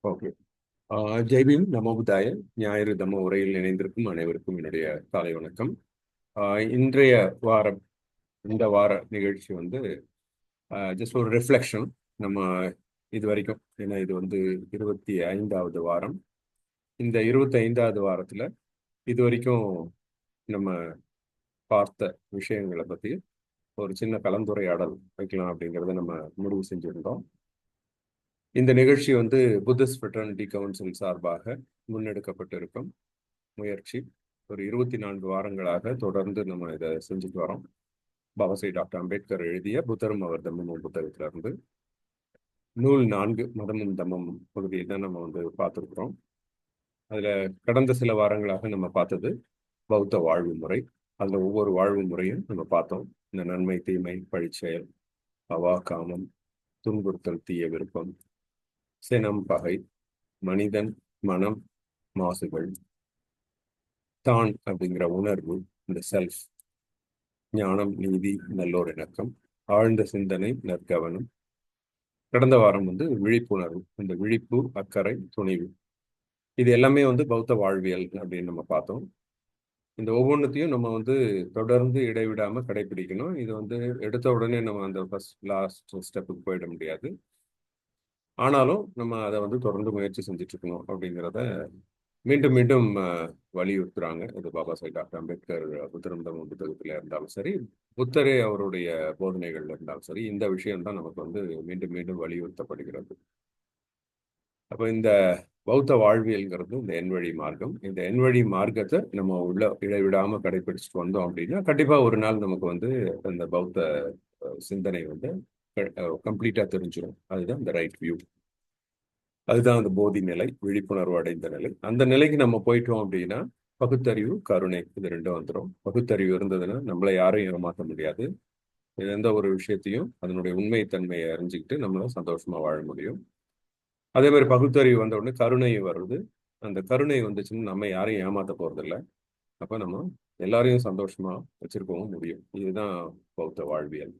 Okay. Jai Bhim நமோபுதாய. ஞாயிறு தம்ம உரையில் இணைந்திருக்கும் அனைவருக்கும் என்னுடைய காலை வணக்கம். இன்றைய வாரம் இந்த வார நிகழ்ச்சி வந்து ஜஸ்ட் ஒரு ரிஃப்ளெக்ஷன். நம்ம இது வரைக்கும், ஏன்னா இது வந்து 25வது வாரம். இந்த 25வது வாரத்தில் இது வரைக்கும் நம்ம பார்த்த விஷயங்களை பற்றி ஒரு சின்ன கலந்துரையாடல் வைக்கலாம் அப்படிங்கிறத நம்ம முடிவு செஞ்சுருந்தோம். இந்த நிகழ்ச்சி வந்து புத்திஸ்ட் ஃப்ரெட்டர்னிட்டி கவுன்சில் சார்பாக முன்னெடுக்கப்பட்டிருக்கும் முயற்சி. ஒரு 24 வாரங்களாக தொடர்ந்து நம்ம இதை செஞ்சுட்டு வரோம். பாபாசாஹேப் டாக்டர் அம்பேத்கர் எழுதிய புத்தரும் அவர் தம்மமும் புத்தகத்துல இருந்து நூல் 4 மதமும் தம்மம் பகுதியை தான் நம்ம வந்து பார்த்துருக்குறோம். அதுல கடந்த சில வாரங்களாக நம்ம பார்த்தது பௌத்த வாழ்வு முறை. அதுல ஒவ்வொரு வாழ்வு முறையும் நம்ம பார்த்தோம். இந்த நன்மை, தீமை, பழிச்செயல், அவா, காமம், துன்புறுத்தல், தீய விருப்பம், சினம், பகை, மனிதன், மனம், மாசுகள், தான் அப்படிங்கிற உணர்வு, இந்த செல்ஃப், ஞானம், நீதி, நல்லோர் இணக்கம், ஆழ்ந்த சிந்தனை, நற்கவனம். கடந்த வாரம் வந்து விழிப்புணர்வு, இந்த விழிப்பு, அக்கறை, துணிவு, இது எல்லாமே வந்து பௌத்த வாழ்வியல் அப்படின்னு நம்ம பார்த்தோம். இந்த ஒவ்வொன்றத்தையும் நம்ம வந்து தொடர்ந்து இடைவிடாம கடைபிடிக்கணும். இது வந்து எடுத்த உடனே நம்ம அந்த ஃபர்ஸ்ட் லாஸ்ட் ஸ்டெப்புக்கு போயிட முடியாது. ஆனாலும் நம்ம அதை வந்து தொடர்ந்து முயற்சி செஞ்சுட்டு இருக்கணும் அப்படிங்கிறத மீண்டும் மீண்டும் வலியுறுத்துறாங்க. இது பாபா சாஹேப் டாக்டர் அம்பேத்கர் புத்தரும் தம்ம புத்தகத்துல இருந்தாலும் சரி, புத்தரே அவருடைய போதனைகள்ல இருந்தாலும் சரி, இந்த விஷயம் தான் நமக்கு வந்து மீண்டும் மீண்டும் வலியுறுத்தப்படுகிறது. அப்போ இந்த பௌத்த வாழ்வியல்ங்கிறது இந்த எண்வழி மார்க்கம். இந்த எண்வழி மார்க்கத்தை நம்ம உள்ள இடைவிடாம கடைபிடிச்சிட்டு வந்தோம் அப்படின்னா கண்டிப்பா ஒரு நாள் நமக்கு வந்து அந்த பௌத்த சிந்தனை வந்து கம்ப்ளீட்டா தெரிஞ்சிடும். அதுதான் இந்த ரைட் வியூ. அதுதான் அந்த போதி நிலை, விழிப்புணர்வு அடைந்த நிலை. அந்த நிலைக்கு நம்ம போயிட்டோம் அப்படின்னா பகுத்தறிவு, கருணை, இது ரெண்டும் வந்துடும். பகுத்தறிவு இருந்ததுன்னா நம்மளை யாரையும் ஏமாற்ற முடியாது. எந்த ஒரு விஷயத்தையும் அதனுடைய உண்மைத்தன்மையை அறிஞ்சுக்கிட்டு நம்மள சந்தோஷமா வாழ முடியும். அதே மாதிரி பகுத்தறிவு வந்த உடனே கருணை வருது. அந்த கருணை வந்துச்சுன்னு நம்ம யாரையும் ஏமாற்ற போறது இல்லை. அப்ப நம்ம எல்லாரையும் சந்தோஷமா வச்சிருக்கவும் முடியும். இதுதான் பௌத்த வாழ்வியல்.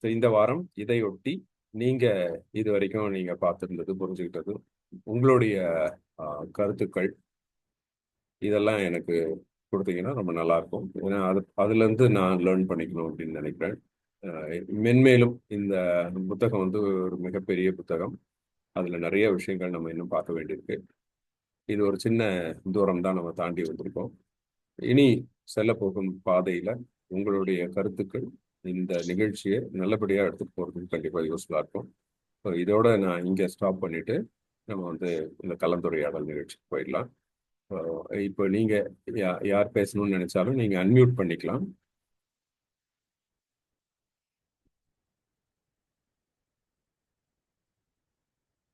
இந்த வாரம் இதையொட்டி நீங்க இது வரைக்கும் நீங்க பார்த்திருந்தது, புரிஞ்சுக்கிட்டது, உங்களுடைய கருத்துக்கள், இதெல்லாம் எனக்கு கொடுத்தீங்கன்னா ரொம்ப நல்லா இருக்கும். ஏன்னா அதுல இருந்து நான் லேர்ன் பண்ணிக்கணும் அப்படின்னு நினைக்கிறேன். மென்மேலும் இந்த புத்தகம் வந்து ஒரு மிகப்பெரிய புத்தகம். அதுல நிறைய விஷயங்கள் நம்ம இன்னும் பார்க்க வேண்டியிருக்கு. இது ஒரு சின்ன தூரம் தான் நம்ம தாண்டி வந்திருக்கோம். இனி செல்ல போகும் பாதையில உங்களுடைய கருத்துக்கள் இந்த நிகழ்ச்சியை நல்லபடியா எடுத்துட்டு போறதுக்கு கண்டிப்பா யூஸ்ஃபுல்லா இருக்கும். இதோட நான் இங்க ஸ்டாப் பண்ணிட்டு நம்ம வந்து இந்த கலந்துரையாடல் நிகழ்ச்சிக்கு போயிடலாம். இப்போ நீங்க யார் பேசணும்னு நினைச்சாலும் நீங்க அன்மியூட் பண்ணிக்கலாம்.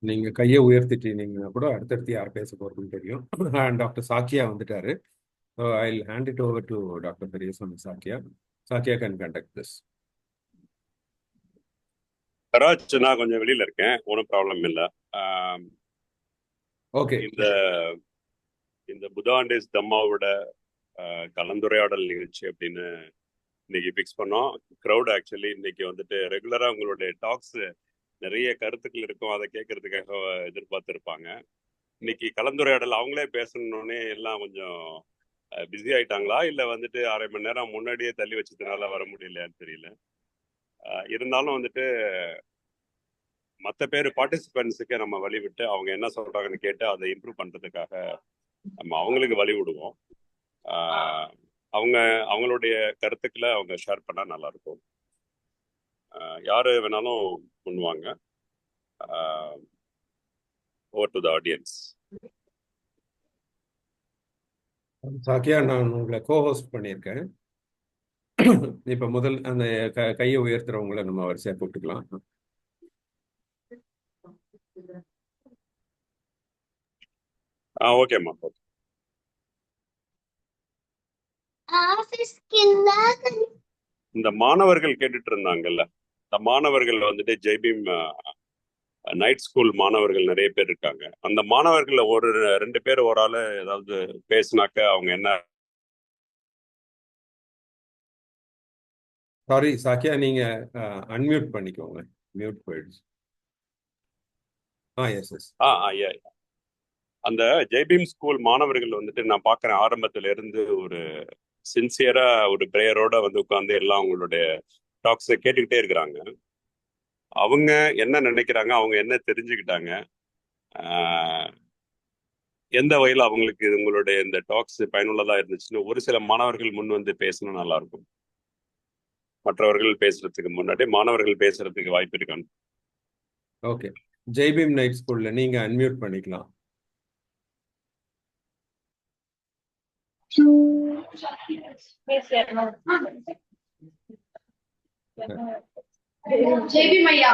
நீங்க கையை உயர்த்திட்டீங்கன்னா கூட அடுத்தடுத்து யார் பேச போறதுன்னு தெரியும். டாக்டர் சாக்கியா வந்துட்டாரு. I'll hand it over to Dr. Peரியசாமி Shakya. Shakya can conduct this. Raj, நான் கொஞ்சம் வெளியில இருக்கேன், ஒன்றும் ப்ராப்ளம் இல்லை. ஓகே. இந்த புதாண்டேஸ் தம்மாவோட கலந்துரையாடல் நிகழ்ச்சி அப்படின்னு இன்னைக்கு ஃபிக்ஸ் பண்ணோம். க்ரௌட் ஆக்சுவலி இன்னைக்கு வந்துட்டு ரெகுலராக உங்களுடைய டாக்ஸ் நிறைய கருத்துக்கள் இருக்கும், அதை கேட்கறதுக்காக எதிர்பார்த்துருப்பாங்க. இன்னைக்கு கலந்துரையாடல் அவங்களே பேசணுன்னே எல்லாம் கொஞ்சம் பிஸி ஆயிட்டாங்களா, இல்லை வந்துட்டு 1/2 மணி நேரம் முன்னாடியே தள்ளி வச்சதுனால வர முடியலையான்னு தெரியல. இருந்தாலும் வந்துட்டு மற்ற பேர் பார்ட்டிசிபென்ட்ஸுக்கு நம்ம வழி விட்டு அவங்க என்ன சொல்றாங்கன்னு கேட்டு அதை இம்ப்ரூவ் பண்றதுக்காக நம்ம அவங்களுக்கு வழி விடுவோம். அவங்களுடைய கருத்துக்களை அவங்க ஷேர் பண்ணா நல்லா இருக்கும். யாரு வேணாலும் பண்ணுவாங்க. Over to the audience. Shakya, நான் உங்களை கோஹோஸ்ட் பண்ணியிருக்கேன். இப்ப முதல் அந்த கையை உயர்த்துறவங்களை நம்ம வரிசையா கூப்பிட்டுக்கலாம். ஓகேம்மா. இந்த மாணவர்கள் கேட்டுட்டு இருந்தாங்கல்ல, இந்த மாணவர்கள் வந்துட்டு ஜெய்பீம் நைட் ஸ்கூல் மாணவர்கள் நிறைய பேர் இருக்காங்க. அந்த மாணவர்கள் ஒரு 2 பேர் ஒரு ஆளு ஏதாவது பேசினாக்க அவங்க என்ன. சாரி சாக்கியா, நீங்க அன்மியூட் பண்ணிக்கோங்க. மியூட் போயிடுச்சு. Yes yes. ஐயா, அந்த ஜெய்பீம் ஸ்கூல் மாணவர்கள் வந்துட்டு நான் பார்க்குறேன் ஆரம்பத்துல இருந்து ஒரு சின்சியரா ஒரு ப்ரேயரோட வந்து உட்காந்து எல்லாம் அவங்களுடைய டாக்ஸை கேட்டுக்கிட்டே இருக்கிறாங்க. அவங்க என்ன நினைக்கிறாங்க, அவங்க என்ன தெரிஞ்சுக்கிட்டாங்க, ஆஹ் எந்த வகையில் அவங்களுக்கு உங்களுடைய இந்த டாக்ஸ் பயனுள்ளதா இருந்துச்சுன்னு ஒரு சில மாணவர்கள் முன் வந்து பேசினா நல்லா இருக்கும். மற்றவர்கள் பேசுறதுக்கு முன்னாடி மாணவர்கள் பேசுறதுக்கு வாய்ப்பு இருக்கான்னு. ஓகே, ஜெய்பீம் நைட் ஸ்கூல்ல நீங்க அன்மியூட் பண்ணிக்கலாம். ஜெய்பீம் ஐயா.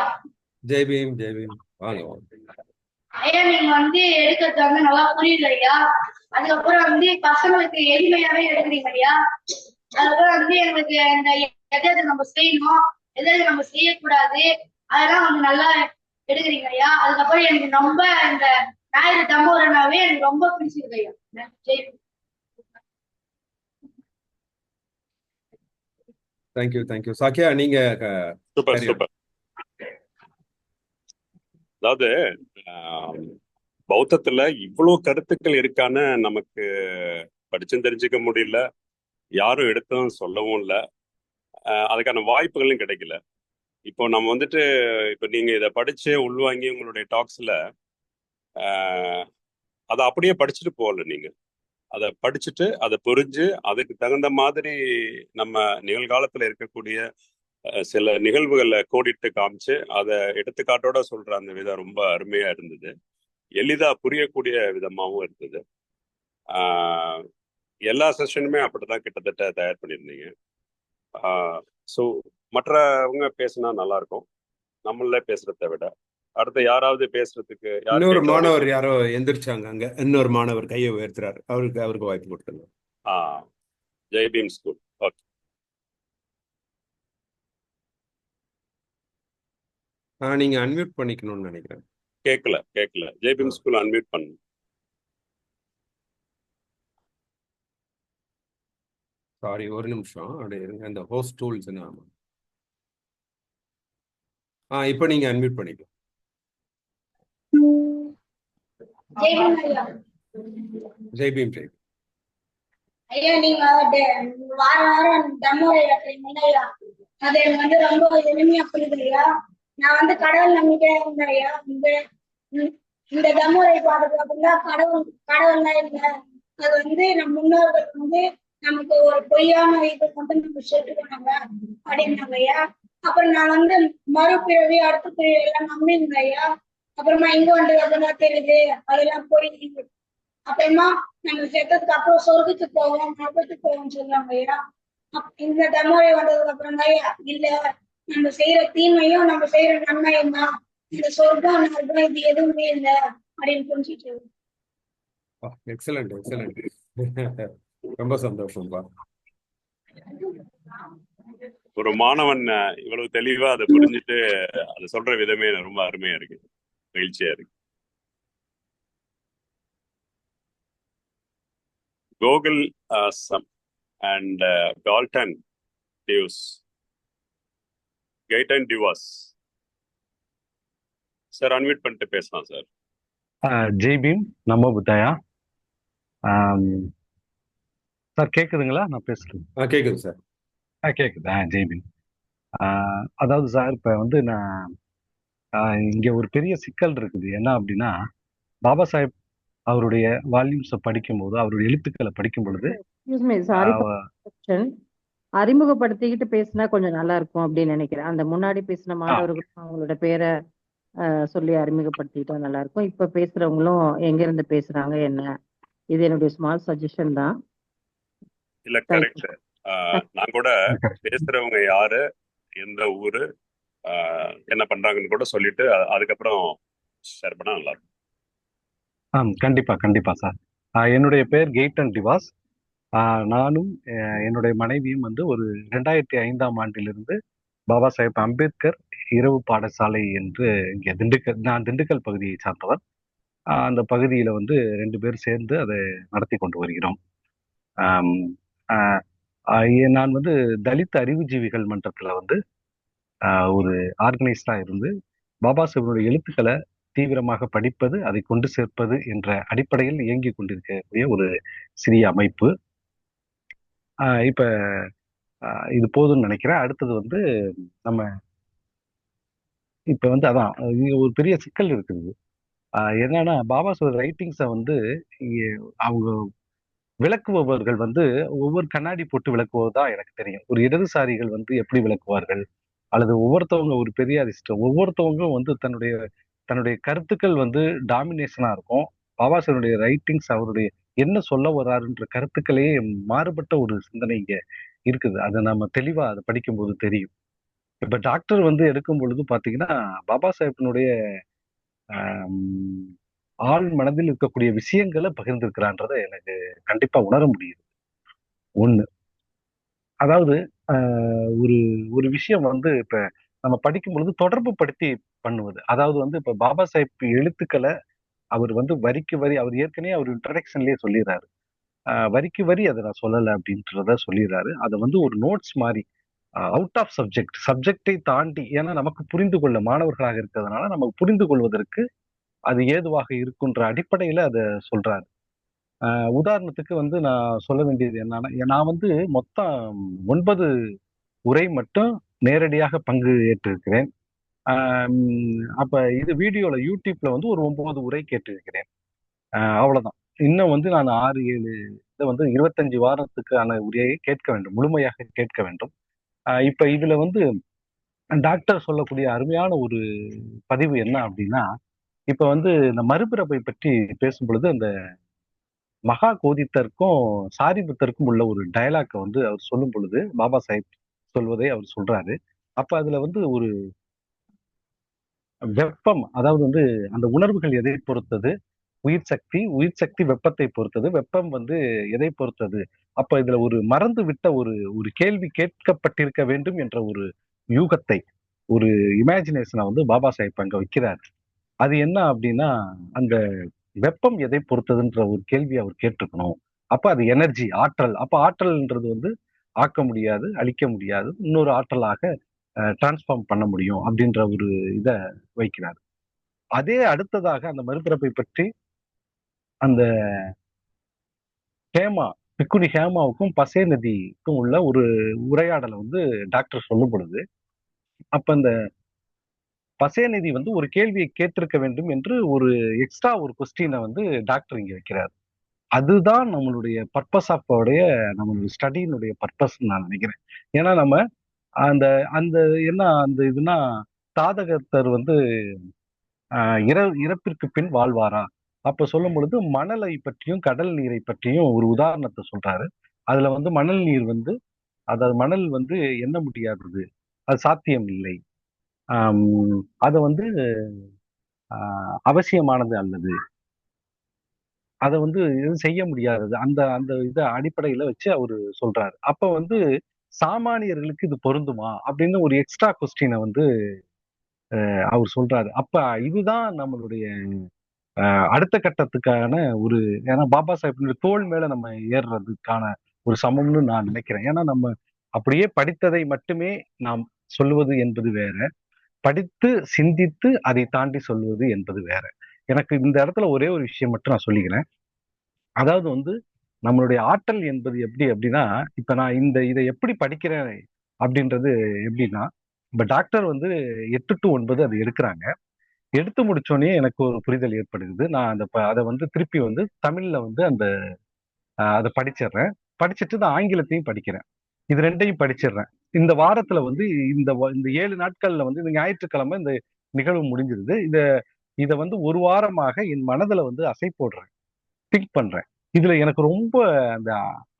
ஜெய்பீம் ஜெய்பீம், வாங்க வாங்க. ஐயா நீங்க வந்து எடுக்கிறது வந்து நல்லா புரியல ஐயா. அதுக்கப்புறம் வந்து பசங்களுக்கு எளிமையாவே எடுக்கிறீங்க ஐயா. அதுக்கப்புறம் வந்து எங்களுக்கு இந்த எதை நம்ம செய்யணும், எதை நம்ம செய்யக்கூடாது, அதெல்லாம் வந்து நல்லா எடுக்கிறீங்க ஐயா. அதுக்கப்புறம் எனக்கு ரொம்ப இந்த ஞாயிறு தம்பூரனாவே எனக்கு ரொம்ப பிடிச்சிருக்கு ஐயா. ஜெய்பீம். Thank you thank you. சாக்கியா, நீங்க சூப்பர் carry on. சூப்பர். அதாவது பௌத்தத்துல இவ்வளவு கருத்துக்கள் இருக்கான்னு நமக்கு படிச்சும் தெரிஞ்சுக்க முடியல, யாரும் எடுத்தும் சொல்லவும் இல்லை, அதுக்கான வாய்ப்புகளும் கிடைக்கல. இப்போ நம்ம வந்துட்டு இப்போ நீங்க இதை படிச்சு உள்வாங்கி உங்களுடைய டாக்ஸ்ல அதை அப்படியே படிச்சுட்டு போகல. நீங்க அதை படிச்சுட்டு அதை புரிஞ்சு அதுக்கு தகுந்த மாதிரி நம்ம நிகழ்காலத்துல இருக்கக்கூடிய சில நிகழ்வுகளை கோடிட்டு காமிச்சு அதை எடுத்துக்காட்டோட சொல்ற அந்த விதம் ரொம்ப அருமையா இருந்தது. எளிதா புரியக்கூடிய விதமாகவும் இருந்தது. எல்லா செஷனுமே அப்படிதான் கிட்டத்தட்ட தயார் பண்ணியிருந்தீங்க. ஸோ மற்றவங்க பேசினா நல்லா இருக்கும், நம்மள பேசுறதை விட. அடுத்து யாராவது பேசுறதுக்கு இன்னொரு மாணவர் யாரோ எந்திரிச்சாங்க, அங்க இன்னொரு மாணவர் கையை உயர்த்துறாரு, அவருக்கு வாய்ப்பு கொடுத்துருங்க. ஜெய்பீம் ஸ்கூல். ஓகே, நீங்க அன்மியூட் பண்ணிக்கணும்னு நினைக்கிறேன். கேட்கல. ஜெய்பீம் ஸ்கூல் அன்மியூட் பண்ணு. சாரி, ஒரு நிமிஷம் அப்படியே இருங்க. இந்த ஹோஸ்ட் டூல்ஸ் இப்போ நீங்க அன்மியூட் பண்ணிக்கலாம். ஜெய்பீம் ஐயா. ஜெய்பீம் ஜெய். ஐயா நீங்க வாரம் தம்மோரை வைக்கிறீங்க ஐயா. அது எனக்கு வந்து ரொம்ப எளிமையா புரியுது ஐயா. நான் வந்து கடவுள் நம்பிக்கையா இருந்தேன் ஐயா. இந்த தம்மோரை பாடுறது அப்படின்னா கடவுள்லாம் இல்லை. அது வந்து நம்ம முன்னோர்கள் வந்து நமக்கு ஒரு பொய்யான இது மட்டும் நம்ம சேர்த்துக்கணுங்க அப்படின்னாங்க ஐயா. அப்புறம் நான் வந்து மறுபிறவி அடுத்த பிறவி எல்லாம் நம்பியிருந்தேன் ஐயா. அப்புறமா இங்க வந்து அதெல்லாம் தெரியுது, அதெல்லாம் போயிடுது. அப்புறமா நம்ம செத்ததுக்கு அப்புறம் சொர்க்கத்துக்கு போவோம், நரகத்துக்கு போவோம்னு சொல்லுவாங்க ஐயா. இந்த தமோரை வந்ததுக்கு அப்புறம் தான் இல்ல, நம்ம செய்யற தீமையும் நம்ம செய்யற நன்மையும் தான், இந்த சொர்க்கம் நரகம் இது எதுவுமே இல்லை அப்படின்னு புரிஞ்சுட்டு. Excellent excellent. ரொம்ப சந்தோஷம்பா. ஒரு மாணவன் இவ்வளவு தெளிவா அதை புரிஞ்சுட்டு அதை சொல்ற விதமே ரொம்ப அருமையா இருக்கு, மகிழ்ச்சியா இருக்கு. கோகுல் சம் அண்ட் டால்டன் டியூஸ் கைட்டன் டிவாஸ் சார், அன்மியூட் பண்ணிட்டு பேசலாம் சார். ஜெய்பீம், நமோ புத்தாயா. சார் கேக்குதுங்களா? நான் பேசுறேன். கேக்குது சார். கேக்குது. ஜெய்பீம். அதாவது சார், இப்ப வந்து நான் இங்க ஒரு பெரிய சிக்கல் இருக்குது. என்ன அப்படின்னா, பாபா சாஹேப் அவருடைய வால்யூம்ஸை படிக்கும்போது, அவருடைய எழுத்துக்களை படிக்கும் பொழுது அறிமுகப்படுத்திக்கிட்டு பேசினா கொஞ்சம் நல்லா இருக்கும் அப்படின்னு நினைக்கிறேன். அந்த முன்னாடி பேசின மாணவர்களுக்கும் அவங்களோட பேரை சொல்லி அறிமுகப்படுத்திக்கிட்டா நல்லா இருக்கும். இப்ப பேசுறவங்களும் எங்க இருந்து பேசுறாங்க என்ன, இது என்னுடைய ஸ்மால் சஜஷன் தான். இல்ல கரெக்ட். நான் கூட பேசுறவங்க யாரு, எந்த ஊரு, என்ன பண்றாங்கன்னு கூட சொல்லிட்டு அதுக்கப்புறம் ஷேர் பண்ணா நல்லா இருக்கும். கண்டிப்பா சார். என்னுடைய பேர் கெய்டன் டிவாஸ். நானும் என்னுடைய மனைவியும் வந்து ஒரு 2005ஆம் ஆண்டிலிருந்து பாபா சாஹேப் அம்பேத்கர் இரவு பாடசாலை என்று இங்கே நான் திண்டுக்கல் பகுதியை சார்ந்தவர். அந்த பகுதியில வந்து 2 பேர் சேர்ந்து அதை நடத்தி கொண்டு வருகிறோம். நான் வந்து தலித் அறிவுஜீவிகள் மன்றத்துல வந்து ஒரு ஆர்கனைஸ்டா இருந்து பாபா சாஹேபுடைய எழுத்துக்களை தீவிரமாக படிப்பது, அதை கொண்டு சேர்ப்பது என்ற அடிப்படையில் இயங்கிக் கொண்டிருக்கக்கூடிய ஒரு சிறிய அமைப்பு. இப்ப இது போதும்னு நினைக்கிறேன். அடுத்தது வந்து நம்ம இப்ப வந்து அதான் இங்க ஒரு பெரிய சிக்கல் இருக்குது. என்னன்னா பாபாஸோட ரைட்டிங்ஸை வந்து அவங்க விளக்குபவர்கள் வந்து ஒவ்வொரு கண்ணாடி போட்டு விளக்குவதுதான் எனக்கு தெரியும். ஒரு இடதுசாரிகள் வந்து எப்படி விளக்குவார்கள், அல்லது ஒவ்வொருத்தவங்க ஒரு பெரியாரிஸ்ட் ஒவ்வொருத்தவங்களும் வந்து தன்னுடைய தன்னுடைய கருத்துக்கள் வந்து டாமினேஷனா இருக்கும். பாபாசனுடைய ரைட்டிங்ஸ் அவருடைய என்ன சொல்ல வர்றாருன்ற கருத்துக்களே மாறுபட்ட ஒரு சிந்தனை இங்க இருக்குது. அதை நம்ம தெளிவா அதை படிக்கும்போது தெரியும். இப்ப டாக்டர் வந்து எடுக்கும் பொழுது பாத்தீங்கன்னா பாபா சாஹேப்பினுடைய ஆள் மனதில் இருக்கக்கூடிய விஷயங்களை பகிர்ந்திருக்கிறான்றதை எனக்கு கண்டிப்பா உணர முடியுது. ஒண்ணு, அதாவது ஒரு ஒரு விஷயம் வந்து இப்ப நம்ம படிக்கும் பொழுது தொடர்பு படுத்தி பண்ணுவது. அதாவது வந்து இப்ப பாபா சாஹேப் எழுத்துக்களை அவர் வந்து வரிக்கு வரி அவர் ஏற்கனவே அவர் இன்ட்ரடக்ஷன்லயே சொல்லிடுறாரு. வரிக்கு வரி அதை நான் சொல்லலை அப்படின்றத சொல்லிடுறாரு. அதை வந்து ஒரு நோட்ஸ் மாதிரி அவுட் ஆஃப் சப்ஜெக்டை தாண்டி, ஏன்னா நமக்கு புரிந்து கொள்ள மாணவர்களாக இருக்கிறதுனால நமக்கு புரிந்து கொள்வதற்கு அது ஏதுவாக இருக்குன்ற அடிப்படையில அதை சொல்றாரு. உதாரணத்துக்கு வந்து நான் சொல்ல வேண்டியது என்னன்னா, நான் வந்து மொத்தம் 9 உரை மட்டும் நேரடியாக பங்கு ஏற்றிருக்கிறேன். அப்ப இது வீடியோல யூடியூப்ல வந்து ஒரு 9 உரை கேட்டிருக்கிறேன். அவ்வளவுதான். இன்னும் வந்து நான் 6, 7 இதை வந்து 25 வாரத்துக்கான உரையை கேட்க வேண்டும், முழுமையாக கேட்க வேண்டும். இப்ப இதுல வந்து டாக்டர் சொல்லக்கூடிய அருமையான ஒரு பதிவு என்ன அப்படின்னா, இப்ப வந்து இந்த மறுபிறப்பை பற்றி பேசும் பொழுது அந்த மகா கோதித்தருக்கும் சாரிபுத்தருக்கும் உள்ள ஒரு டயலாக்கை வந்து அவர் சொல்லும் பொழுது பாபா சாஹேப் சொல்வதை அவர் சொல்றாரு. அப்ப அதுல வந்து ஒரு வெப்பம், அதாவது வந்து அந்த உணர்வுகள் எதை பொறுத்தது, உயிர் சக்தி வெப்பத்தை பொறுத்தது, வெப்பம் வந்து எதை பொறுத்தது. அப்ப இதுல ஒரு மறந்து விட்ட ஒரு ஒரு கேள்வி கேட்கப்பட்டிருக்க வேண்டும் என்ற ஒரு யூகத்தை, ஒரு இமேஜினேஷனை வந்து பாபா சாஹேப் அங்க வைக்கிறார். அது என்ன அப்படின்னா, அந்த வெப்பம் எதை பொறுத்ததுன்ற ஒரு கேள்வி அவர் கேட்டிருக்கணும். அப்ப அது எனர்ஜி, ஆற்றல். அப்ப ஆற்றல்ன்றது வந்து ஆக்க முடியாது, அழிக்க முடியாது, இன்னொரு ஆற்றலாக டிரான்ஸ்ஃபார்ம் பண்ண முடியும் அப்படின்ற ஒரு இதை வைக்கிறார். அதே அடுத்ததாக அந்த மறுபிறப்பை பற்றி அந்த ஹேமா, பிக்குனி ஹேமாவுக்கும் பசே நதிக்கும் உள்ள ஒரு உரையாடலை வந்து டாக்டர் சொல்லும் பொழுது, அப்ப அந்த பசே நதி வந்து ஒரு கேள்வியை கேட்டிருக்க வேண்டும் என்று ஒரு எக்ஸ்ட்ரா ஒரு கொஸ்டினை வந்து டாக்டர் இங்க வைக்கிறார். அதுதான் நம்மளுடைய பர்பஸ் ஆஃப் உடைய நம்மளுடைய ஸ்டடியினுடைய பர்பஸ் நான் நினைக்கிறேன். ஏன்னா நம்ம அந்த அந்த என்ன அந்த இதுனா சாதகத்தர் வந்து இறப்பிற்கு பின் வாழ்வாரா, அப்ப சொல்லும் பொழுது மணலை பற்றியும் கடல் நீரை பற்றியும் ஒரு உதாரணத்தை சொல்றாரு. அதுல வந்து மணல் நீர் வந்து, அதாவது மணல் வந்து எண்ண முடியாதது, அது சாத்தியம் இல்லை, அது வந்து அவசியமானது அல்லது அதை வந்து எதுவும் செய்ய முடியாதது, அந்த அந்த இதை அடிப்படையில வச்சு அவரு சொல்றாரு. அப்ப வந்து சாமானியர்களுக்கு இது பொருந்துமா அப்படின்னு ஒரு எக்ஸ்ட்ரா கொஸ்டினை வந்து அவர் சொல்றாரு. அப்ப இதுதான் நம்மளுடைய அடுத்த கட்டத்துக்கான ஒரு, ஏன்னா பாபா சாஹேப் தோள் மேல நம்ம ஏறுறதுக்கான ஒரு சமம்னு நான் நினைக்கிறேன். ஏன்னா நம்ம அப்படியே படித்ததை மட்டுமே நாம் சொல்லுவது என்பது வேற, படித்து சிந்தித்து அதை தாண்டி சொல்வது என்பது வேற. எனக்கு இந்த இடத்துல ஒரே ஒரு விஷயம் மட்டும் நான் சொல்லிக்கிறேன். அதாவது வந்து நம்மளுடைய ஆற்றல் என்பது எப்படி அப்படின்னா, இப்ப நான் இதை எப்படி படிக்கிறேன் அப்படின்றது எப்படின்னா, இப்ப டாக்டர் வந்து 8 to 9 அது எடுக்கிறாங்க. எடுத்து முடிச்சோடனே எனக்கு ஒரு புரிதல் ஏற்படுகிறது. நான் அதை வந்து திருப்பி வந்து தமிழ்ல வந்து அதை படிச்சிடுறேன். படிச்சுட்டு நான் ஆங்கிலத்தையும் படிக்கிறேன். இது ரெண்டையும் படிச்சிடுறேன். இந்த வாரத்துல வந்து இந்த 7 நாட்கள்ல வந்து இந்த ஞாயிற்றுக்கிழமை இந்த நிகழ்வு முடிஞ்சிருது. இதை வந்து ஒரு வாரமாக என் மனதுல வந்து அசை போடுறேன், திங்க் பண்றேன். இதுல எனக்கு ரொம்ப அந்த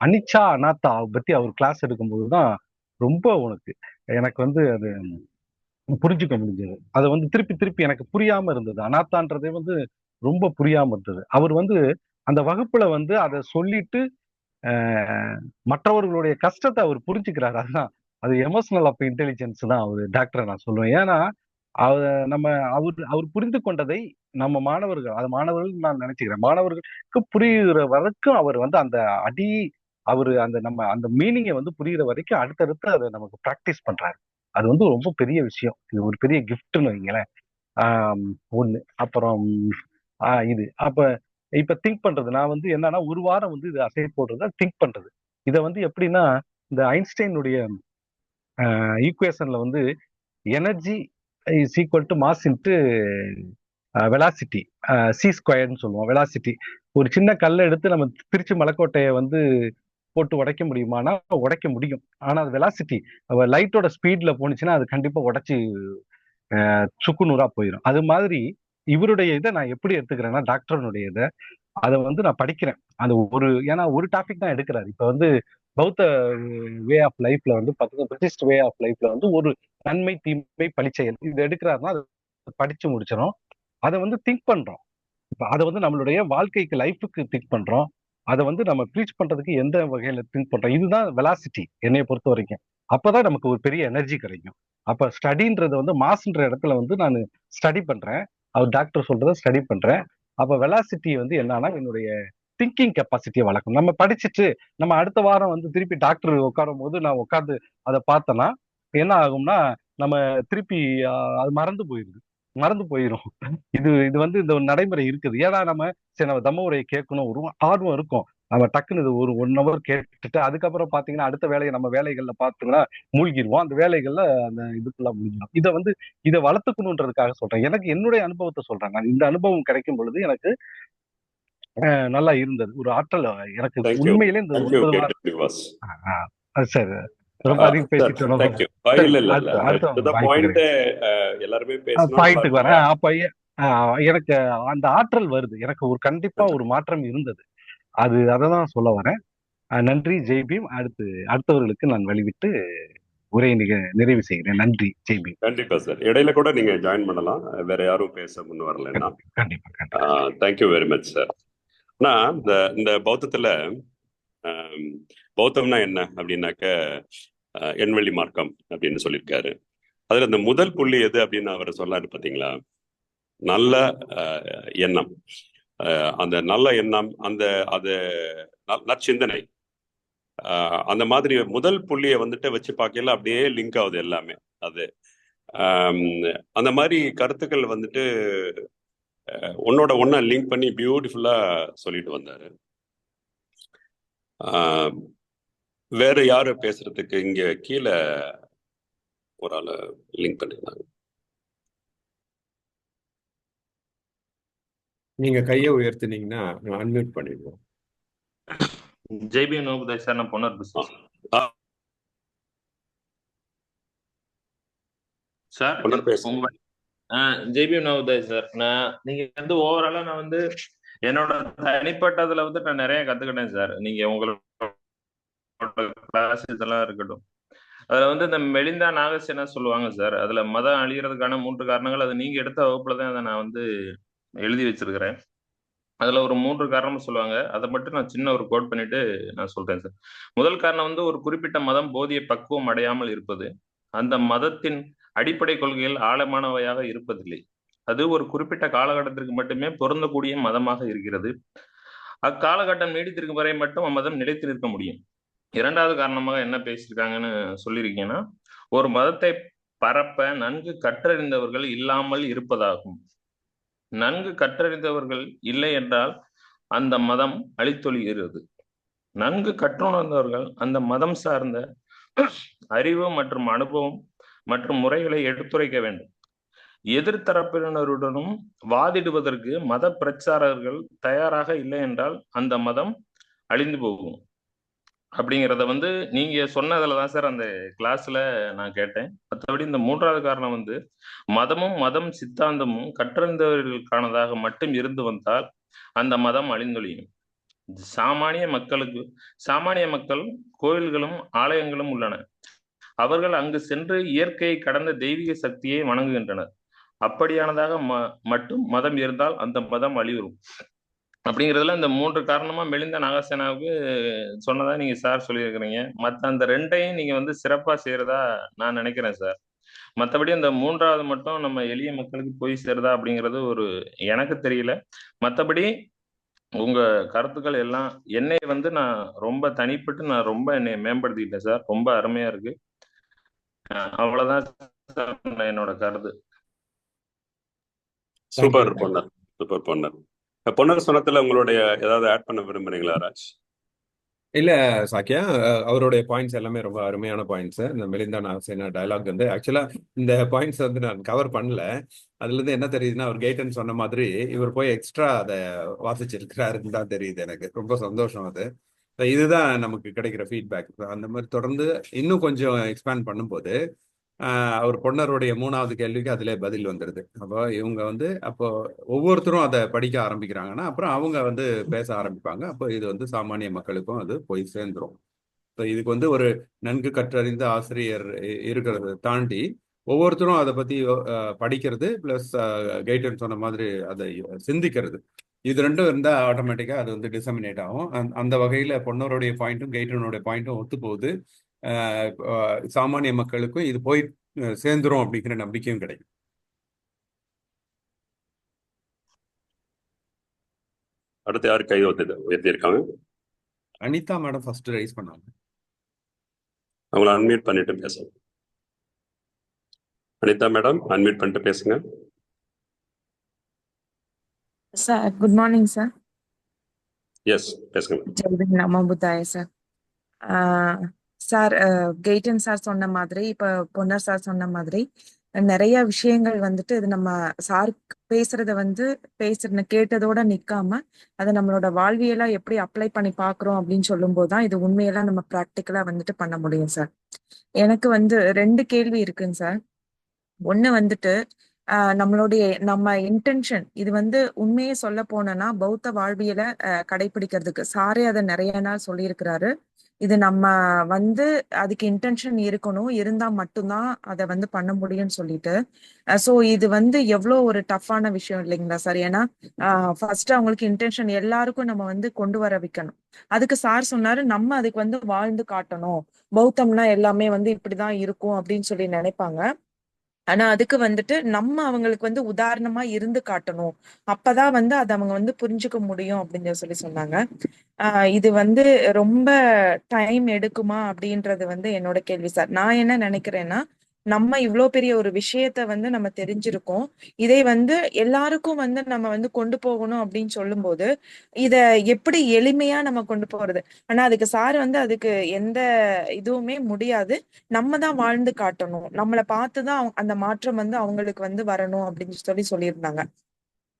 அனிச்சா அனாத்தா பத்தி அவர் கிளாஸ் எடுக்கும்போதுதான் ரொம்ப எனக்கு வந்து அது புரிஞ்சுக்க முடிஞ்சது. அதை வந்து திருப்பி திருப்பி எனக்கு புரியாம இருந்தது. அனாத்தான்றதே வந்து ரொம்ப புரியாம இருந்தது. அவர் வந்து அந்த வகுப்புல வந்து அதை சொல்லிட்டு மற்றவர்களுடைய கஷ்டத்தை அவர் புரிஞ்சுக்கிறாரு. அதுதான் அது எமோஷனல் ஆஃப் இன்டெலிஜென்ஸ் தான் அவர் டாக்டரை நான் சொல்லுவேன். ஏன்னா நம்ம அவர் புரிந்து கொண்டதை நம்ம மாணவர்கள், அது மாணவர்கள் நான் நினைச்சுக்கிறேன், மாணவர்களுக்கு புரியுற வரைக்கும் அவர் வந்து அந்த அடி அவரு அந்த நம்ம அந்த மீனிங்கை வந்து புரியுற வரைக்கும் அடுத்தடுத்து அதை நமக்கு பிராக்டிஸ் பண்றாரு. அது வந்து ரொம்ப பெரிய விஷயம். இது ஒரு பெரிய கிஃப்ட்னு வைங்களேன். ஒண்ணு. அப்புறம் இது அப்ப இப்ப திங்க் பண்றது நான் வந்து என்னன்னா ஒரு வாரம் வந்து இது அசை போடுறத திங்க் பண்றது. இதை வந்து எப்படின்னா இந்த ஐன்ஸ்டைனுடைய ஈக்குவேஷன்ல வந்து energy is equal to mass into velocity, C ஸ்கொயர்னு சொல்லுவோம். வெலாசிட்டி ஒரு சின்ன கல்லை எடுத்து நம்ம திருச்சி மலைக்கோட்டையை வந்து போட்டு உடைக்க முடியுமானா உடைக்க முடியும். ஆனா அது வெலாசிட்டி லைட்டோட ஸ்பீட்ல போனுச்சுன்னா அது கண்டிப்பா உடைச்சு சுக்குநூறா போயிடும். அது மாதிரி இவருடைய இதை நான் எப்படி எடுத்துக்கிறேன்னா டாக்டர்னுடைய இதை அதை வந்து நான் படிக்கிறேன். அந்த ஏன்னா ஒரு டாபிக் தான் எடுக்கிறாரு. இப்ப வந்து பௌத்த வே ஆஃப் லைஃப்ல வந்து பார்த்தீங்கன்னா புத்திஸ்ட் வே ஆஃப் லைஃப்ல வந்து ஒரு நன்மை தீமை பழிச்செயல் இது எடுக்கிறாருன்னா அதை படிச்சு முடிச்சிடும். அதை வந்து திங்க் பண்றோம். இப்ப அதை வந்து நம்மளுடைய வாழ்க்கைக்கு லைஃபுக்கு திங்க் பண்றோம். அதை வந்து நம்ம ப்ரீச் பண்றதுக்கு எந்த வகையில திங்க் பண்றோம். இதுதான் வெலாசிட்டி என்னைய பொறுத்த வரைக்கும். அப்பதான் நமக்கு ஒரு பெரிய எனர்ஜி கிடைக்கும். அப்ப ஸ்டடின்றது வந்து மாஸ்ன்ற இடத்துல வந்து நான் ஸ்டடி பண்றேன். அவர் டாக்டர் சொல்றதை ஸ்டடி பண்றேன். அப்ப வெலாசிட்டி வந்து என்னன்னா என்னுடைய திங்கிங் கெப்பாசிட்டியை வளர்க்கணும். நம்ம படிச்சுட்டு நம்ம அடுத்த வாரம் வந்து திருப்பி டாக்டர் உட்காரும் போது நான் உட்காந்து அதை பார்த்தேன்னா என்ன ஆகும்னா நம்ம திருப்பி அது மறந்து போயிடும். இது இது வந்து இந்த ஒரு நடைமுறை இருக்குது. ஏன்னா சரி நம்ம தம்ம உரையை கேட்கணும் ஒரு ஆர்வம் இருக்கும். நம்ம டக்குன்னு இது ஒரு 1 hour கேட்டுட்டு அதுக்கப்புறம் பாத்தீங்கன்னா அடுத்த வேலையை நம்ம வேலைகள்ல பார்த்தோம்னா மூழ்கிடுவோம். அந்த வேலைகள்ல அந்த இதுக்குள்ள முடிஞ்சிடும். இதை வளர்த்துக்கணுன்றதுக்காக சொல்றேன். எனக்கு என்னுடைய அனுபவத்தை சொல்றேன். நான் இந்த அனுபவம் கிடைக்கும் பொழுது எனக்கு நல்லா இருந்தது. ஒரு ஆற்றல் எனக்கு தேங்க்யூ உண்மையிலே இந்த தேங்க்யூ 9 கேப்டன் வாரம் நிவாஸ். சரி ரொம்ப அதிகம் சார் பேசிட்டோம். தேங்க்யூ. சரி இல்ல இல்ல இல்ல அடுத்த பாயிண்ட் வாய்ப்பு எல்லாருமே பேசணும், நல்லா பாயிண்ட்டுக்கு இருக்கும். வரேன். அப்ப எனக்கு அந்த ஆற்றல் வருது. எனக்கு ஒரு கண்டிப்பா ஒரு மாற்றம் இருந்தது. அததான் சொல்ல வரேன். நன்றி ஜெய்பீம். அடுத்தவர்களுக்கு நான் வழிவிட்டு உரையை நிறைவு செய்கிறேன். நன்றி ஜெய்பீம். கண்டிப்பா சார். இடையில கூட நீங்க ஜாயின் பண்ணலாம், வேற யாரும் பேச முன் வரலன்னா. கண்டிப்பா. Thank you very much sir. ஆனா இந்த பௌத்தத்துல பௌத்தம்னா என்ன அப்படின்னாக்க எண்வெளி மார்க்கம் அப்படின்னு சொல்லியிருக்காரு. அதுல இந்த முதல் புள்ளி எது அப்படின்னு அவர் சொல்லாரு பாத்தீங்களா, நல்ல எண்ணம். அந்த நல்ல எண்ணம், அது நற்சிந்தனை, அந்த மாதிரி முதல் புள்ளியை வந்துட்டு வச்சு பார்க்கல அப்படியே லிங்க் ஆகுது எல்லாமே. அது அந்த மாதிரி கருத்துக்கள் வந்துட்டு ஒன்னோட ஒன்னா லிங்க் பண்ணி பியூட்டிஃபுல்லா சொல்லிட்டு வந்தாரு. வேற யாரு பேசுறதுக்கு இங்க கீழே ஒரு ஆள லிங்க் பண்ணிருந்தாங்க. நீங்க கையை உயர்த்தினீங்கன்னா அன்மியூட் பண்ணிடுவோம். ஜெய்பீம் நோபுதாய் சார், நான் பொன்னர் பேசுறேன் சார். உங்க ஜெய்பீம் நோபுதாய் சார், நீங்க வந்து ஓவராலா நான் வந்து என்னோட தனிப்பட்டதுல வந்து நான் நிறைய கத்துக்கிட்டேன் சார். நீங்க உங்களோட கிளாஸ் இதெல்லாம் இருக்கட்டும், அதுல வந்து இந்த மெலிந்தா நாகசேனா சொல்லுவாங்க சார். அதுல மதம் அழியறதுக்கான 3 காரணங்கள், அது நீங்க எடுத்த வகுப்புல தான் அதை நான் வந்து எழுதி வச்சிருக்கிறேன். அதுல ஒரு 3 காரணம் சொல்லுவாங்க. அதை மட்டும் நான் சின்ன ஒரு கோட் பண்ணிட்டு நான் சொல்றேன் சார். முதல் காரணம் வந்து ஒரு குறிப்பிட்ட மதம் போதிய பக்குவம் அடையாமல் இருப்பது. அந்த மதத்தின் அடிப்படை கொள்கைகள் ஆழமானவையாக இருப்பதில்லை. அது ஒரு குறிப்பிட்ட காலகட்டத்திற்கு மட்டுமே பொருந்தக்கூடிய மதமாக இருக்கிறது. அக்காலகட்டம் நீடித்திருக்கும் வரை மட்டும் அம்மதம் நிலைத்து நிற்க முடியும். 2வது காரணமாக என்ன பேசியிருக்காங்கன்னு சொல்லியிருக்கீங்கன்னா, ஒரு மதத்தை பரப்ப நன்கு கற்றறிந்தவர்கள் இல்லாமல் இருப்பதாகும். நன்கு கற்றறிந்தவர்கள் இல்லை என்றால் அந்த மதம் அழித்தொழிகிறது. நன்கு கற்றுணர்ந்தவர்கள் அந்த மதம் சார்ந்த அறிவு மற்றும் அனுபவம் மற்றும் முறைகளை எடுத்துரைக்க வேண்டும். எதிர்த்தரப்பினருடனும் வாதிடுவதற்கு மத பிரச்சாரகர்கள் தயாராக இல்லை என்றால் அந்த மதம் அழிந்து போகும். அப்படிங்கிறத வந்து நீங்க சொன்னதுலதான் சார் அந்த கிளாஸ்ல நான் கேட்டேன். மற்றபடி இந்த 3வது காரணம் வந்து மதமும் மதம் சித்தாந்தமும் கற்றறிந்தவர்களுக்கானதாக மட்டும் இருந்து வந்தால் அந்த மதம் அழிந்தொழியும். சாமானிய மக்கள் கோயில்களும் ஆலயங்களும் உள்ளன. அவர்கள் அங்கு சென்று இயற்கையை கடந்த தெய்வீக சக்தியை வணங்குகின்றனர். அப்படியானதாக மட்டும் மதம் இருந்தால் அந்த மதம் அழிவரும். அப்படிங்கிறதுல இந்த 3 காரணமா மெலிந்த நாகசேனாவுக்கு சொன்னதா நீங்க சார் சொல்லியிருக்கிறீங்க. மற்ற அந்த 2ஐயும் நீங்க வந்து சிறப்பா செய்யறதா நான் நினைக்கிறேன் சார். மற்றபடி அந்த 3வது மட்டும் நம்ம எளிய மக்களுக்கு போய் சேருதா அப்படிங்கிறது எனக்கு தெரியல. மற்றபடி உங்க கருத்துக்கள் எல்லாம் என்னை வந்து நான் ரொம்ப தனிப்பட்டு நான் ரொம்ப என்னை மேம்படுத்திக்கிட்டேன் சார். ரொம்ப அருமையா இருக்கு. அவ்வளவுதான் சார் என்னோட கருத்து. Thank you. Super Ponnar, super Ponnar. Ponnar சொன்னதுல உங்களுடைய ஏதாவது ஆட் பண்ண விரும்புறீங்களா ராஜ்? இல்ல சாக்கியா, அவருடைய பாயிண்ட்ஸ் எல்லாமே ரொம்ப அருமையான பாயிண்ட்ஸ். இந்த மெலிந்தா நாசேனா டயலாக் வந்து ஆக்சுவலா இந்த பாயிண்ட்ஸ் வந்து நான் கவர் பண்ணல. அதுல இருந்து என்ன தெரியுதுன்னா, அவர் கெய்டன் சொன்ன மாதிரி இவர் போய் எக்ஸ்ட்ரா அதை வாசிச்சிருக்கிறாருன்னு தான் தெரியுது. எனக்கு ரொம்ப சந்தோஷம் அது. இதுதான் நமக்கு கிடைக்கிற ஃபீட்பேக். அந்த மாதிரி தொடர்ந்து இன்னும் கொஞ்சம் எக்ஸ்பேண்ட் பண்ணும்போது அவர் பொன்னருடைய 3வது கேள்விக்கு அதிலே பதில் வந்துடுது. அப்போ இவங்க வந்து அப்போ ஒவ்வொருத்தரும் அதை படிக்க ஆரம்பிக்கிறாங்கன்னா அப்புறம் அவங்க வந்து பேச ஆரம்பிப்பாங்க. அப்போ இது வந்து சாமானிய மக்களுக்கும் அது போய் சேர்ந்துரும். ஸோ இதுக்கு வந்து ஒரு நன்கு கற்றறிந்த ஆசிரியர் இருக்கிறத தாண்டி ஒவ்வொருத்தரும் அதை பத்தி படிக்கிறது பிளஸ் கைடன் சொன்ன மாதிரி அதை சிந்திக்கிறது, இது ரெண்டும் இருந்தா ஆட்டோமேட்டிக்கா அது வந்து டிசமினேட் ஆகும். அந்த வகையில பொன்னருடைய பாயிண்ட்டும் கைடனுடைய பாயிண்ட்டும் ஒத்து போகுது. சாமானிய மக்களுக்கும் இது போய் சேர்ந்துரும் அப்படிங்கிற நம்பிக்கையும் கிடைக்கும். அடுத்து யார் கை உயர்த்தி இருக்காங்க? அனிதா மேடம் ஃபர்ஸ்ட் ரைஸ் பண்ணாங்க. அவங்கள அன்மியூட் பண்ணிட்டு பேசுங்க. அனிதா மேடம் அன்மியூட் பண்ணிட்டு பேசுங்க. Sir good morning sir. Yes பேசுங்க. ஜெய்பின் நமோ புத்தாய சார். சார் கெய்டன் சார் சொன்ன மாதிரி இப்ப பொன்னர் சார் சொன்ன மாதிரி நிறைய விஷயங்கள் வந்துட்டு இது நம்ம சார் பேசுறத வந்து கேட்டதோட நிக்காம அதை நம்மளோட வாழ்வியலா எப்படி அப்ளை பண்ணி பாக்குறோம் அப்படின்னு சொல்லும் போதுதான் இது உண்மையெல்லாம் நம்ம ப்ராக்டிக்கலா வந்துட்டு பண்ண முடியும் சார். எனக்கு வந்து 2 கேள்வி இருக்குங்க சார். ஒண்ணு வந்துட்டு நம்ம இன்டென்ஷன் இது வந்து உண்மையை சொல்ல போனோம்னா பௌத்த வாழ்வியல கடைபிடிக்கிறதுக்கு சாரே அதை நிறைய நாள் சொல்லியிருக்கிறாரு. இது நம்ம வந்து அதுக்கு இன்டென்ஷன் இருக்கணும், இருந்தா மட்டும்தான் அதை வந்து பண்ண முடியும்னு சொல்லிட்டு. சோ இது வந்து எவ்வளவு ஒரு டஃப்பான விஷயம் இல்லைங்களா சார்? ஏன்னா ஃபர்ஸ்ட் அவங்களுக்கு இன்டென்ஷன் எல்லாருக்கும் நம்ம வந்து கொண்டு வர வைக்கணும். அதுக்கு சார் சொன்னாரு நம்ம அதுக்கு வந்து வாழ்ந்து காட்டணும், பௌத்தம்னா எல்லாமே வந்து இப்படிதான் இருக்கும் அப்படின்னு சொல்லி நினைப்பாங்க. ஆனா அதுக்கு வந்துட்டு நம்ம அவங்களுக்கு வந்து உதாரணமா இருந்து காட்டணும், அப்பதான் வந்து அதை அவங்க வந்து புரிஞ்சுக்க முடியும் அப்படின்னு சொல்லி சொன்னாங்க. இது வந்து ரொம்ப டைம் எடுக்குமா அப்படின்றது வந்து என்னோட கேள்வி சார். நான் என்ன நினைக்கிறேன்னா, நம்ம இவ்வளோ பெரிய ஒரு விஷயத்த வந்து நம்ம தெரிஞ்சிருக்கோம், இதை வந்து எல்லாருக்கும் வந்து நம்ம வந்து கொண்டு போகணும் அப்படின்னு சொல்லும்போது இத எப்படி எளிமையா நம்ம கொண்டு போறது? ஆனா அதுக்கு சார் வந்து அதுக்கு எந்த இதுவுமே முடியாது, நம்ம தான் வாழ்ந்து காட்டணும், நம்மளை பார்த்துதான் அந்த மாற்றம் வந்து அவங்களுக்கு வந்து வரணும் அப்படின்னு சொல்லியிருந்தாங்க.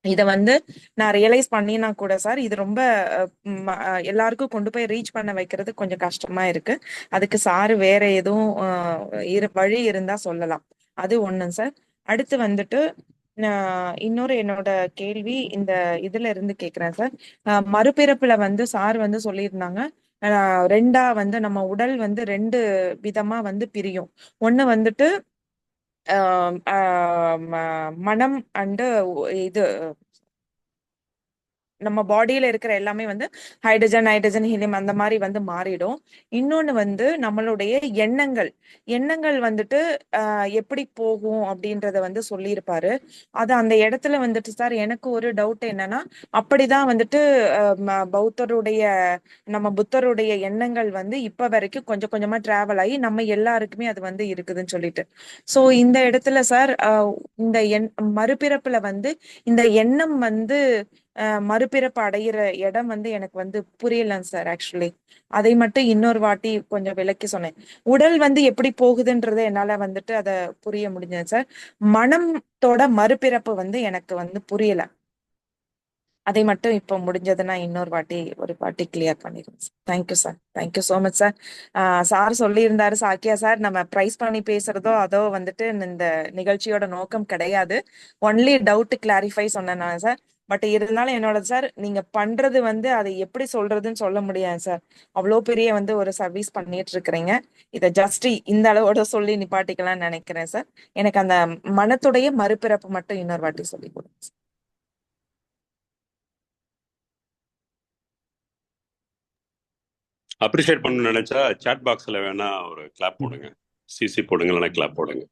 இத வந்து நான் ரியலைஸ் பண்ணினா கூட சார் இது ரொம்ப எல்லாருக்கும் கொண்டு போய் ரீச் பண்ண வைக்கிறது கொஞ்சம் கஷ்டமா இருக்கு. அதுக்கு சாரு வேற எதுவும் வழி இருந்தா சொல்லலாம். அது ஒண்ணுங்க சார். அடுத்து வந்துட்டு இன்னொரு என்னோட கேள்வி இந்த இதுல இருந்து கேக்குறேன் சார். மறுபிறப்புல வந்து சார் வந்து சொல்லியிருந்தாங்க, 2ஆ வந்து நம்ம உடல் வந்து 2 விதமா வந்து பிரியும். ஒண்ணு வந்துட்டு மனம் அண்டு இது நம்ம பாடியில இருக்கிற எல்லாமே வந்து ஹைட்ரஜன் நைட்ரஜன் ஹீலியம் அந்த மாதிரி வந்து மாறிடும். இன்னொன்னு வந்து நம்மளுடைய எண்ணங்கள் வந்துட்டு எப்படி போகும் அப்படின்றத வந்து சொல்லியிருப்பாரு. அது அந்த இடத்துல வந்துட்டு சார் எனக்கு ஒரு டவுட் என்னன்னா, அப்படிதான் வந்துட்டு நம்ம புத்தருடைய எண்ணங்கள் வந்து இப்ப வரைக்கும் கொஞ்சம் கொஞ்சமா டிராவல் ஆகி நம்ம எல்லாருக்குமே அது வந்து இருக்குதுன்னு சொல்லிட்டு. சோ இந்த இடத்துல சார் இந்த மறுபிறப்புல வந்து இந்த எண்ணம் வந்து மறுபிறப்பு அடையிற இடம் வந்து எனக்கு வந்து புரியலங்க சார். ஆக்சுவலி அதை மட்டும் இன்னொரு வாட்டி கொஞ்சம் விளக்கி சொன்னேன். உடல் வந்து எப்படி போகுதுன்றத என்னால வந்துட்டு அதை புரிய முடிஞ்சது சார். மனத்தோட மறுபிறப்பு வந்து எனக்கு வந்து புரியல. அதை மட்டும் இப்போ முடிஞ்சதுன்னா இன்னொரு ஒரு வாட்டி கிளியர் பண்ணிடுங்க sir. Thank you sir. Thank you so much sir. Sir சொல்லியிருந்தாரு சாக்கியா சார், நம்ம ப்ரைஸ் பண்ணி பேசுறதோ அதோ வந்துட்டு இந்த நிகழ்ச்சியோட நோக்கம் கிடையாது, ஒன்லி டவுட் கிளாரிஃபை சொன்னேன் சார். பட் இருந்தாலும் என்னோட சார் நீங்க பண்றது வந்து அதை எப்படி சொல்றதுன்னு சொல்ல முடியாது சார். அவ்வளோ பெரிய வந்து ஒரு சர்வீஸ் பண்ணிட்டு இருக்கிறீங்க. இதை ஜஸ்ட் இந்த அளவோட சொல்லி நிப்பாட்டிக்கலாம்னு நினைக்கிறேன் சார். எனக்கு அந்த மனத்துடைய மறுபிறப்பு மட்டும் இன்னொரு வாட்டி சொல்லி கொடுங்க சார். அப்ரிஷியேட் பண்ணணும்னு நினைச்சா சாட் பாக்ஸ்ல வேணா ஒரு கிளாப் போடுங்க, சிசி போடுங்க, இல்லைன்னா கிளாப் போடுங்க.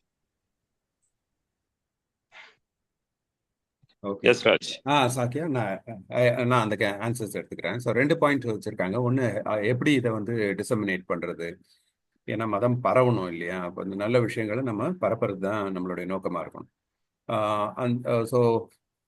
ஓகே. எஸ் ராஜ். சாக்கியா, நான் அந்த ஆன்சர்ஸ் எடுத்துக்கிறேன். ஸோ 2 பாயிண்ட் வச்சிருக்காங்க. ஒன்று, எப்படி இதை வந்து டிசமினேட் பண்றது, ஏன்னா மதம் பரவணும் இல்லையா? அப்போ இந்த நல்ல விஷயங்களை நம்ம பரப்புறது தான் நம்மளுடைய நோக்கமாக இருக்கணும். ஸோ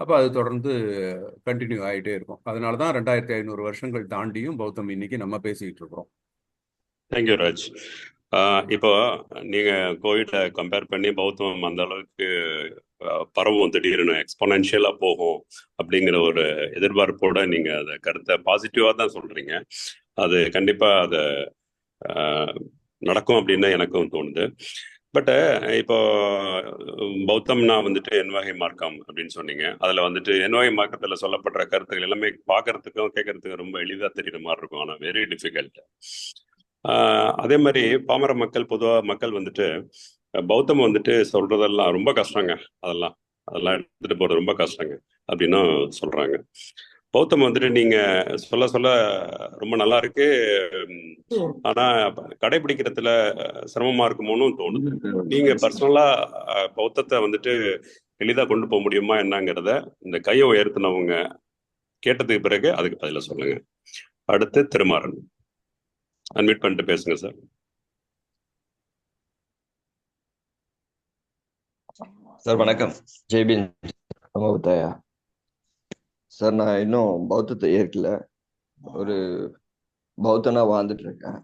அப்போ அது தொடர்ந்து கண்டினியூ ஆகிட்டே இருக்கும். அதனால தான் 2500 வருஷங்கள் தாண்டியும் பௌத்தம் இன்னைக்கு நம்ம பேசிக்கிட்டு இருக்கிறோம். தேங்க்யூ ராஜ். இப்போ நீங்க கோவிட்டை கம்பேர் பண்ணி பௌத்தம் அந்த அளவுக்கு பரவும், திடீர்னு எக்ஸ்பொனென்ஷியலா போகும் அப்படிங்கிற ஒரு எதிர்பார்ப்போட நீங்க அதை கருத்தை பாசிட்டிவா தான் சொல்றீங்க. அது கண்டிப்பா அதை நடக்கும் அப்படின்னு எனக்கும் தோணுது. பட் இப்போ பௌத்தம்னா வந்துட்டு என்வகை மார்க்கம் அப்படின்னு சொன்னீங்க. அதுல வந்துட்டு என்வகை மார்க்கத்துல சொல்லப்படுற கருத்துக்கள் எல்லாமே பார்க்கறதுக்கும் கேட்கறதுக்கும் ரொம்ப எளிதா தெரியுற மாதிரி இருக்கும், ஆனா வெரி டிஃபிகல்ட். அதே மாதிரி பாமர மக்கள், பொதுவாக மக்கள் வந்துட்டு பௌத்தம் வந்துட்டு சொல்றதெல்லாம் ரொம்ப கஷ்டங்க, அதெல்லாம் அதெல்லாம் எடுத்துட்டு போறது ரொம்ப கஷ்டங்க அப்படின்னு சொல்றாங்க. பௌத்தம் வந்துட்டு நீங்க சொல்ல சொல்ல ரொம்ப நல்லா இருக்கு, ஆனா கடைபிடிக்கிறதுல சிரமமா இருக்குமோன்னு தோணுது. நீங்க பர்சனலா பௌத்தத்தை வந்துட்டு எளிதா கொண்டு போக முடியுமா என்னங்கிறத இந்த கையை உயர்த்தினவங்க கேட்டதுக்கு பிறகு அதுக்கு பதில சொல்லுங்க. அடுத்து திருமாறன், அன்மியூட் பண்ணிட்டு பேசுங்க சார். சார் வணக்கம். ஜெய்பீன் நமோபுத்தாயா. சார் நான் இன்னும் பௌத்தத்தை ஏற்கல, ஒரு பௌத்தனா வாழ்ந்துட்டு இருக்கேன்.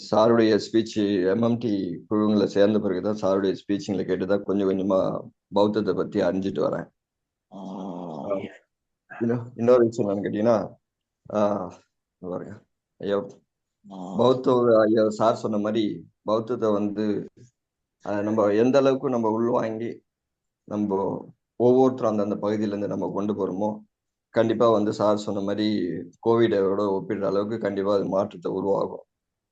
சாருடைய ஸ்பீச் எம்எம்டி குழுங்களை சேர்ந்த பிறகுதான் சாருடைய ஸ்பீச்சிங்களை கேட்டுதான் கொஞ்சம் கொஞ்சமா பௌத்தத்தை பத்தி அறிஞ்சிட்டு வரேன். இன்னொரு விஷயம் என்னன்னு கேட்டீங்கன்னா, பாருங்க ஐயா, பௌத்த ஐயா சார் சொன்ன மாதிரி பௌத்தத்தை வந்து நம்ம எந்த அளவுக்கு நம்ம உள்வாங்கி நம்ம ஒவ்வொருத்தரும் அந்தந்த பகுதியிலேருந்து நம்ம கொண்டு போகிறோமோ, கண்டிப்பாக வந்து சார் சொன்ன மாதிரி கோவிடோட ஒப்பிடுற அளவுக்கு கண்டிப்பாக அது மாற்றத்தை உருவாகும்.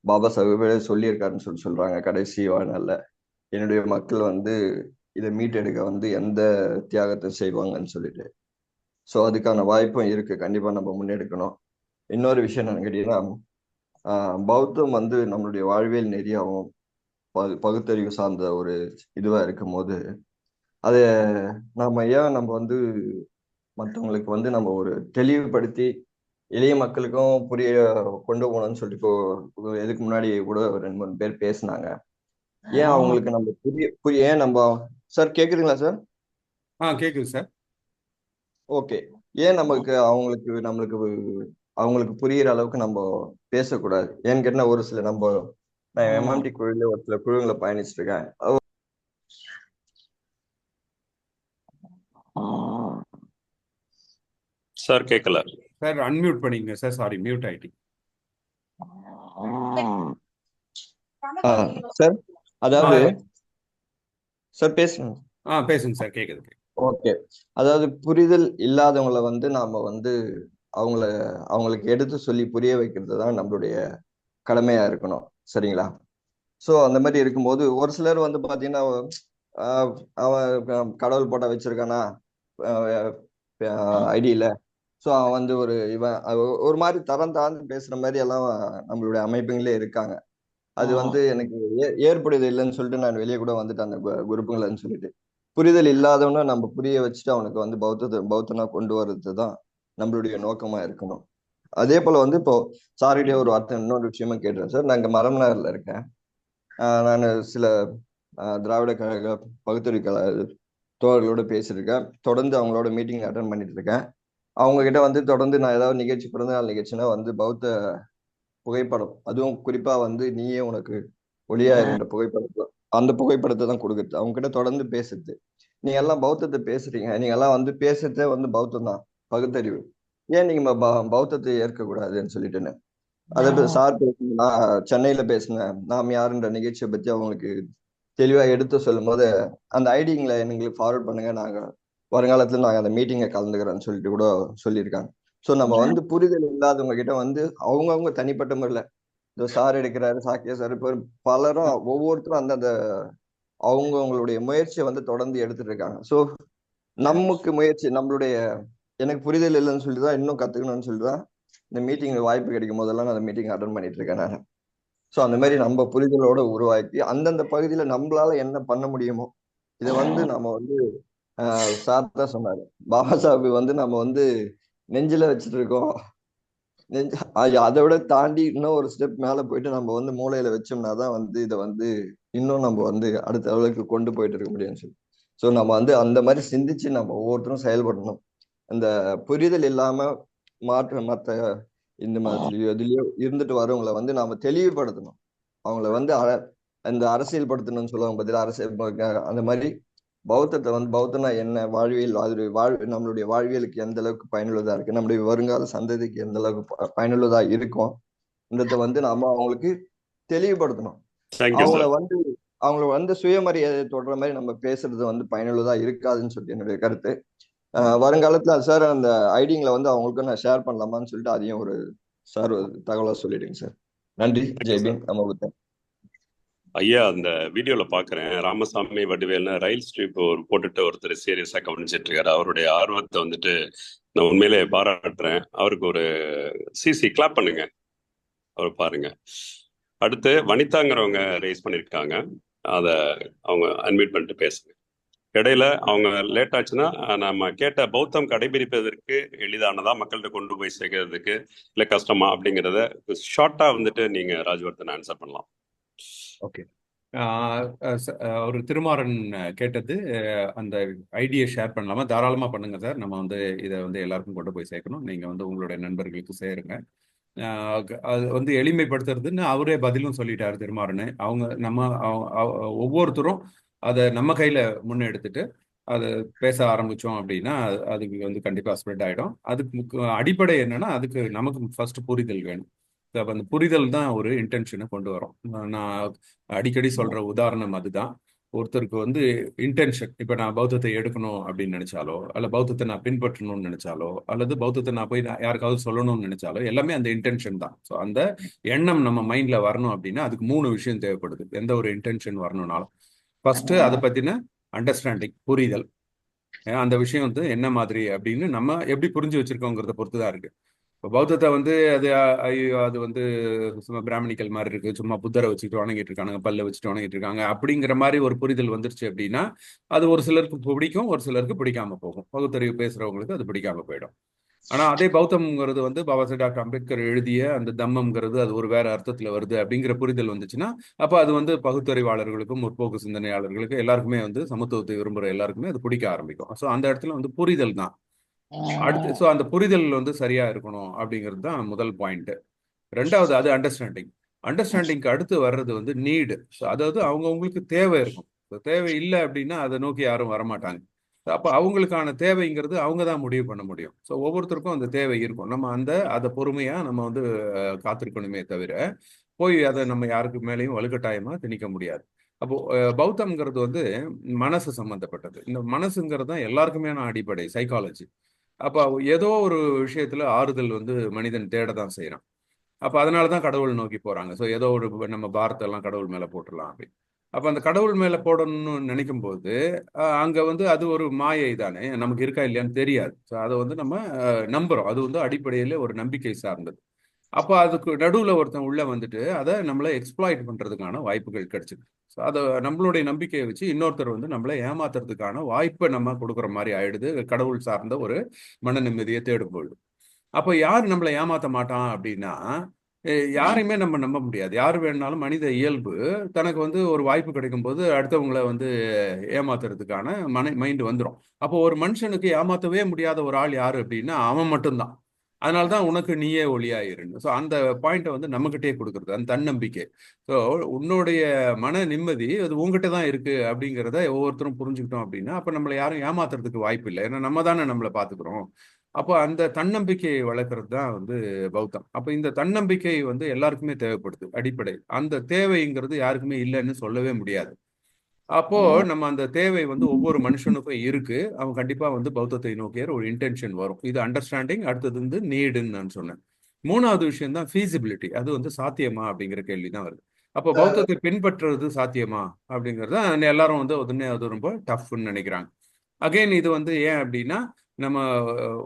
பாபா சாஹிபே சொல்லியிருக்காருன்னு சொல்கிறாங்க கடைசி வாழ்நாளில், என்னுடைய மக்கள் வந்து இதை மீட்டெடுக்க வந்து எந்த தியாகத்தை செய்வாங்கன்னு சொல்லிட்டு. ஸோ அதுக்கான வாய்ப்பும் இருக்குது, கண்டிப்பாக நம்ம முன்னெடுக்கணும். இன்னொரு விஷயம் என்னன்னு கேட்டீங்கன்னா, பௌத்தம் வந்து நம்மளுடைய வாழ்வியல் நெறியாகவும் பகுத்தறிவு சார்ந்த ஒரு இதுவாக இருக்கும் போது அதை நம்ம வந்து மற்றவங்களுக்கு வந்து நம்ம ஒரு தெளிவுபடுத்தி எளிய மக்களுக்கும் கொண்டு போகணும்னு சொல்லிட்டு இதுக்கு முன்னாடி கூட 2-3 பேர் பேசினாங்க. ஏன் அவங்களுக்கு நம்ம ஏன் நம்ம சார் கேக்குதுங்களா சார்? கேக்குது சார். ஓகே, ஏன் அவங்களுக்கு புரியுற அளவுக்கு நம்ம பேசக்கூடாது? ஏன்னு கேட்டா ஒரு சில நான் எம்எம்டி குழுல ஒரு சில குழுங்களை பயணிச்சுட்டு இருக்கேன். சார் கேட்கல சார், அன்மியூட் பண்ணிக்கங்க சார். சாரி, மியூட் ஆயிட்டீங்க சார். அதாவது சார் பேசுங்க. பேசுங்க சார், கேக்குது. ஓகே, அதாவது புரிதல் இல்லாதவங்களை வந்து நாம வந்து அவங்களுக்கு எடுத்து சொல்லி புரிய வைக்கிறது தான் நம்மளுடைய கடமையா இருக்கணும், சரிங்களா? ஸோ அந்த மாதிரி இருக்கும்போது ஒரு சிலர் வந்து பாத்தீங்கன்னா, அவன் கடவுள் போட்டா வச்சிருக்கானா ஐடியில, ஸோ அவன் வந்து ஒரு மாதிரி தரம் தாழ்ந்து பேசுற மாதிரி எல்லாம் நம்மளுடைய அமைப்புங்களே இருக்காங்க. அது வந்து எனக்கு ஏற்புடையது இல்லைன்னு சொல்லிட்டு நான் வெளியே கூட வந்துட்டேன் அந்த குரூப்புங்களன்னு சொல்லிட்டு. புரிதல் இல்லாதவன நம்ம புரிய வச்சுட்டு அவனுக்கு வந்து பௌத்தனா கொண்டு வர்றது தான் நம்மளுடைய நோக்கமா இருக்கணும். அதே போல வந்து இப்போ சாரிடைய ஒரு வார்த்தை இன்னொரு விஷயமா கேட்டுறேன் சார். நான் இங்க மரம்நகர்ல இருக்கேன். நான் சில திராவிட கழக பகுத்தறிவு தோழர்களோட பேசியிருக்கேன். தொடர்ந்து அவங்களோட மீட்டிங் அட்டன் பண்ணிட்டு இருக்கேன். அவங்க கிட்ட வந்து தொடர்ந்து நான் ஏதாவது நிகழ்ச்சி, பிறந்தநாள் நிகழ்ச்சினா வந்து பௌத்த புகைப்படம், அதுவும் குறிப்பா வந்து நீயே உனக்கு ஒளியா இருந்த அந்த புகைப்படத்தை தான் கொடுக்குறது. அவங்க கிட்ட தொடர்ந்து பேசுறது, நீங்க எல்லாம் பௌத்தத்தை பேசுறீங்க, நீங்க எல்லாம் வந்து பேசுறதே வந்து பௌத்தம் தான், பகுத்தறிவு, ஏன் நீங்க பௌத்தத்தை ஏற்கக்கூடாதுன்னு சொல்லிட்டுன்னு. அதை சார் நான் சென்னையில பேசினேன் நாம் யாருன்ற நிகழ்ச்சியை பத்தி அவங்களுக்கு தெளிவா எடுத்து சொல்லும் போது அந்த ஐடிங்களை எங்களுக்கு ஃபார்வர்ட் பண்ணுங்க, நாங்க வருங்காலத்துல நாங்க அந்த மீட்டிங்கை கலந்துக்கிறோம்னு சொல்லிட்டு கூட சொல்லியிருக்காங்க. ஸோ நம்ம வந்து புரிதல் இல்லாதவங்க கிட்ட வந்து அவங்கவுங்க தனிப்பட்ட முறையில் இந்த சார் எடுக்கிறாரு, சாக்கிய சார், இப்போ பலரும் ஒவ்வொருத்தரும் அந்தந்த அவங்களுடைய முயற்சியை வந்து தொடர்ந்து எடுத்துட்டு இருக்காங்க. ஸோ நமக்கு முயற்சி, நம்மளுடைய எனக்கு புரிதல் இல்லைன்னு சொல்லிட்டு தான் இன்னும் கத்துக்கணும்னு சொல்லிட்டு தான் இந்த மீட்டிங் வாய்ப்பு கிடைக்கும் போதெல்லாம் நான் அந்த மீட்டிங் அட்டன் பண்ணிட்டு இருக்கேன் நான். ஸோ அந்த மாதிரி நம்ம புரிதலோட உருவாக்கி அந்தந்த பகுதியில நம்மளால என்ன பண்ண முடியுமோ இதை வந்து நம்ம வந்து சார் தான் சொன்னாரு, பாபா சாஹிப் வந்து நம்ம வந்து நெஞ்சில வச்சுட்டு இருக்கோம், அதை விட தாண்டி இன்னும் ஒரு ஸ்டெப் மேல போயிட்டு நம்ம வந்து மூளையில வச்சோம்னா தான் வந்து இதை வந்து இன்னும் நம்ம வந்து அடுத்த அளவுக்கு கொண்டு போயிட்டு இருக்க முடியும்னு சொல்லி. ஸோ நம்ம வந்து அந்த மாதிரி சிந்திச்சு நம்ம ஒவ்வொருத்தரும் செயல்படணும். அந்த புரிதல் இல்லாம மற்ற இந்து மதத்திலயோ எதுலயோ இருந்துட்டு வரவங்களை வந்து நாம தெளிவுபடுத்தணும். அவங்கள வந்து அந்த அரசியல் படுத்தணும்னு சொல்லுவாங்க பதிலாக அரசியல் அந்த மாதிரி பௌத்தத்தை வந்து பௌத்தனா என்ன, வாழ்வியல், அதோடைய நம்மளுடைய வாழ்வியலுக்கு எந்த அளவுக்கு பயனுள்ளதா இருக்கு, நம்முடைய வருங்கால சந்ததிக்கு எந்த அளவுக்கு பயனுள்ளதா இருக்கும்ன்றத வந்து நாம அவங்களுக்கு தெளிவுபடுத்தணும். தேங்க்யூ அவங்கள சார். வந்து அவங்கள வந்து சுயமரியாதை தொடர மாதிரி நம்ம பேசுறது வந்து பயனுள்ளதா இருக்காதுன்னு சொல்லிட்டு என்னுடைய கருத்து. வருங்காலத்துல சார் அந்த ஐடிங்களை வந்து அவங்களுக்கு நான் ஷேர் பண்ணலாமான்னு சொல்லிட்டு அதையும் ஒரு சார் தகவலா சொல்லிடுங்க சார். நன்றி. ஜெய்பீம். நம்ம புத்தன். ஐயா, அந்த வீடியோல பாக்குறேன், ராமசாமி வடிவேல்னு ரயில் ஸ்ட்ரிப் ஒரு போட்டுட்டு ஒருத்தர் சீரியஸா கவனிச்சிட்டு இருக்காரு. அவருடைய ஆர்வத்தை வந்துட்டு நான் உண்மையிலே பாராட்டுறேன். அவருக்கு ஒரு சிசி கிளாப் பண்ணுங்க, அவர் பாருங்க. அடுத்து வனிதாங்கிறவங்க ரைஸ் பண்ணிருக்காங்க, அதை அவங்க அன்மியூட் பண்ணிட்டு பேசுங்க. இடையில அவங்க லேட் ஆச்சுன்னா நம்ம கேட்ட பௌத்தம் கடைபிடிப்பதற்கு எளிதானதா, மக்கள்கிட்ட கொண்டு போய் சேர்க்கறதுக்கு இல்லை கஷ்டமா அப்படிங்கிறத ஷார்ட்டா வந்துட்டு நீங்க ராஜ்வர்தன் ஆன்சர் பண்ணலாம். ஓகே. ஒரு திருமாறன் கேட்டது, அந்த ஐடியை ஷேர் பண்ணலாமா? தாராளமாக பண்ணுங்க சார். நம்ம வந்து இதை வந்து எல்லாருக்கும் கொண்டு போய் சேர்க்கணும். நீங்கள் வந்து உங்களுடைய நண்பர்களுக்கு சேருங்க. அது வந்து எளிமைப்படுத்துறதுன்னு அவரே பதிலும் சொல்லிட்டாரு திருமாறன். நம்ம ஒவ்வொருத்தரும் அதை நம்ம கையில் முன்னெடுத்துட்டு அதை பேச ஆரம்பித்தோம் அப்படின்னா அதுக்கு வந்து கண்டிப்பாக ஸ்ப்ரெட் ஆகிடும். அதுக்கு அடிப்படை என்னன்னா, அதுக்கு நமக்கு ஃபர்ஸ்ட் புரிதல் வேணும். அப்போ அந்த புரிதல் தான் ஒரு இன்டென்ஷனை கொண்டு வரும். நான் அடிக்கடி சொல்கிற உதாரணம் அதுதான். ஒருத்தருக்கு வந்து இன்டென்ஷன், இப்போ நான் பௌத்தத்தை எடுக்கணும் அப்படின்னு நினைச்சாலோ, அல்ல பௌத்தத்தை நான் பின்பற்றணும்னு நினைச்சாலோ, அல்லது பௌத்தத்தை நான் போய் யாருக்காவது சொல்லணும்னு நினைச்சாலோ, எல்லாமே அந்த இன்டென்ஷன் தான். ஸோ அந்த எண்ணம் நம்ம மைண்டில் வரணும் அப்படின்னா அதுக்கு 3 விஷயம் தேவைப்படுது. எந்த ஒரு இன்டென்ஷன் வரணும்னாலும் ஃபர்ஸ்ட் அதை பற்றின அண்டர்ஸ்டாண்டிங், புரிதல். அந்த விஷயம் வந்து என்ன மாதிரி அப்படின்னு நம்ம எப்படி புரிஞ்சு வச்சிருக்கோங்கிறத பொறுத்து தான் இருக்கு. இப்போ பௌத்தத்தை வந்து அது வந்து சும்மா பிராமணிக்கல் மாதிரி இருக்கு, சும்மா புத்தரை வச்சுக்கிட்டு வணங்கிட்டு இருக்காங்க, பல்ல வச்சுட்டு வணங்கிட்டு இருக்காங்க அப்படிங்கிற மாதிரி ஒரு புரிதல் வந்துருச்சு அப்படின்னா அது ஒரு சிலருக்கு பிடிக்கும், ஒரு சிலருக்கு பிடிக்காம போகும். பகுத்தறிவு பேசுறவங்களுக்கு அது பிடிக்காம போயிடும். ஆனா அதே பௌத்தம்ங்கிறது வந்து பாபா சாஹேப் டாக்டர் அம்பேத்கர் எழுதிய அந்த தம்மம்ங்கிறது அது ஒரு வேற அர்த்தத்துல வருது அப்படிங்கிற புரிதல் வந்துச்சுன்னா அப்ப அது வந்து பகுத்தறிவாளர்களுக்கும் முற்போக்கு சிந்தனையாளர்களுக்கும் எல்லாருக்குமே வந்து சமத்துவத்தை விரும்புகிற எல்லாருக்குமே அது பிடிக்க ஆரம்பிக்கும். ஸோ அந்த இடத்துல வந்து புரிதல் தான் அடுத்து. ஸோ அந்த புரிதல் வந்து சரியா இருக்கணும் அப்படிங்கிறது தான் முதல் பாயிண்ட். ரெண்டாவது அது அண்டர்ஸ்டாண்டிங்க்கு அடுத்து வர்றது வந்து நீடு. ஸோ அதாவது அவங்கவுங்களுக்கு தேவை இருக்கும். தேவை இல்லை அப்படின்னா அதை நோக்கி யாரும் வரமாட்டாங்க. அப்போ அவங்களுக்கான தேவைங்கிறது அவங்க தான் முடிவு பண்ண முடியும். ஸோ ஒவ்வொருத்தருக்கும் அந்த தேவை இருக்கும். நம்ம அதை பொறுமையாக நம்ம வந்து காத்திருக்கணுமே தவிர போய் அதை நம்ம யாருக்கு மேலேயும் வலுக்கட்டாயமாக திணிக்க முடியாது. அப்போ பௌத்தம்ங்கிறது வந்து மனசு சம்மந்தப்பட்டது. இந்த மனசுங்கிறது தான் எல்லாருக்குமே அடிப்படை சைக்காலஜி. அப்போ ஏதோ ஒரு விஷயத்துல ஆறுதல் வந்து மனிதன் தேட தான் செய்யறான். அப்போ அதனால தான் கடவுள் நோக்கி போறாங்க. ஸோ ஏதோ ஒரு நம்ம பாரத்தெல்லாம் கடவுள் மேலே போட்டுடலாம் அப்படி. அப்போ அந்த கடவுள் மேலே போடணும்னு நினைக்கும் போது அங்கே வந்து அது ஒரு மாயை தானே, நமக்கு இருக்கா இல்லையான்னு தெரியாது. ஸோ அதை வந்து நம்ம நம்புறோம். அது வந்து அடிப்படையில் ஒரு நம்பிக்கை சார்ந்தது. அப்போ அதுக்கு நடுவில் ஒருத்தன் உள்ள வந்துட்டு அதை நம்மளை எக்ஸ்ப்ளாய்ட் பண்ணுறதுக்கான வாய்ப்புகள் கிடைச்சிது. ஸோ அதை நம்மளுடைய நம்பிக்கையை வச்சு இன்னொருத்தர் வந்து நம்மளை ஏமாத்துறதுக்கான வாய்ப்பை நம்ம கொடுக்குற மாதிரி ஆயிடுது. கடவுள் சார்ந்த ஒரு மன நிம்மதியை தேடும்போது அப்போ யார் நம்மளை ஏமாற்ற மாட்டான் அப்படின்னா யாரையுமே நம்ம நம்ப முடியாது. யார் வேணுனாலும் மனித இயல்பு தனக்கு வந்து ஒரு வாய்ப்பு கிடைக்கும் போது அடுத்தவங்களை வந்து ஏமாத்துறதுக்கான மைண்டு வந்துடும். அப்போ ஒரு மனுஷனுக்கு ஏமாற்றவே முடியாத ஒரு ஆள் யாரு அப்படின்னா அவன் மட்டும்தான். அதனால்தான் உனக்கு நீயே ஒளியாயிருன்னு. ஸோ அந்த பாயிண்ட்டை வந்து நம்மகிட்டே கொடுக்குறது அந்த தன்னம்பிக்கை. ஸோ உன்னுடைய மன நிம்மதி அது உங்ககிட்ட தான் இருக்கு அப்படிங்கிறத ஒவ்வொருத்தரும் புரிஞ்சுக்கிட்டோம் அப்படின்னா அப்போ நம்மளை யாரும் ஏமாத்துறதுக்கு வாய்ப்பு இல்லை. ஏன்னா நம்ம தானே நம்மளை பார்த்துக்கிறோம். அப்போ அந்த தன்னம்பிக்கையை வளர்க்கறது தான் வந்து பௌத்தம். அப்போ இந்த தன்னம்பிக்கை வந்து எல்லாருக்குமே தேவைப்படுது. அடிப்படை அந்த தேவைங்கிறது யாருக்குமே இல்லைன்னு சொல்லவே முடியாது. அப்போ நம்ம அந்த தேவை வந்து ஒவ்வொரு மனுஷனுக்கும் இருக்கு. அவன் கண்டிப்பா வந்து பௌத்தத்தை நோக்கிய ஒரு இன்டென்ஷன் வரும். இது அண்டர்ஸ்டாண்டிங். அடுத்தது வந்து நீடுன்னு நான் சொன்னேன். 3வது விஷயம் தான் ஃபீசிபிலிட்டி. அது வந்து சாத்தியமா அப்படிங்கிற கேள்வி தான் வருது. அப்போ பௌத்தத்தை பின்பற்றுறது சாத்தியமா அப்படிங்கிறது எல்லாரும் வந்து அது ரொம்ப டஃப்னு நினைக்கிறாங்க. அகைன் இது வந்து ஏன் அப்படின்னா நம்ம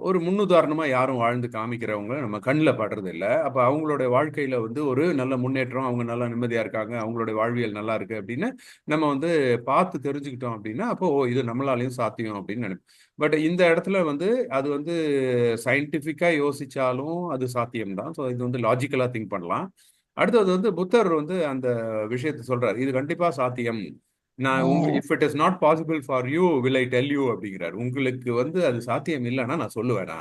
ஒரு முன்னுதாரணமா யாரும் வாழ்ந்து காமிக்கிறவங்க நம்ம கண்ணில் படுறது இல்லை. அப்போ அவங்களோட வாழ்க்கையில வந்து ஒரு நல்ல முன்னேற்றம், அவங்க நல்லா நிம்மதியா இருக்காங்க, அவங்களுடைய வாழ்வியல் நல்லா இருக்கு அப்படின்னு நம்ம வந்து பார்த்து தெரிஞ்சுக்கிட்டோம் அப்படின்னா அப்போ இது நம்மளாலையும் சாத்தியம் அப்படின்னு நினைப்போம். பட் இந்த இடத்துல வந்து அது வந்து சயின்டிஃபிக்கா யோசிச்சாலும் அது சாத்தியம்தான். ஸோ இது வந்து லாஜிக்கலா திங்க் பண்ணலாம். அடுத்தது வந்து புத்தர் வந்து அந்த விஷயத்த சொல்றாரு, இது கண்டிப்பா சாத்தியம். நான் if it is not possible for you will I tell you அப்படிங்கிறார். உங்களுக்கு வந்து அது சாத்தியம் இல்லைன்னா நான் சொல்லுவேனா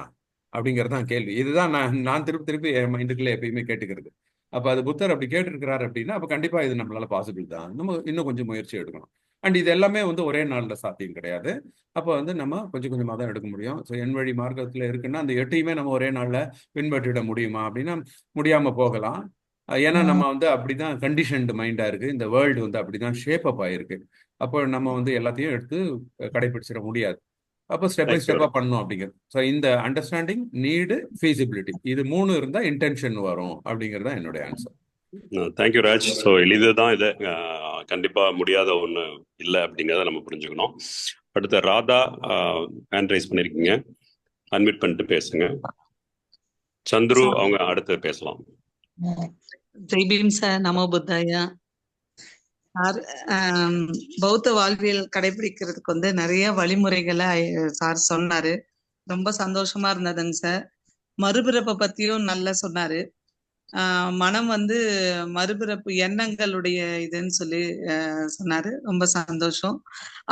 அப்படிங்கிறது தான் கேள்வி. இதுதான் நான் திருப்பி திருப்பி என் மைண்டுக்குள்ள எப்பயுமே கேட்டுக்கிறது. அப்போ அது புத்தர் அப்படி கேட்டிருக்கிறாரு அப்படின்னா அப்போ கண்டிப்பாக இது நம்மளால பாசிபிள் தான். நம்ம இன்னும் கொஞ்சம் முயற்சி எடுக்கணும். அண்ட் இது எல்லாமே வந்து ஒரே நாளில் சாத்தியம் கிடையாது. அப்போ வந்து நம்ம கொஞ்சம் கொஞ்சமாக தான் எடுக்க முடியும். ஸோ என் வழி மார்க்கத்தில் இருக்குன்னா அந்த 8ஐயுமே நம்ம ஒரே நாளில் பின்பற்றிட முடியுமா அப்படின்னா முடியாமல் போகலாம். ஏன்னா நம்ம வந்து அப்படிதான் கண்டிஷன்டு மைண்டா இருக்கு. இந்த வேர்ல்டு வந்து அப்படிதான் ஷேப் அப் ஆயிருக்கு. அப்போ நம்ம வந்து எல்லாத்தையும் எடுத்து கடைபிடிச்சிட முடியாது. அப்போ ஸ்டெப் பை தேங்க்யூ ஸ்டெப்பா பண்ணணும் அப்படிங்கிறது. ஸோ இந்த அண்டர்ஸ்டாண்டிங், நீடு, ஃபீசிபிலிட்டி இது 3 இருந்தா இன்டென்ஷன் வரும் அப்படிங்கிறது தான் என்னுடைய ஆன்சர். தேங்க்யூ ராஜ். ஸோ எளிதுதான் இது, கண்டிப்பா முடியாத ஒண்ணு இல்லை அப்படிங்கிறத நம்ம புரிஞ்சுக்கணும். அடுத்த ராதா ஹேண்ட் ரைஸ் பண்ணிருக்கீங்க, அன்மியூட் பண்ணிட்டு பேசுங்க. சந்துரு அவங்க அடுத்து பேசலாம். ஜெய் பீம் சார், நமோ புத்தாயா சார். பௌத்த வாழ்வியல் கடைபிடிக்கிறதுக்கு வந்து நிறைய வழிமுறைகளை சார் சொன்னாரு. ரொம்ப சந்தோஷமா இருந்ததுங்க சார். மறுபிறப்பை பத்தியும் நல்லா சொன்னாரு. மனம் வந்து மறுபிறப்பு எண்ணங்களுடைய இதுன்னு சொல்லி சொன்னாரு. ரொம்ப சந்தோஷம்.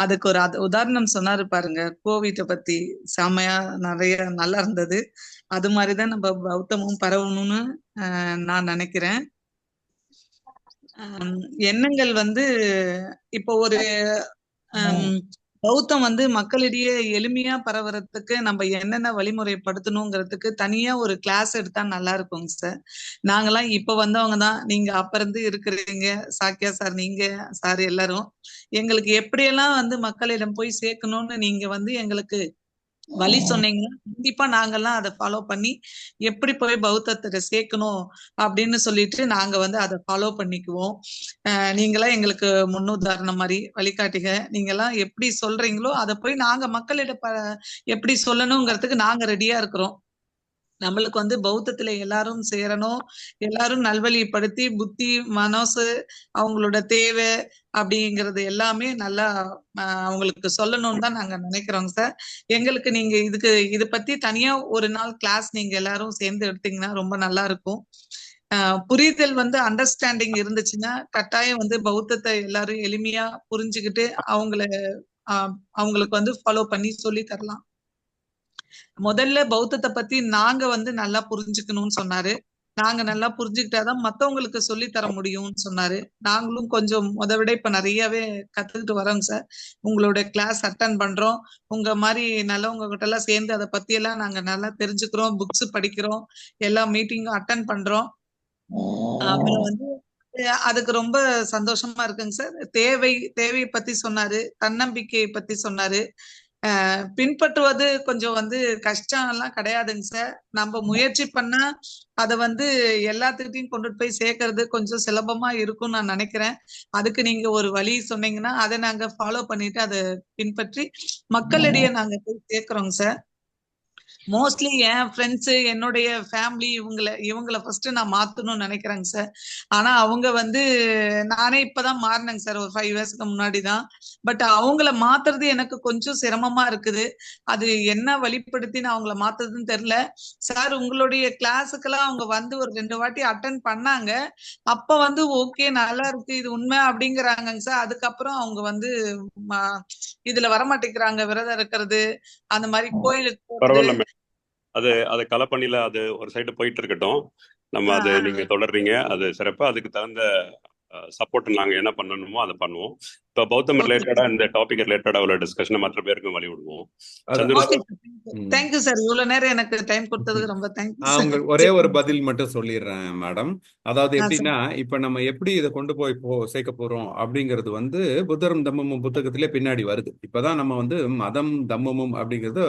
அதுக்கு ஒரு உதாரணம் சொன்னாரு பாருங்க, கோவிட்டை பத்தி செமையா நிறைய நல்லா இருந்தது. அது மாதிரிதான் நம்ம பௌத்தமும் பரவணும்னு நான் நினைக்கிறேன். எண்ணங்கள் வந்து இப்போ ஒரு பௌத்தம் வந்து மக்களிடையே எளிமையா பரவுறதுக்கு நம்ம என்னென்ன வழிமுறைப்படுத்தணுங்கிறதுக்கு தனியா ஒரு கிளாஸ் எடுத்தா நல்லா இருக்குங்க சார். நாங்கெல்லாம் இப்ப வந்தவங்க தான், நீங்க அப்ப இருந்து இருக்கிறீங்க, சாக்கியா சார், நீங்க சார் எல்லாரும் எங்களுக்கு எப்படியெல்லாம் வந்து மக்களிடம் போய் சேர்க்கணும்னு நீங்க வந்து எங்களுக்கு வழி சொன்னீங்கன்னா கண்டிப்பா நாங்கெல்லாம் அதை ஃபாலோ பண்ணி எப்படி போய் பௌத்தத்தை சேர்க்கணும் அப்படின்னு சொல்லிட்டு நாங்க வந்து அதை ஃபாலோ பண்ணிக்குவோம். நீங்களாம் எங்களுக்கு முன்னுதாரணம் மாதிரி வழிகாட்டுக. நீங்கெல்லாம் எப்படி சொல்றீங்களோ அதை போய் நாங்க மக்களிடம் எப்படி சொல்லணுங்கிறதுக்கு நாங்க ரெடியா இருக்கிறோம். நம்மளுக்கு வந்து பௌத்தத்துல எல்லாரும் சேரணும், எல்லாரும் நல்வழிப்படுத்தி புத்தி மனசு அவங்களோட தேவை அப்படிங்கிறது எல்லாமே நல்லா அவங்களுக்கு சொல்லணும்னு தான் நாங்க நினைக்கிறோங்க சார். எங்களுக்கு நீங்க இது பத்தி தனியா ஒரு நாள் கிளாஸ் நீங்க எல்லாரும் சேர்ந்து எடுத்தீங்கன்னா ரொம்ப நல்லா இருக்கும். புரிதல் வந்து அண்டர்ஸ்டாண்டிங் இருந்துச்சுன்னா கட்டாயம் வந்து பௌத்தத்தை எல்லாரும் எளிமையா புரிஞ்சுக்கிட்டு அவங்களுக்கு வந்து ஃபாலோ பண்ணி சொல்லி தரலாம். முதல்ல பௌத்தத்தை பத்தி நாங்க வந்து நல்லா புரிஞ்சுக்கணும்னு சொன்னாரு. நாங்க நல்லா புரிஞ்சுக்கிட்டாதான் மத்தவங்களுக்கு சொல்லி தர முடியும்னு சொன்னாரு. நாங்களும் கொஞ்சம் விட இப்ப நிறையவே கத்துக்கிட்டு வரோங்க சார். உங்களோட கிளாஸ் அட்டன் பண்றோம். உங்க மாதிரி நல்லவங்க கிட்ட எல்லாம் சேர்ந்து அதை பத்தி எல்லாம் நாங்க நல்லா தெரிஞ்சுக்கிறோம், புக்ஸ் படிக்கிறோம், எல்லா மீட்டிங்கும் அட்டன் பண்றோம். அப்புறம் வந்து அதுக்கு ரொம்ப சந்தோஷமா இருக்குங்க சார். தேவை பத்தி சொன்னாரு, தன்னம்பிக்கையை பத்தி சொன்னாரு. பின்பற்றுவது கொஞ்சம் வந்து கஷ்டம் எல்லாம் கிடையாதுங்க சார். நம்ம முயற்சி பண்ணா அதை வந்து எல்லாத்துக்கிட்டையும் கொண்டுட்டு போய் சேர்க்கறது கொஞ்சம் சுலபமா இருக்கும்னு நான் நினைக்கிறேன். அதுக்கு நீங்க ஒரு வழி சொன்னீங்கன்னா அதை நாங்க ஃபாலோ பண்ணிட்டு அதை பின்பற்றி மக்களிடையே நாங்க போய் சேர்க்கிறோங்க சார். மோஸ்ட்லி என் ஃப்ரெண்ட்ஸ், என்னுடைய ஃபேமிலி இவங்களை ஃபர்ஸ்ட் நான் மாத்தணும்னு நினைக்கிறேங்க சார். ஆனா அவங்க வந்து நானே இப்பதான் மாறினேங்க சார், ஒரு 5 இயர்ஸ்க்கு முன்னாடி தான். பட் அவங்கள மாத்துறது எனக்கு கொஞ்சம் சிரமமா இருக்குது. அது என்ன வழிப்படுத்தி நான் அவங்கள மாத்துறதுன்னு தெரியல சார். உங்களுடைய கிளாஸுக்கெல்லாம் அவங்க வந்து ஒரு 2 வாட்டி அட்டன் பண்ணாங்க. அப்ப வந்து ஓகே நல்லா இருக்கு, இது உண்மை அப்படிங்கிறாங்க சார். அதுக்கப்புறம் அவங்க வந்து இதுல வரமாட்டேங்கிறாங்க, விரதம் இருக்கிறது, அந்த மாதிரி கோயிலுக்கு போறது. பரவாயில்ல, அது களப்பணியில அது ஒரு சைடு போயிட்டு இருக்கட்டும். நம்ம அது நீங்க தொடர்றீங்க, அது சிறப்பா. அதுக்கு தகுந்த சப்போர்ட் நாங்க என்ன பண்ணணுமோ அதை பண்ணுவோம். இப்ப பௌத்தம் ரிலேட்டடா இந்த டாபிக் ரிலேட்டடா உள்ள டிஸ்கஷனை மற்ற பேருக்கும் வழி விடுவோம். தேங்க்யூ சார், இவ்வளவு நேரம் எனக்கு டைம் கொடுத்ததுக்கு ரொம்ப தேங்க்யூ. ஒரே ஒரு பதில் மட்டும் சொல்லிடுறேன் மேடம். அதாவது எப்படின்னா, இப்ப நம்ம எப்படி இதை கொண்டு போய் சேர்க்க போறோம் அப்படிங்கிறது வந்து புத்தரும் தம்மமும் புத்தகத்திலே பின்னாடி வருது. இப்பதான் நம்ம வந்து மதம் தம்மமும் அப்படிங்கறத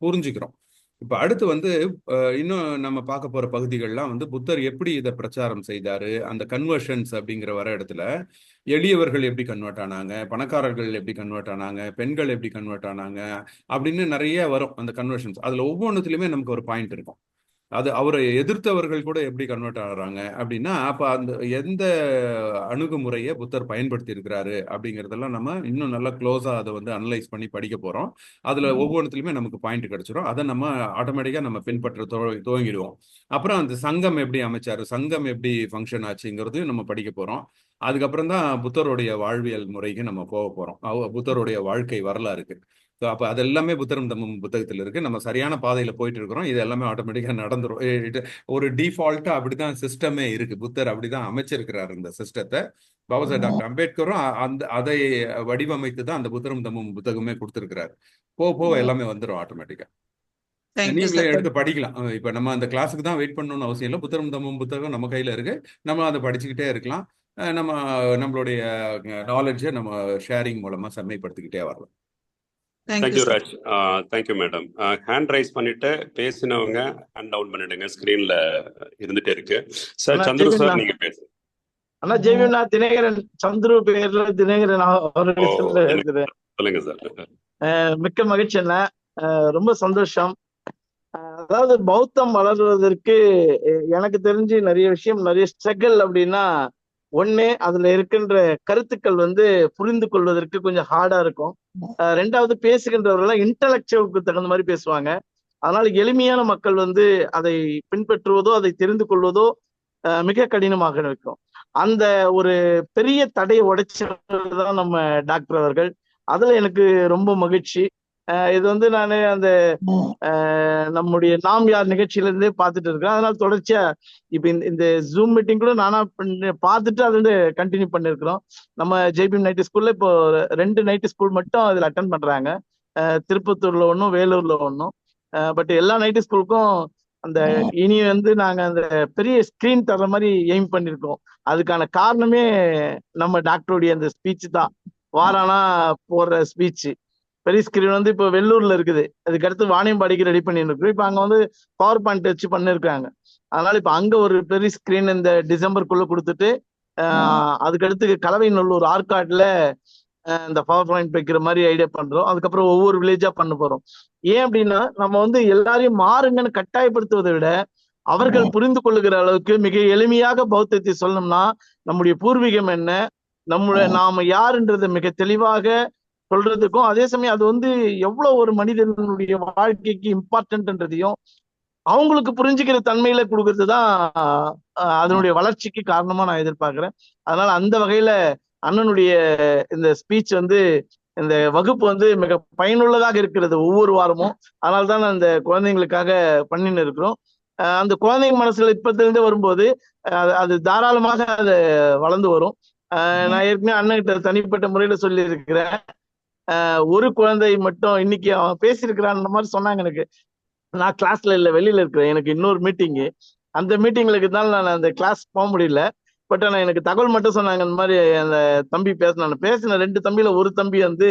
புரிஞ்சுக்கிறோம். இப்ப அடுத்து வந்து இன்னும் நம்ம பார்க்க போற பகுதிகள்லாம் வந்து புத்தர் எப்படி இதை பிரச்சாரம் செய்தாரு, அந்த கன்வர்ஷன்ஸ் அப்படிங்கிற வர இடத்துல எளியவர்கள் எப்படி கன்வெர்ட் ஆனாங்க, பணக்காரர்கள் எப்படி கன்வெர்ட் ஆனாங்க, பெண்கள் எப்படி கன்வெர்ட் ஆனாங்க அப்படின்னு நிறைய வரும் அந்த கன்வர்ஷன்ஸ். அதுல ஒவ்வொன்றுத்துலயுமே நமக்கு ஒரு பாயிண்ட் இருக்கும். அவரை எதிர்த்தவர்கள் கூட எப்படி கன்வெர்ட் ஆகுறாங்க அப்படின்னா, அப்ப அந்த எந்த அணுகுமுறையை புத்தர் பயன்படுத்தி இருக்கிறாரு அப்படிங்கிறதெல்லாம் நம்ம இன்னும் நல்லா க்ளோஸா அதை வந்து அனலைஸ் பண்ணி படிக்க போறோம். அதுல ஒவ்வொன்றுத்துலயுமே நமக்கு பாயிண்ட் கிடைச்சிரும். அதை நம்ம ஆட்டோமேட்டிக்கா நம்ம பின்பற்ற துவங்கிடுவோம். அப்புறம் அந்த சங்கம் எப்படி அமைச்சாரு, சங்கம் எப்படி ஃபங்க்ஷன் ஆச்சுங்கிறதையும் நம்ம படிக்க போறோம். அதுக்கப்புறம் தான் புத்தருடைய வாழ்வியல் முறைக்கு நம்ம போக போறோம். புத்தருடைய வாழ்க்கை வரலாறுக்கு. ஸோ அப்போ அது எல்லாமே புத்தரும் தம்மும் புத்தகத்தில் இருக்கு. நம்ம சரியான பாதையில் போயிட்டு இருக்கிறோம். இது எல்லாமே ஆட்டோமேட்டிக்காக நடந்துரும். ஒரு டிஃபால்ட்டா அப்படிதான் சிஸ்டமே இருக்கு. புத்தர் அப்படிதான் அமைச்சிருக்கிறார் இந்த சிஸ்டத்தை. பாபா சாஹேப் டாக்டர் அம்பேத்கரும் அதை வடிவமைத்து தான் அந்த புத்தரும் தம்மும் புத்தகமே கொடுத்துருக்கிறாரு. போக எல்லாமே வந்துடும் ஆட்டோமேட்டிக்கா. நீங்களே எடுத்து படிக்கலாம். இப்ப நம்ம அந்த கிளாஸுக்கு தான் வெயிட் பண்ணணும்னு அவசியம் இல்லை. புத்தரும் தம்மும் புத்தகம் நம்ம கையில இருக்கு. நம்ம அதை படிச்சுக்கிட்டே இருக்கலாம். நம்மளுடைய நாலேஜை நம்ம ஷேரிங் மூலமா செம்மைப்படுத்திக்கிட்டே வரலாம். Thank you Raj. Thank you madam. Hand rice பண்ணிட்டு பேசினவங்க ஹேண்ட் டவுன் பண்ணிடுங்க. ஸ்கிரீன்ல இருந்துட்டே இருக்கு. சார் சந்துரு சார் நீங்க பேசுங்க. அண்ணா ஜெய்வினா தினகரன் சந்துரு பேர்ல தினகரன் அவர்கள் இருக்குது. சொல்லுங்க சார். மிக்க மகிழ்ச்சி அண்ணா. ரொம்ப சந்தோஷம். அதாவது பௌத்தம் வளர்வதற்கு எனக்கு தெரிஞ்சு நிறைய விஷயம், நிறைய ஸ்ட்ரகிள் அப்படின்னா, ஒண்ணு அதுல இருக்கின்ற கருத்துக்கள் வந்து புரிந்து கொள்வதற்கு கொஞ்சம் ஹார்டா இருக்கும். ரெண்டாவது பேசுகின்றவர்கள் இன்டலெக்சுவலுக்கு தகுந்த மாதிரி பேசுவாங்க. அதனால எளிமையான மக்கள் வந்து அதை பின்பற்றுவதோ அதை தெரிந்து கொள்வதோ மிக கடினமாக இருக்கும். அந்த ஒரு பெரிய தடையை உடைச்சதான் நம்ம டாக்டர் அவர்கள். அதுல எனக்கு ரொம்ப மகிழ்ச்சி. இது வந்து நான் அந்த நம்முடைய நாம் யார் நிகழ்ச்சியில இருந்தே பார்த்துட்டு இருக்கேன். அதனால தொடர்ச்சியா இப்ப இந்த ஜூம் மீட்டிங் கூட நானா பார்த்துட்டு அது வந்து கண்டினியூ பண்ணிருக்கிறோம். நம்ம ஜேபிஎம் நைட் ஸ்கூல்ல இப்போ 2 நைட் ஸ்கூல் மட்டும் அதுல அட்டன் பண்றாங்க. திருப்பத்தூர்ல ஒன்றும் வேலூர்ல ஒன்றும். பட் எல்லா நைட் ஸ்கூலுக்கும் அந்த இனி வந்து நாங்க அந்த பெரிய ஸ்கிரீன் தர்ற மாதிரி எய்ம் பண்ணிருக்கோம். அதுக்கான காரணமே நம்ம டாக்டருடைய அந்த ஸ்பீச் தான். வாரானா போடுற ஸ்பீச் பெரிய ஸ்கிரீன் வந்து இப்போ வெள்ளூர்ல இருக்குது. அதுக்கு அடுத்து வாணியம்பாடிக்கு ரெடி பண்ணிருக்கோம். இப்ப அங்க வந்து பவர் பாயிண்ட் வச்சு பண்ணிருக்காங்க. அதனால இப்ப அங்க ஒரு பெரிய ஸ்கிரீன் இந்த டிசம்பருக்குள்ள கொடுத்துட்டு அதுக்கடுத்து கலவை நல்லூர் ஆற்காட்டுல இந்த பவர் பாயிண்ட் வைக்கிற மாதிரி ஐடியா பண்றோம். அதுக்கப்புறம் ஒவ்வொரு வில்லேஜா பண்ண போறோம். ஏன் அப்படின்னா நம்ம வந்து எல்லாரையும் மாறுங்கன்னு கட்டாயப்படுத்துவதை விட அவர்கள் புரிந்து கொள்ளுகிற அளவுக்கு மிக எளிமையாக பௌத்தத்தை சொல்லணும்னா நம்முடைய பூர்வீகம் என்ன, நாம யாருன்றதை மிக தெளிவாக சொல்றதுக்கும், அதே சமயம் அது வந்து எவ்வளவு ஒரு மனிதனுடைய வாழ்க்கைக்கு இம்பார்ட்டன்ட்ன்றதையும் அவங்களுக்கு புரிஞ்சுக்கிற தன்மையில கொடுக்கறது தான் அதனுடைய வளர்ச்சிக்கு காரணமா நான் எதிர்பார்க்கிறேன். அதனால அந்த வகையில அண்ணனுடைய இந்த ஸ்பீச் வந்து இந்த வகுப்பு வந்து மிக பயனுள்ளதாக இருக்கிறது ஒவ்வொரு வாரமும். அதனால்தான் அந்த குழந்தைங்களுக்காக பண்ணின்னு இருக்கிறோம். அந்த குழந்தைங்க மனசுல இப்பத்துல இருந்தே வரும்போது அது தாராளமாக அதை வளர்ந்து வரும். நான் ஏற்கனவே அண்ணன்கிட்ட தனிப்பட்ட முறையில சொல்லி இருக்கிறேன். ஒரு குழந்தை மட்டும் இன்னைக்கு அவன் பேசியிருக்கிறான் மாதிரி சொன்னாங்க. எனக்கு நான் கிளாஸ்ல இல்லை, வெளியில இருக்கிறேன். எனக்கு இன்னொரு மீட்டிங்கு. அந்த மீட்டிங்களுக்கு தான் நான் அந்த கிளாஸ் போக முடியல. பட் ஆனா எனக்கு தகவல் மட்டும் சொன்னாங்க. இந்த மாதிரி அந்த தம்பி பேசின 2 தம்பியில ஒரு தம்பி வந்து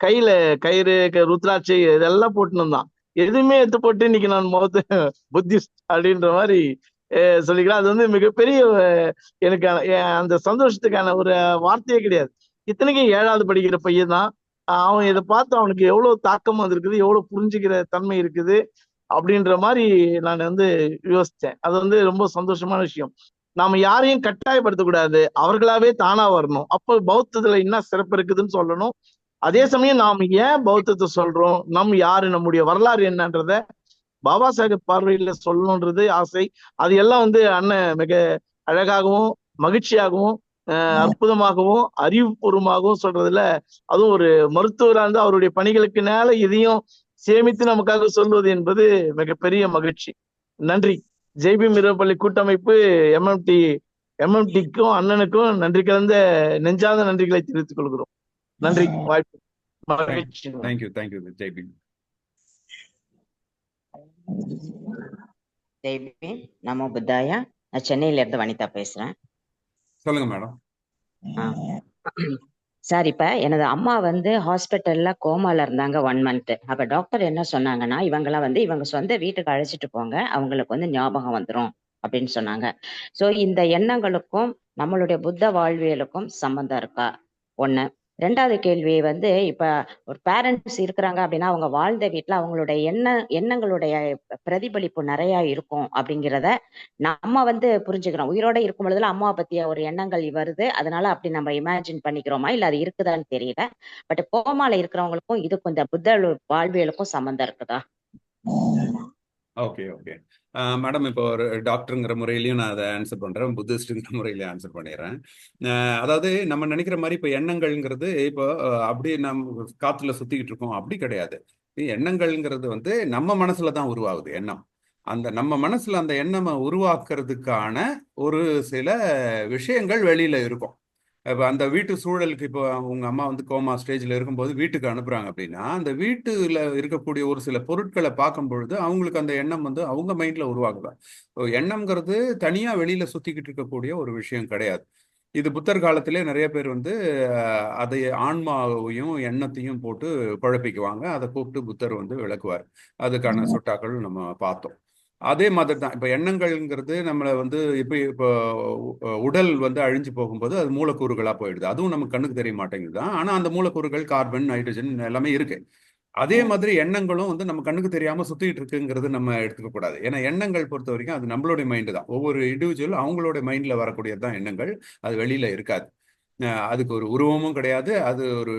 கையில கயிறு ருத்ராட்சி இதெல்லாம் போட்டுன்னு தான் எதுவுமே எடுத்து போட்டு இன்னைக்கு நான் புத்திஸ்ட் அப்படின்ற மாதிரி சொல்லிக்கிறேன். அது வந்து மிகப்பெரிய எனக்கு அந்த சந்தோஷத்துக்கான ஒரு வார்த்தையே கிடையாது. இத்தனைக்கும் 7வது படிக்கிற பையன் தான். அவன் இதை பார்த்து அவனுக்கு எவ்வளவு தாக்கம் வந்திருக்குது, எவ்வளவு புரிஞ்சுக்கிற தன்மை இருக்குது அப்படின்ற மாதிரி நான் வந்து யோசிச்சேன். அது வந்து ரொம்ப சந்தோஷமான விஷயம். நாம யாரையும் கட்டாயப்படுத்தக்கூடாது, அவர்களாவே தானா வரணும். அப்போ பௌத்தத்துல என்ன சிறப்பு இருக்குதுன்னு சொல்லணும். அதே சமயம் நாம் ஏன் பௌத்தத்தை சொல்றோம், யாரு, நம்முடைய வரலாறு என்னன்றத பாபா சாஹேப் பார்வையில சொல்லணுன்றது ஆசை. அது எல்லாம் வந்து அண்ணன் மிக அழகாகவும் மகிழ்ச்சியாகவும் அற்புதமாகவும் அறிவுபூர்வமாகவும் சொல்றதுல, அதுவும் ஒரு மருத்துவராக இருந்து அவருடைய பணிகளுக்கு மேல இதையும் சேமித்து நமக்காக சொல்வது என்பது மிகப்பெரிய மகிழ்ச்சி. நன்றி. ஜேபிஎம் இரவுப்பள்ளி கூட்டமைப்பு எம்எம்டிக்கும் அண்ணனுக்கும் நன்றி கலந்த நெஞ்சார்ந்த நன்றிகளை தெரிவித்துக் கொள்கிறோம். நன்றி. வாய்ப்பு மகிழ்ச்சி. Thank you JBM. ஜெய்பீம் நமோ புத்தாயா. நான் சென்னையில இருந்து வனிதா பேசுறேன். சொல்லுங்க மேடம். சார், இப்ப எனது அம்மா வந்து ஹாஸ்பிட்டல்ல கோமால இருந்தாங்க 1 month. அப்ப டாக்டர் என்ன சொன்னாங்கன்னா, இவங்கெல்லாம் வந்து இவங்க சொந்த வீட்டுக்கு அழைச்சிட்டு போங்க, அவங்களுக்கு வந்து ஞாபகம் வந்துடும் அப்படின்னு சொன்னாங்க. சோ இந்த எண்ணங்களுக்கும் நம்மளுடைய புத்த வாழ்வியலுக்கும் சம்பந்தம் இருக்கா? 1. ரெண்டாவது கேள்வி வந்து இப்ப ஒரு பேரண்ட்ஸ் இருக்கிறாங்க அப்படின்னா அவங்க வாழ்ந்த வீட்டுல அவங்களுடைய எண்ணங்களுடைய பிரதிபலிப்பு நிறைய இருக்கும் அப்படிங்கிறத நம்ம வந்து புரிஞ்சுக்கிறோம். உயிரோட இருக்கும் பொழுதுல அம்மாவை பத்திய ஒரு எண்ணங்கள் வருது, அதனால அப்படி நம்ம இமேஜின் பண்ணிக்கிறோமா இல்ல அது இருக்குதான்னு தெரியல. பட் கோமால இருக்கிறவங்களுக்கும் இதுக்கும் இந்த புத்த வாழ்வியலுக்கும் சம்மந்தம் இருக்குதா? ஓகே ஓகே மேடம், இப்போ ஒரு டாக்டருங்கிற முறையிலையும் நான் அதை ஆன்சர் பண்ணுறேன், புத்திஸ்ட்டுங்கிற முறையிலையும் ஆன்சர் பண்ணிடுறேன். அதாவது நம்ம நினைக்கிற மாதிரி இப்போ எண்ணங்கள்ங்கிறது இப்போ அப்படியே நம்ம காற்றுல சுற்றிக்கிட்டு இருக்கோம் அப்படி கிடையாது. எண்ணங்கள்ங்கிறது வந்து நம்ம மனசுல தான் உருவாகுது எண்ணம். அந்த நம்ம மனசுல அந்த எண்ணமை உருவாக்குறதுக்கான ஒரு சில விஷயங்கள் வெளியில இருக்கும். இப்போ அந்த வீட்டு சூழலுக்கு, இப்போ உங்க அம்மா வந்து கோமா ஸ்டேஜ்ல இருக்கும்போது வீட்டுக்கு அனுப்புறாங்க அப்படின்னா, அந்த வீட்டுல இருக்கக்கூடிய ஒரு சில பொருட்களை பார்க்கும் பொழுது அவங்களுக்கு அந்த எண்ணம் வந்து அவங்க மைண்ட்ல உருவாகுதா. எண்ணம்ங்கிறது தனியா வெளியில சுத்திக்கிட்டு இருக்கக்கூடிய ஒரு விஷயம் கிடையாது. இது புத்தர் காலத்திலே நிறைய பேர் வந்து அதை ஆன்மாவையும் எண்ணத்தையும் போட்டு குழப்பிக்குவாங்க. அதை கூப்பிட்டு புத்தர் வந்து விளக்குவார். அதுக்கான சொட்டாக்கள் நம்ம பார்த்தோம். அதே மாதிரி தான் இப்போ எண்ணங்கள்ங்கிறது நம்மளை வந்து இப்போ உடல் வந்து அழிஞ்சு போகும்போது அது மூலக்கூறுகளாக போயிடுது. அதுவும் நமக்கு கண்ணுக்கு தெரிய மாட்டேங்குது தான். ஆனால் அந்த மூலக்கூறுகள் கார்பன், நைட்ரஜன் எல்லாமே இருக்கு. அதே மாதிரி எண்ணங்களும் வந்து நம்ம கண்ணுக்கு தெரியாம சுத்திட்டு இருக்குங்கிறது நம்ம எடுத்துக்க கூடாது. ஏன்னா எண்ணங்கள் பொறுத்த வரைக்கும் அது நம்மளுடைய மைண்டு தான். ஒவ்வொரு இண்டிவிஜுவல் அவங்களோட மைண்ட்ல வரக்கூடியது தான் எண்ணங்கள். அது வெளியில இருக்காது. அதுக்கு ஒரு உருவமும் கிடையாது, அது ஒரு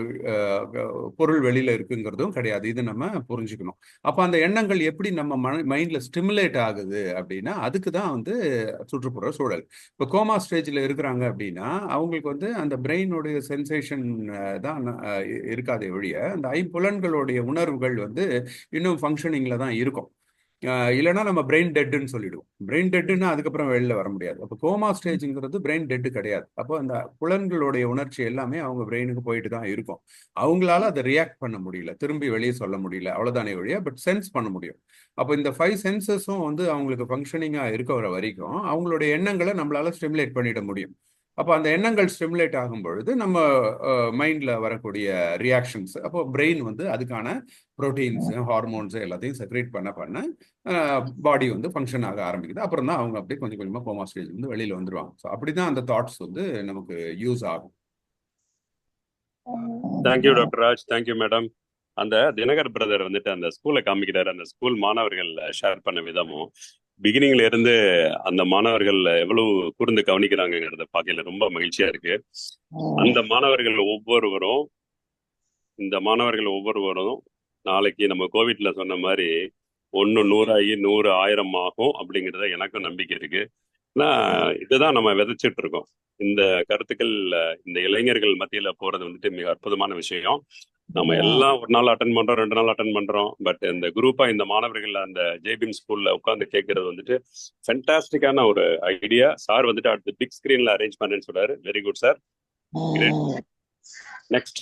பொருள் வெளியில இருக்குங்கிறதும் கிடையாது. இது நம்ம புரிஞ்சுக்கணும். அப்ப அந்த எண்ணங்கள் எப்படி நம்ம மைண்ட்ல ஸ்டிமுலேட் ஆகுது அப்படின்னா அதுக்கு தான் வந்து சுற்றுப்புற சூழல். இப்போ கோமா ஸ்டேஜ்ல இருக்கிறாங்க அப்படின்னா அவங்களுக்கு வந்து அந்த பிரெயினுடைய சென்சேஷன் தான் இருக்காதே ஒழிய அந்த ஐம்புலன்களுடைய உணர்வுகள் வந்து இன்னும் ஃபங்க்ஷனிங்ல தான் இருக்கும். இல்லைன்னா நம்ம பிரெயின் டெட்டுன்னு சொல்லிடுவோம். பிரெயின் டெட்டுன்னா அதுக்கப்புறம் வெளில வர முடியாது. அப்போ கோமா ஸ்டேஜுங்கிறது பிரெயின் டெட்டு கிடையாது. அப்போ அந்த புலன்களுடைய உணர்ச்சி எல்லாமே அவங்க பிரெயினுக்கு போயிட்டு தான் இருக்கும். அவங்களால அதை ரியாக்ட் பண்ண முடியல, திரும்பி வெளியே சொல்ல முடியல, அவ்வளோதானே வழியா, பட் சென்ஸ் பண்ண முடியும். அப்போ இந்த 5 சென்சஸும் வந்து அவங்களுக்கு ஃபங்க்ஷனிங்காக இருக்கிற வரைக்கும் அவங்களுடைய எண்ணங்களை நம்மளால ஸ்டிமுலேட் பண்ணிட முடியும். அப்போ அந்த எண்ணங்கள் ஸ்டிமுலேட் ஆகும் பொழுது நம்ம மைண்டில் வரக்கூடிய ரியாக்ஷன்ஸ், அப்போ பிரெயின் வந்து அதுக்கான ப்ரோட்டீன்ஸ், ஹார்மோன்ஸ் எல்லாத்தையும் செக்ரேட் பண்ண பாடி வந்து ஃபங்க்ஷன் ஆக ஆரம்பிக்குது. அப்புறம் தான் அவங்க அப்படியே கொஞ்சம் கொஞ்சமாக கோமா ஸ்டேஜ் வந்து வெளியில் வந்துடுவாங்க. ஸோ அப்படி தான் அந்த தாட்ஸ் வந்து நமக்கு யூஸ் ஆகும். Thank you doctor Raj, thank you madam. அந்த தினகர் பிரதர் வந்துட்டு அந்த ஸ்கூலை காமிக்கிறாரு. அந்த ஸ்கூல் மாணவர்கள் ஷேர் பண்ண விதமும் பிகினிங்ல இருந்து அந்த மாணவர்கள் எவ்வளவு கூர்ந்து கவனிக்கிறாங்கிறத பார்க்கல ரொம்ப மகிழ்ச்சியா இருக்கு. அந்த மாணவர்கள் ஒவ்வொருவரும் நாளைக்கு நம்ம கோவிட்ல சொன்ன மாதிரி 1 100 ஆகி 100 1000 ஆகும் அப்படிங்கிறத எனக்கும் நம்பிக்கை இருக்கு. ஏன்னா இதுதான் நம்ம விதைச்சிட்டு இருக்கோம். இந்த கருத்துக்கள் இந்த இளைஞர்கள் மத்தியில போறது வந்துட்டு மிக அற்புதமான விஷயம். நம்ம எல்லாம் ஒரு நாள் அட்டன் பண்றோம், 2 நாள் அட்டன் பண்றோம். பட் இந்த குரூப்பா இந்த மாணவர்கள் அந்த ஜேபிஎம் ஸ்கூல்ல உட்காந்து கேட்கறது வந்துட்டு ஃபென்டாஸ்டிக்கான ஒரு ஐடியா. சார் வந்துட்டு அடுத்து பிக் ஸ்கிரீன்ல அரேஞ்ச் பண்ணேன்னு சொல்றாரு. Very good sir. Next.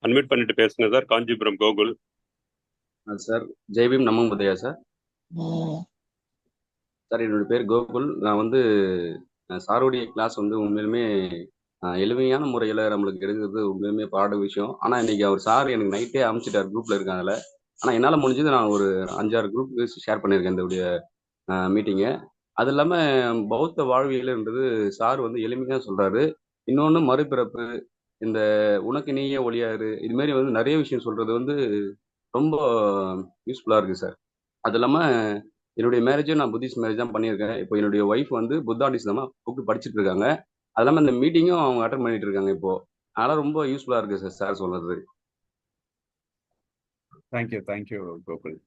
Unmute பண்ணிட்டு பேசுங்க சார். காஞ்சிபுரம் கோகுல் சார். ஜெய்பீம் நமோ புதையா சார். சார் என்னோட பேர் கோகுல். நான் வந்து சாருடைய கிளாஸ் வந்து உண்மையிலுமே எளிமையான முறையில் நம்மளுக்கு எடுக்கிறது உண்மையுமே பாட விஷயம். ஆனால் இன்னைக்கு அவர் சார் எனக்கு நைட்டே அனுப்பிச்சிட்டார் குரூப்ல இருக்காங்கல்ல. ஆனால் என்னால் முடிஞ்சது நான் ஒரு 5-6 குரூப்புக்கு ஷேர் பண்ணியிருக்கேன் இந்த மீட்டிங்கை. அது இல்லாமல் பௌத்த வாழ்வியல்ன்றது சார் வந்து எளிமையாக சொல்றாரு. இன்னொன்று மறுபிறப்பு, இந்த உனக்கு நீயே ஒளியாரு, இது மாதிரி வந்து நிறைய விஷயம் சொல்றது வந்து ரொம்ப யூஸ்ஃபுல்லாக இருக்கு சார். அது இல்லாமல் என்னுடைய மேரேஜும் நான் புத்திஸ்ட் மேரேஜ் தான் பண்ணியிருக்கேன். இப்போ என்னுடைய ஒய்ஃப் வந்து புத்தாண்டிசமா புக்கு படிச்சுட்டு இருக்காங்க. அது இல்லாமல் இந்த மீட்டிங்கும் அவங்க அட்டன் பண்ணிட்டு இருக்காங்க இப்போ. அதெல்லாம் ரொம்ப யூஸ்ஃபுல்லாக இருக்கு சார் சார் சொன்னது. Thank you Gokul.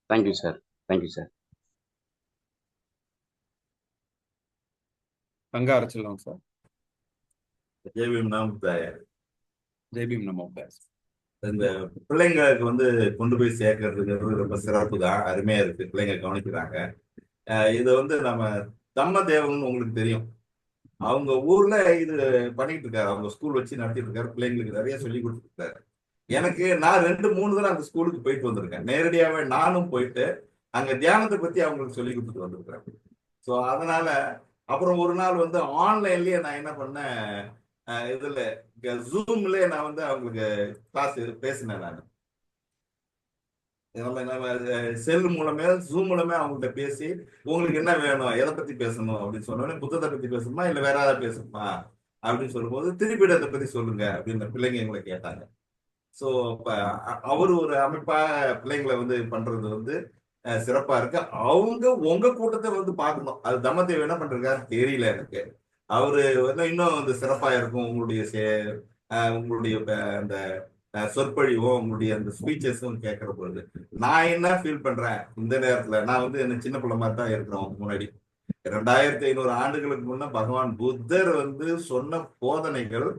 Thank you sir. Thank you sir. தங்காரச்சலம் sir. Jai Bhim நமோ புதாய. இந்த பிள்ளைங்களுக்கு வந்து கொண்டு போய் சேர்க்கறதுங்கிறது ரொம்ப சிறப்பு தான், அருமையா இருக்கு. பிள்ளைங்க கவனிக்கிறாங்க. இது வந்து நம்ம தம்ம தேவன் உங்களுக்கு தெரியும், அவங்க ஊர்ல இது பண்ணிட்டு இருக்காரு. அவங்க ஸ்கூல் வச்சு நடத்திட்டு இருக்காரு. பிள்ளைங்களுக்கு நிறைய சொல்லி கொடுத்துருக்காரு. எனக்கு நான் 2-3 தடவை அந்த ஸ்கூலுக்கு போயிட்டு வந்திருக்கேன். நேரடியாவே நானும் போயிட்டு அங்க தியானத்தை பத்தி அவங்களுக்கு சொல்லி கொடுத்துட்டு வந்திருக்கிறேன். ஸோ அதனால அப்புறம் ஒரு நாள் வந்து ஆன்லைன்லயே நான் என்ன பண்ணேன், இதுல ஜூம்ல நான் வந்து அவங்களுக்கு கிளாஸ் பேசினேன். நான் செல் மூலமே ஜூம் மூலமே அவங்கள்ட்ட பேசி உங்களுக்கு என்ன வேணும், எதை பத்தி பேசணும் அப்படின்னு சொன்னோடனே புத்தகத்தை பத்தி பேசணுமா இல்லை வேற ஏதாவது பேசணுமா அப்படின்னு சொல்லும்போது திருப்பி அதை பத்தி சொல்லுங்க அப்படின்னு பிள்ளைங்க எங்களை கேட்டாங்க. ஸோ இப்போ அவர் ஒரு அமைப்பா பிள்ளைங்களை வந்து பண்றது வந்து சிறப்பா இருக்கு. அவங்க உங்க கூட்டத்தை வந்து பார்க்கணும். அது தம்மத்தை என்ன பண்றாரு தெரியல எனக்கு. அவரு வந்து இன்னும் வந்து சிறப்பா இருக்கும். உங்களுடைய அந்த சொற்பொழிவும் உங்களுடைய அந்த ஸ்பீச்சஸும் கேட்கற பொழுது நான் என்ன ஃபீல் பண்றேன் இந்த நேரத்துல, நான் வந்து என்ன சின்ன பிள்ளை மாதிரி தான் இருக்கிறோம். முன்னாடி 2500 ஆண்டுகளுக்கு முன்ன பகவான் புத்தர் வந்து சொன்ன போதனைகள்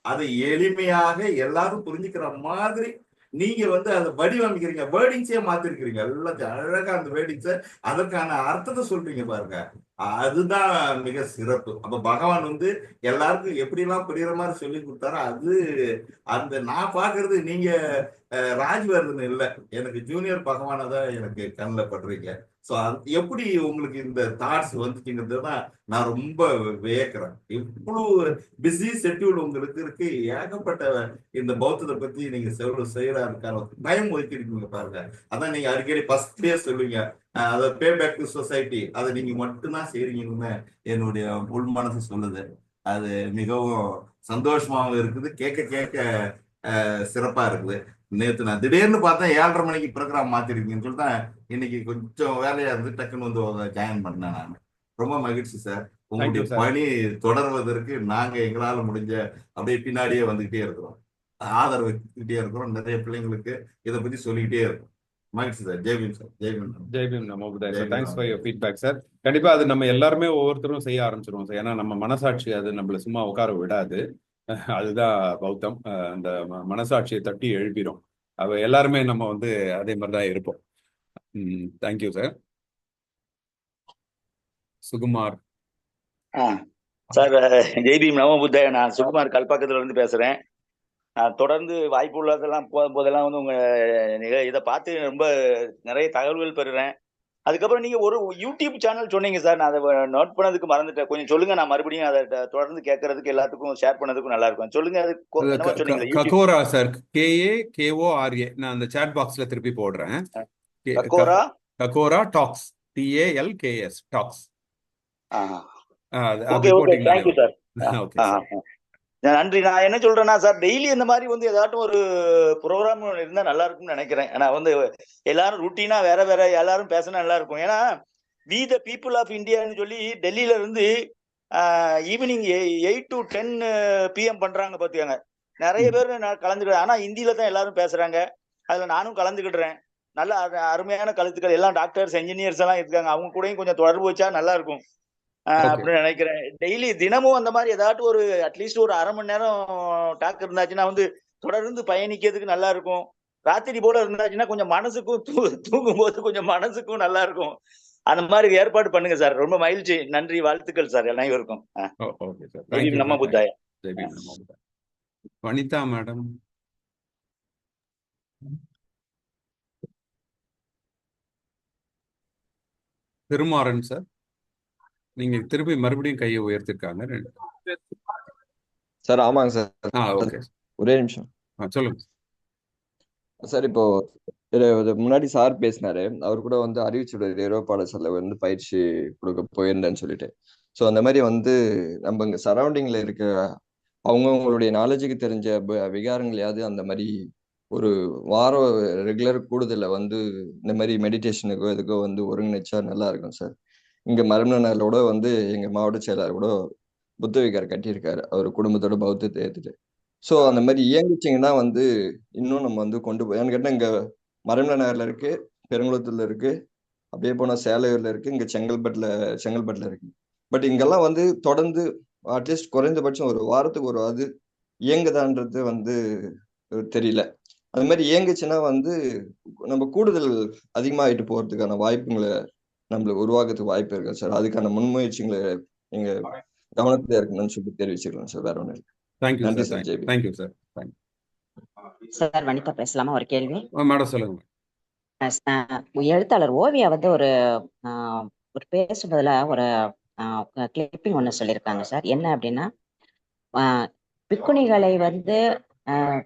அதை எளிமையாக எல்லாரும் புரிஞ்சுக்கிற மாதிரி நீங்க வந்து அதை வடிவமைக்கிறீங்க, வேர்டிங்ஸே மாத்திருக்கிறீங்க. எல்லாத்தையும் அழகா அந்த வேர்டிங்ஸை அதற்கான அர்த்தத்தை சொல்றீங்க பாருங்க. அதுதான் மிக சிறப்பு. அப்ப பகவான் வந்து எல்லாருக்கும் எப்படி எல்லாம் புரியுற மாதிரி சொல்லி கொடுத்தாரு. அது அந்த நான் பாக்குறது நீங்க ராஜ்வர்தன் இல்லை, எனக்கு ஜூனியர் பகவானை தான் எனக்கு கண்ணில் படுறீங்க. ஸோ எப்படி உங்களுக்கு இந்த தாட்ஸ் வந்துச்சுங்கிறது தான் நான் ரொம்ப வியக்கிறேன். இவ்வளவு பிஸி ஷெட்யூல் உங்களுக்கு இருக்கு, ஏகப்பட்ட இந்த பௌத்தத்தை பத்தி நீங்க செய்யறா இருக்காங்க, டைம் ஒதுக்கிருக்கீங்க பாருங்க. அதான் நீங்க அடிக்கடி ஃபர்ஸ்ட்லயே சொல்லுவீங்க, அதை பே பேக் டு சொசைட்டி, அதை நீங்க மட்டும்தான் செய்றீங்கன்னு என்னுடைய உள் மனசு சொல்லுது. அது மிகவும் சந்தோஷமாவும் இருக்குது, கேட்க கேட்க சிறப்பா இருக்குது. நேற்று நான் திடீர்னு பார்த்தேன் 7:30 மணிக்கு ப்ரோக்ராம் மாத்திருக்கீங்கன்னு சொல்லிட்டு இன்னைக்கு கொஞ்சம் வேலையா இருந்து டக்குன்னு வந்து ஜாயின் பண்ணேன். நான் ரொம்ப மகிழ்ச்சி சார். உங்களுடைய பணி தொடர்வதற்கு நாங்க எங்களால முடிஞ்ச அப்படியே பின்னாடியே வந்துகிட்டே இருக்கிறோம், ஆதரவுக்கிட்டே இருக்கிறோம். நிறைய பிள்ளைங்களுக்கு இதை பத்தி சொல்லிக்கிட்டே இருக்கும். மகிழ்ச்சி சார். ஜெய்பீம் சார். ஜெய்பீம் நமோ புத்தாய sir. Thanks for your feedback sir. கண்டிப்பா அது நம்ம எல்லாருமே ஒவ்வொருத்தரும் செய்ய ஆரம்பிச்சிருவோம் சார். ஏன்னா நம்ம மனசாட்சி அது நம்மள சும்மா உட்கார விடாது. அதுதான் பௌத்தம். அந்த மனசாட்சியை தட்டி எழுப்பிடும். அவ எல்லாருமே நம்ம வந்து அதே மாதிரிதான் இருப்போம். Thank you sir. Sukumar. Sir Jai Bhim நமோ புத்தாய. நான் சுகுமார் கல்பாக்கத்துல இருந்து பேசுறேன். நான் தொடர்ந்து வாய்ப்பு உள்ளதெல்லாம் போதெல்லாம் வந்து உங்க இதை பார்த்து ரொம்ப நிறைய தகவல்கள் பெறுறேன். அதுக்கப்புறம் நீங்க ஒரு யூடியூப் சேனல் சொன்னீங்க சார், நான் அதை நோட் பண்ணதுக்கு மறந்துட்டேன். கொஞ்சம் சொல்லுங்க, நான் மறுபடியும் அதை தொடர்ந்து கேட்கறதுக்கு எல்லாத்துக்கும் ஷேர் பண்ணதுக்கும் நல்லா இருக்கும். சொல்லுங்க. அது சொன்னீங்க ககோரா சார், KAKORA. நான் அந்த சாட் பாக்ஸ்ல திருப்பி போடுறேன். ககோரா talks, TALKS talks. Thank you sir. நன்றி. நான் என்ன சொல்றேன்னா சார், டெய்லி இந்த மாதிரி வந்து ஏதாட்டும் ஒரு ப்ரோக்ராம் இருந்தா நல்லா இருக்கும்னு நினைக்கிறேன். நான் வந்து எல்லாரும் ரூட்டீனா வேற வேற எல்லாரும் பேசினா நல்லா இருக்கும். ஏன்னா வி த பீப்புள் ஆஃப் இந்தியான்னு சொல்லி டெல்லியில இருந்து ஈவினிங் 8 to 10 PM பண்றாங்க பாத்துக்காங்க. நிறைய பேர் நான் கலந்துக்கிறேன். ஆனா ஹிந்தியில தான் எல்லாரும் பேசுறாங்க. அதுல நானும் கலந்துக்கிடுறேன். நல்ல அருமையான கருத்துக்கள், எல்லாம் டாக்டர்ஸ் என்ஜினியர்ஸ் எல்லாம் இருக்காங்க. அவங்க கூடயும் கொஞ்சம் தொடர்பு வச்சா நல்லா இருக்கும் அப்படின்னு நினைக்கிறேன். டெய்லி தினமும் அந்த மாதிரி ஏதாட்டும் ஒரு அட்லீஸ்ட் ஒரு 1/2 மணி நேரம் டாக் இருந்தாச்சுன்னா வந்து தொடர்ந்து பயணிக்கிறதுக்கு நல்லா இருக்கும். ராத்திரி போல இருந்தாச்சுன்னா கொஞ்சம் மனசுக்கும் தூங்கும் போது கொஞ்சம் மனசுக்கும் நல்லா இருக்கும். அந்த மாதிரி ஏற்பாடு பண்ணுங்க சார். ரொம்ப மகிழ்ச்சி. நன்றி, வாழ்த்துக்கள் சார் அனைவருக்கும். நம்ம புத்தாய. வனிதா மேடம். திருமாறன் சார், நீங்க திருப்பி மறுபடியும் கையை உயர்த்திருக்காங்க சார். ஆமாங்க சார். ஓகே, ஒரே நிமிஷம் சொல்லுங்க சார். இப்போ முன்னாடி சார் பேசினாரு, அவர் கூட வந்து அறிவிச்சுடுற இரவு பாடசாலை வந்து பயிற்சி கொடுக்க போயிருந்தேன்னு சொல்லிட்டு. ஸோ அந்த மாதிரி வந்து நம்ம இங்க சரௌண்டிங்ல இருக்க அவங்கவுங்களுடைய நாலேஜுக்கு தெரிஞ்ச விகாரங்களையாவது அந்த மாதிரி ஒரு வாரம் ரெகுலர் கூடுதல வந்து இந்த மாதிரி மெடிடேஷனுக்கோ இதுக்கோ வந்து ஒருங்கிணைச்சா நல்லா இருக்கும் சார். இங்க மரம்னாலோட வந்து எங்க மாவட்ட செயலாளர் கூட புத்த விகார் கட்டியிருக்காரு, அவர் குடும்பத்தோட பௌத்தத்தை ஏத்துட்டு. ஸோ அந்த மாதிரி இயங்குச்சிங்கன்னா வந்து இன்னும் நம்ம வந்து கொண்டு போய், ஏன்னு கேட்டால் இங்க மரம்நகர்ல இருக்கு, பெருங்குளத்துல இருக்கு, அப்படியே போனா சேலையூர்ல இருக்கு, இங்க செங்கல்பட்டுல இருக்கு. பட் இங்கெல்லாம் வந்து தொடர்ந்து அட்லீஸ்ட் குறைந்தபட்சம் ஒரு வாரத்துக்கு ஒரு அது இயங்குதான்றது வந்து தெரியல. அது மாதிரி இயங்குச்சுன்னா வந்து நம்ம கூடுதல் அதிகமாகிட்டு போறதுக்கான வாய்ப்புங்களை நம்மளுக்கு உருவாக்குறதுக்கு வாய்ப்பு இருக்கு சார். அதுக்கான முன்முயற்சிகளை நீங்க கவனத்துல இருக்கணும்னு சொல்லி தெரிவிச்சுக்கலாம் சார். வேற ஒண்ணு இல்லை. நன்றி sir. Jaypee. Thank you sir. Sir Vanitha பேசலாமா? ஒரு கேள்வி மேடம் சொல்லுங்க. எழுத்தாளர் ஓவியா வந்து ஒரு பேசும்போதுல ஒரு கிளிப்பிங் ஒண்ணு சொல்லியிருக்காங்க சார். என்ன அப்படின்னா, பிக்குணிகளை வந்து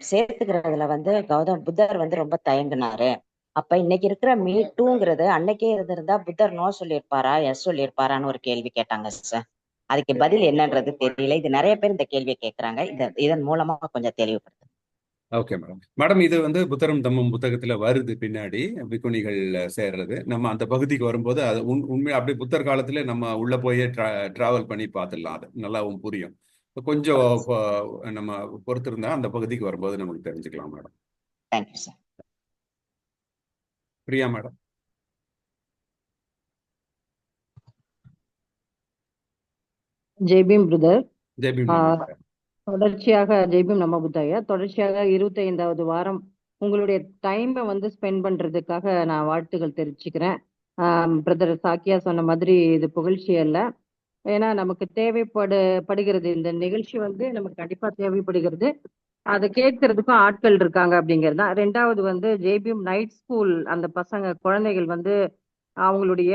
சேர்த்துக்கிறதுல வந்து கௌதம் புத்தர் வந்து ரொம்ப தயங்கினாரு அப்ப இன்னைக்கு இருக்கிற மீ டூங்கிறது அன்னைக்கே இருந்திருந்தா புத்தர் நோ சொல்லியிருப்பாரா எஸ் சொல்லியிருப்பாரான்னு ஒரு கேள்வி கேட்டாங்க சார். அதுக்கு பதில் என்னன்றது தெரியல. இது நிறைய பேர் இந்த கேள்வியை கேட்கறாங்க. இதன் மூலமா கொஞ்சம் தெளிவுபடுத்து. Okay madam. மேடம், இது வந்து புத்தரும் தம்மம் புத்தகத்துல வருது, பின்னாடி பிக்குணிகள் சேர்றது. நம்ம அந்த பகுதிக்கு வரும்போது அது உண்மை அப்படியே புத்தர் காலத்துல நம்ம உள்ள போய் டிராவல் பண்ணி பார்த்துடலாம். அது நல்லாவும் புரியும். கொஞ்சம் நம்ம பொறுத்திருந்தா அந்த பகுதிக்கு வரும்போது நமக்கு தெரிஞ்சுக்கலாம் madam. Thank you sir. Priya madam. Jai Bhim brother. Jai Bhim. தொடர்ச்சியாக ஜெய்பீம் நம்ம புத்தாயா தொடர்ச்சியாக 25வது வாரம் உங்களுடைய டைமை வந்து ஸ்பெண்ட் பண்றதுக்காக நான் வாழ்த்துக்கள் தெரிவிச்சுக்கிறேன். பிரதர் சாக்கியா சொன்ன மாதிரி இது புகழ்ச்சி அல்ல, ஏன்னா நமக்கு தேவைப்படுகிறது. இந்த நிகழ்ச்சி வந்து நமக்கு கண்டிப்பா தேவைப்படுகிறது. அதை கேட்கறதுக்கும் ஆட்கள் இருக்காங்க அப்படிங்கிறது தான். ரெண்டாவது வந்து ஜேபிஎம் நைட் ஸ்கூல் அந்த பசங்க குழந்தைகள் வந்து அவங்களுடைய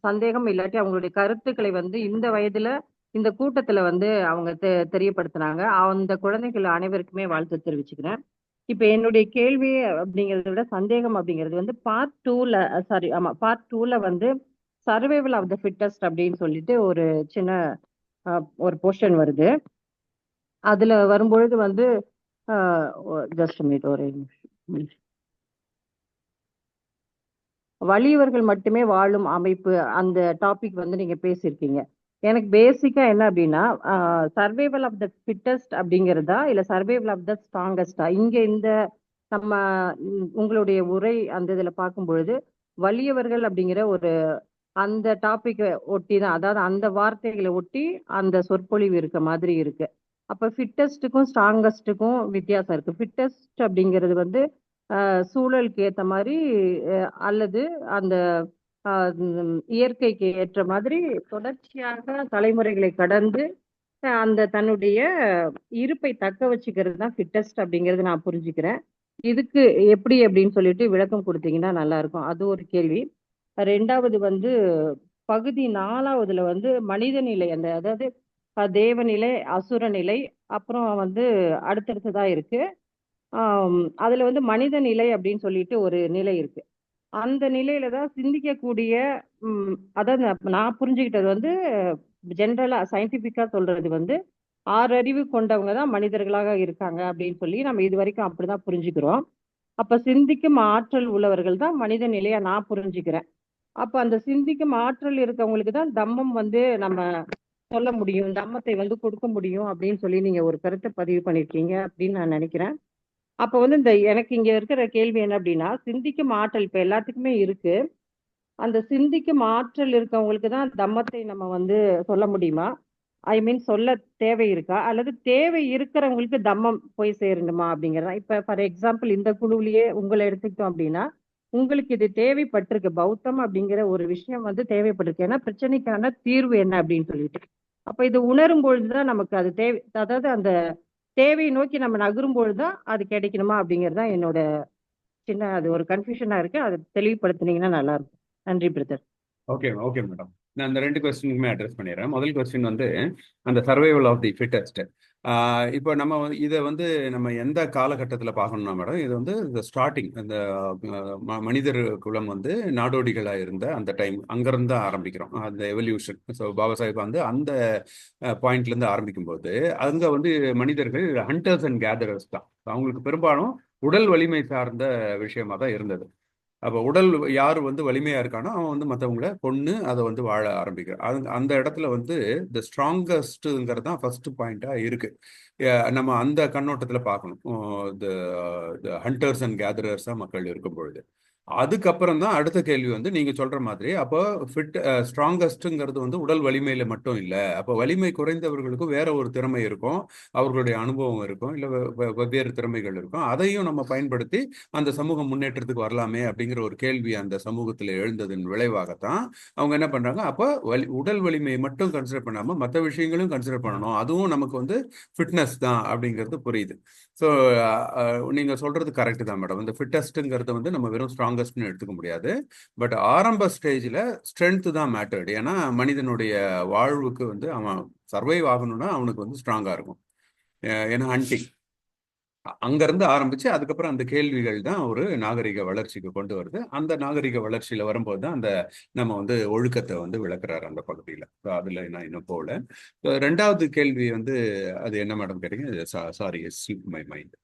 சந்தேகம் இல்லாட்டி அவங்களுடைய கருத்துக்களை வந்து இந்த வயதுல இந்த கூட்டத்துல வந்து அவங்க தெரியப்படுத்தினாங்க. அந்த குழந்தைகள் அனைவருக்குமே வாழ்த்து தெரிவிச்சுக்கிறேன். இப்ப என்னுடைய கேள்வி அப்படிங்கறத விட சந்தேகம் அப்படிங்கிறது வந்து பார்ட் டூல வந்து சர்வைவல் ஆஃப் த ஃபிட்டஸ்ட் அப்படின்னு சொல்லிட்டு ஒரு சின்ன ஒரு போர்ஷன் வருது. அதுல வரும்பொழுது வந்து ஜஸ்ட் மினிட், ஒரு வலியவர்கள் மட்டுமே வாழும் அமைப்பு அந்த டாபிக் வந்து நீங்க பேசியிருக்கீங்க. எனக்கு பேசிக்கா என்ன அப்படின்னா சர்வைவல் ஆஃப் த ஃபிட்டஸ்ட் அப்படிங்கிறதா இல்ல சர்வைவல் ஆஃப் த ஸ்ட்ராங்கஸ்டா? இங்க இந்த நம்ம உங்களுடைய உரை அந்த இதுல பார்க்கும் பொழுது வலியவர்கள் அப்படிங்கிற ஒரு அந்த டாபிக்கை ஒட்டி தான், அதாவது அந்த வார்த்தைகளை ஒட்டி அந்த சொற்பொழிவு இருக்க மாதிரி இருக்கு. அப்ப ஃபிட்டஸ்டுக்கும் ஸ்ட்ராங்கஸ்டுக்கும் வித்தியாசம் இருக்கு. ஃபிட்டஸ்ட் அப்படிங்கிறது வந்து சூழலுக்கு ஏற்ற மாதிரி அல்லது அந்த இயற்கைக்கு ஏற்ற மாதிரி தொடர்ச்சியாக தலைமுறைகளை கடந்து அந்த தன்னுடைய இருப்பை தக்க வச்சுக்கிறது தான் ஃபிட்டஸ்ட் அப்படிங்கிறது நான் புரிஞ்சுக்கிறேன். இதுக்கு எப்படி அப்படின்னு சொல்லிட்டு விளக்கம் கொடுத்தீங்கன்னா நல்லா இருக்கும். அது ஒரு கேள்வி. ரெண்டாவது வந்து பகுதி 4வதுல வந்து மனித நிலை, அந்த அதாவது தேவநிலை, அசுர நிலை, அப்புறம் வந்து அடுத்தடுத்ததா இருக்கு. அதுல வந்து மனித நிலை அப்படின்னு சொல்லிட்டு ஒரு நிலை இருக்கு. அந்த நிலையில தான் சிந்திக்கக்கூடிய அதாவது நான் புரிஞ்சுக்கிட்டது வந்து ஜென்ரலா சயின்டிபிக்கா சொல்றது வந்து 6 அறிவு கொண்டவங்க தான் மனிதர்களாக இருக்காங்க அப்படின்னு சொல்லி நம்ம இது வரைக்கும் அப்படிதான் புரிஞ்சுக்கிறோம். அப்ப சிந்திக்கும் ஆற்றல் உள்ளவர்கள் தான் மனித நிலையா நான் புரிஞ்சுக்கிறேன். அப்ப அந்த சிந்திக்கும் ஆற்றல் இருக்கவங்களுக்கு தான் தம்மம் வந்து நம்ம சொல்ல முடியும், தம்மத்தை வந்து கொடுக்க முடியும் அப்படின்னு சொல்லி நீங்க ஒரு கருத்தை பதிவு பண்ணிருக்கீங்க அப்படின்னு நான் நினைக்கிறேன். அப்ப வந்து இந்த எனக்கு இங்க இருக்கிற கேள்வி என்ன அப்படின்னா, சிந்திக்கும் ஆற்றல் இப்ப எல்லாத்துக்குமே இருக்கு. அந்த சிந்திக்கும் ஆற்றல் இருக்கவங்களுக்கு தான் தம்மத்தை நம்ம வந்து சொல்ல முடியுமா? ஐ மீன் சொல்ல தேவை இருக்கா, அல்லது தேவை இருக்கிறவங்களுக்கு தம்மம் போய் சேரணுமா அப்படிங்கிறதா. இப்ப ஃபார் எக்ஸாம்பிள் இந்த குழுவிலேயே உங்களை எடுத்துக்கிட்டோம் அப்படின்னா உங்களுக்கு இது தேவைப்பட்டிருக்கு, பௌத்தம் அப்படிங்கிற ஒரு விஷயம் வந்து தேவைப்பட்டிருக்கு. ஏன்னா பிரச்சனைக்கான தீர்வு என்ன அப்படின்னு சொல்லிட்டு. அப்ப இது உணரும் பொழுதுதான் நமக்கு அது தேவை, அதாவது அந்த தேவையை நோக்கி நம்ம நகரும் பொழுதுதான் அது கிடைக்கணுமா அப்படிங்கிறது தான் என்னோட சின்ன அது ஒரு கன்ஃபியூஷனா இருக்கு. அதை தெளிவுபடுத்தினீங்கன்னா நல்லா இருக்கும். நன்றி பிரதர். Okay okay madam. நான் அந்த 2 கொஸ்டினுக்குமே அட்ரஸ் பண்ணிடுறேன். முதல் கொஸ்டின் வந்து அந்த சர்வைவல் ஆஃப் தி ஃபிட்டஸ்ட். இப்போ நம்ம இதை வந்து நம்ம எந்த காலகட்டத்தில் பார்க்கணும்னா மேடம், இது வந்து இந்த ஸ்டார்டிங் அந்த மனிதர் குலம் வந்து நாடோடிகளாக இருந்த அந்த டைம், அங்கேருந்து தான் ஆரம்பிக்கிறோம் அந்த எவல்யூஷன். ஸோ பாபா சாஹிப் வந்து அந்த பாயிண்ட்லேருந்து ஆரம்பிக்கும்போது அங்கே வந்து மனிதர்கள் ஹண்டர்ஸ் அண்ட் கேதரர்ஸ் தான். அவங்களுக்கு பெரும்பாலும் உடல் வலிமை சார்ந்த விஷயமா தான் இருந்தது. அப்போ உடல் யார் வந்து வலிமையா இருக்கானோ அவன் வந்து மற்றவங்களை கொன்று அதை வந்து வாழ ஆரம்பிக்கிறான். அந்த இடத்துல வந்து த ஸ்ட்ராங்கஸ்ட்டுங்கிறது தான் ஃபர்ஸ்ட் பாயிண்டா இருக்கு. நம்ம அந்த கண்ணோட்டத்தில் பார்க்கணும். த ஹண்டர்ஸ் அண்ட் கேதரர்ஸாக மக்கள் இருக்கும் பொழுது அதுக்கப்புறம் தான் அடுத்த கேள்வி வந்து நீங்க சொல்ற மாதிரி அப்போ ஸ்ட்ராங்கஸ்ட்ங்கிறது வந்து உடல் வலிமையில மட்டும் இல்லை. அப்போ வலிமை குறைந்தவர்களுக்கும் வேற ஒரு திறமை இருக்கும், அவர்களுடைய அனுபவம் இருக்கும், இல்லை வெவ்வேறு திறமைகள் இருக்கும். அதையும் நம்ம பயன்படுத்தி அந்த சமூகம் முன்னேற்றத்துக்கு வரலாமே அப்படிங்கிற ஒரு கேள்வி அந்த சமூகத்தில் எழுந்ததன் விளைவாகத்தான் அவங்க என்ன பண்றாங்க, அப்போ உடல் வலிமையை மட்டும் கன்சிடர் பண்ணாம மற்ற விஷயங்களும் கன்சிடர் பண்ணணும், அதுவும் நமக்கு வந்து ஃபிட்னஸ் தான் அப்படிங்கிறது புரியுது. ஸோ நீங்க சொல்றது கரெக்ட் தான் மேடம். இந்த ஃபிட்டஸ்ட்ங்கிறது வந்து நம்ம வெறும் ஸ்ட்ராங்கஸ்ட்னு எடுத்துக்க முடியாது. பட் ஆரம்ப ஸ்டேஜில் ஸ்ட்ரென்த் தான் மேட்டர்டு. ஏன்னா மனிதனுடைய வாழ்வுக்கு வந்து அவன் சர்வைவ் ஆகணும்னா அவனுக்கு வந்து ஸ்ட்ராங்காக இருக்கும். ஏன்னா ஹண்டிங் அங்கிருந்து ஆரம்பிச்சு அதுக்கப்புறம் அந்த கேள்விகள் தான் ஒரு நாகரிக வளர்ச்சிக்கு கொண்டு வருது. அந்த நாகரிக வளர்ச்சியில வரும்போது தான் அந்த நம்ம வந்து ஒழுக்கத்தை வந்து விளக்குறாரு அந்த பகுதியில. அதுல நான் இன்னும் போகல. ரெண்டாவது கேள்வி வந்து அது என்ன மேடம் கேட்டீங்க? Sorry, slip my mind.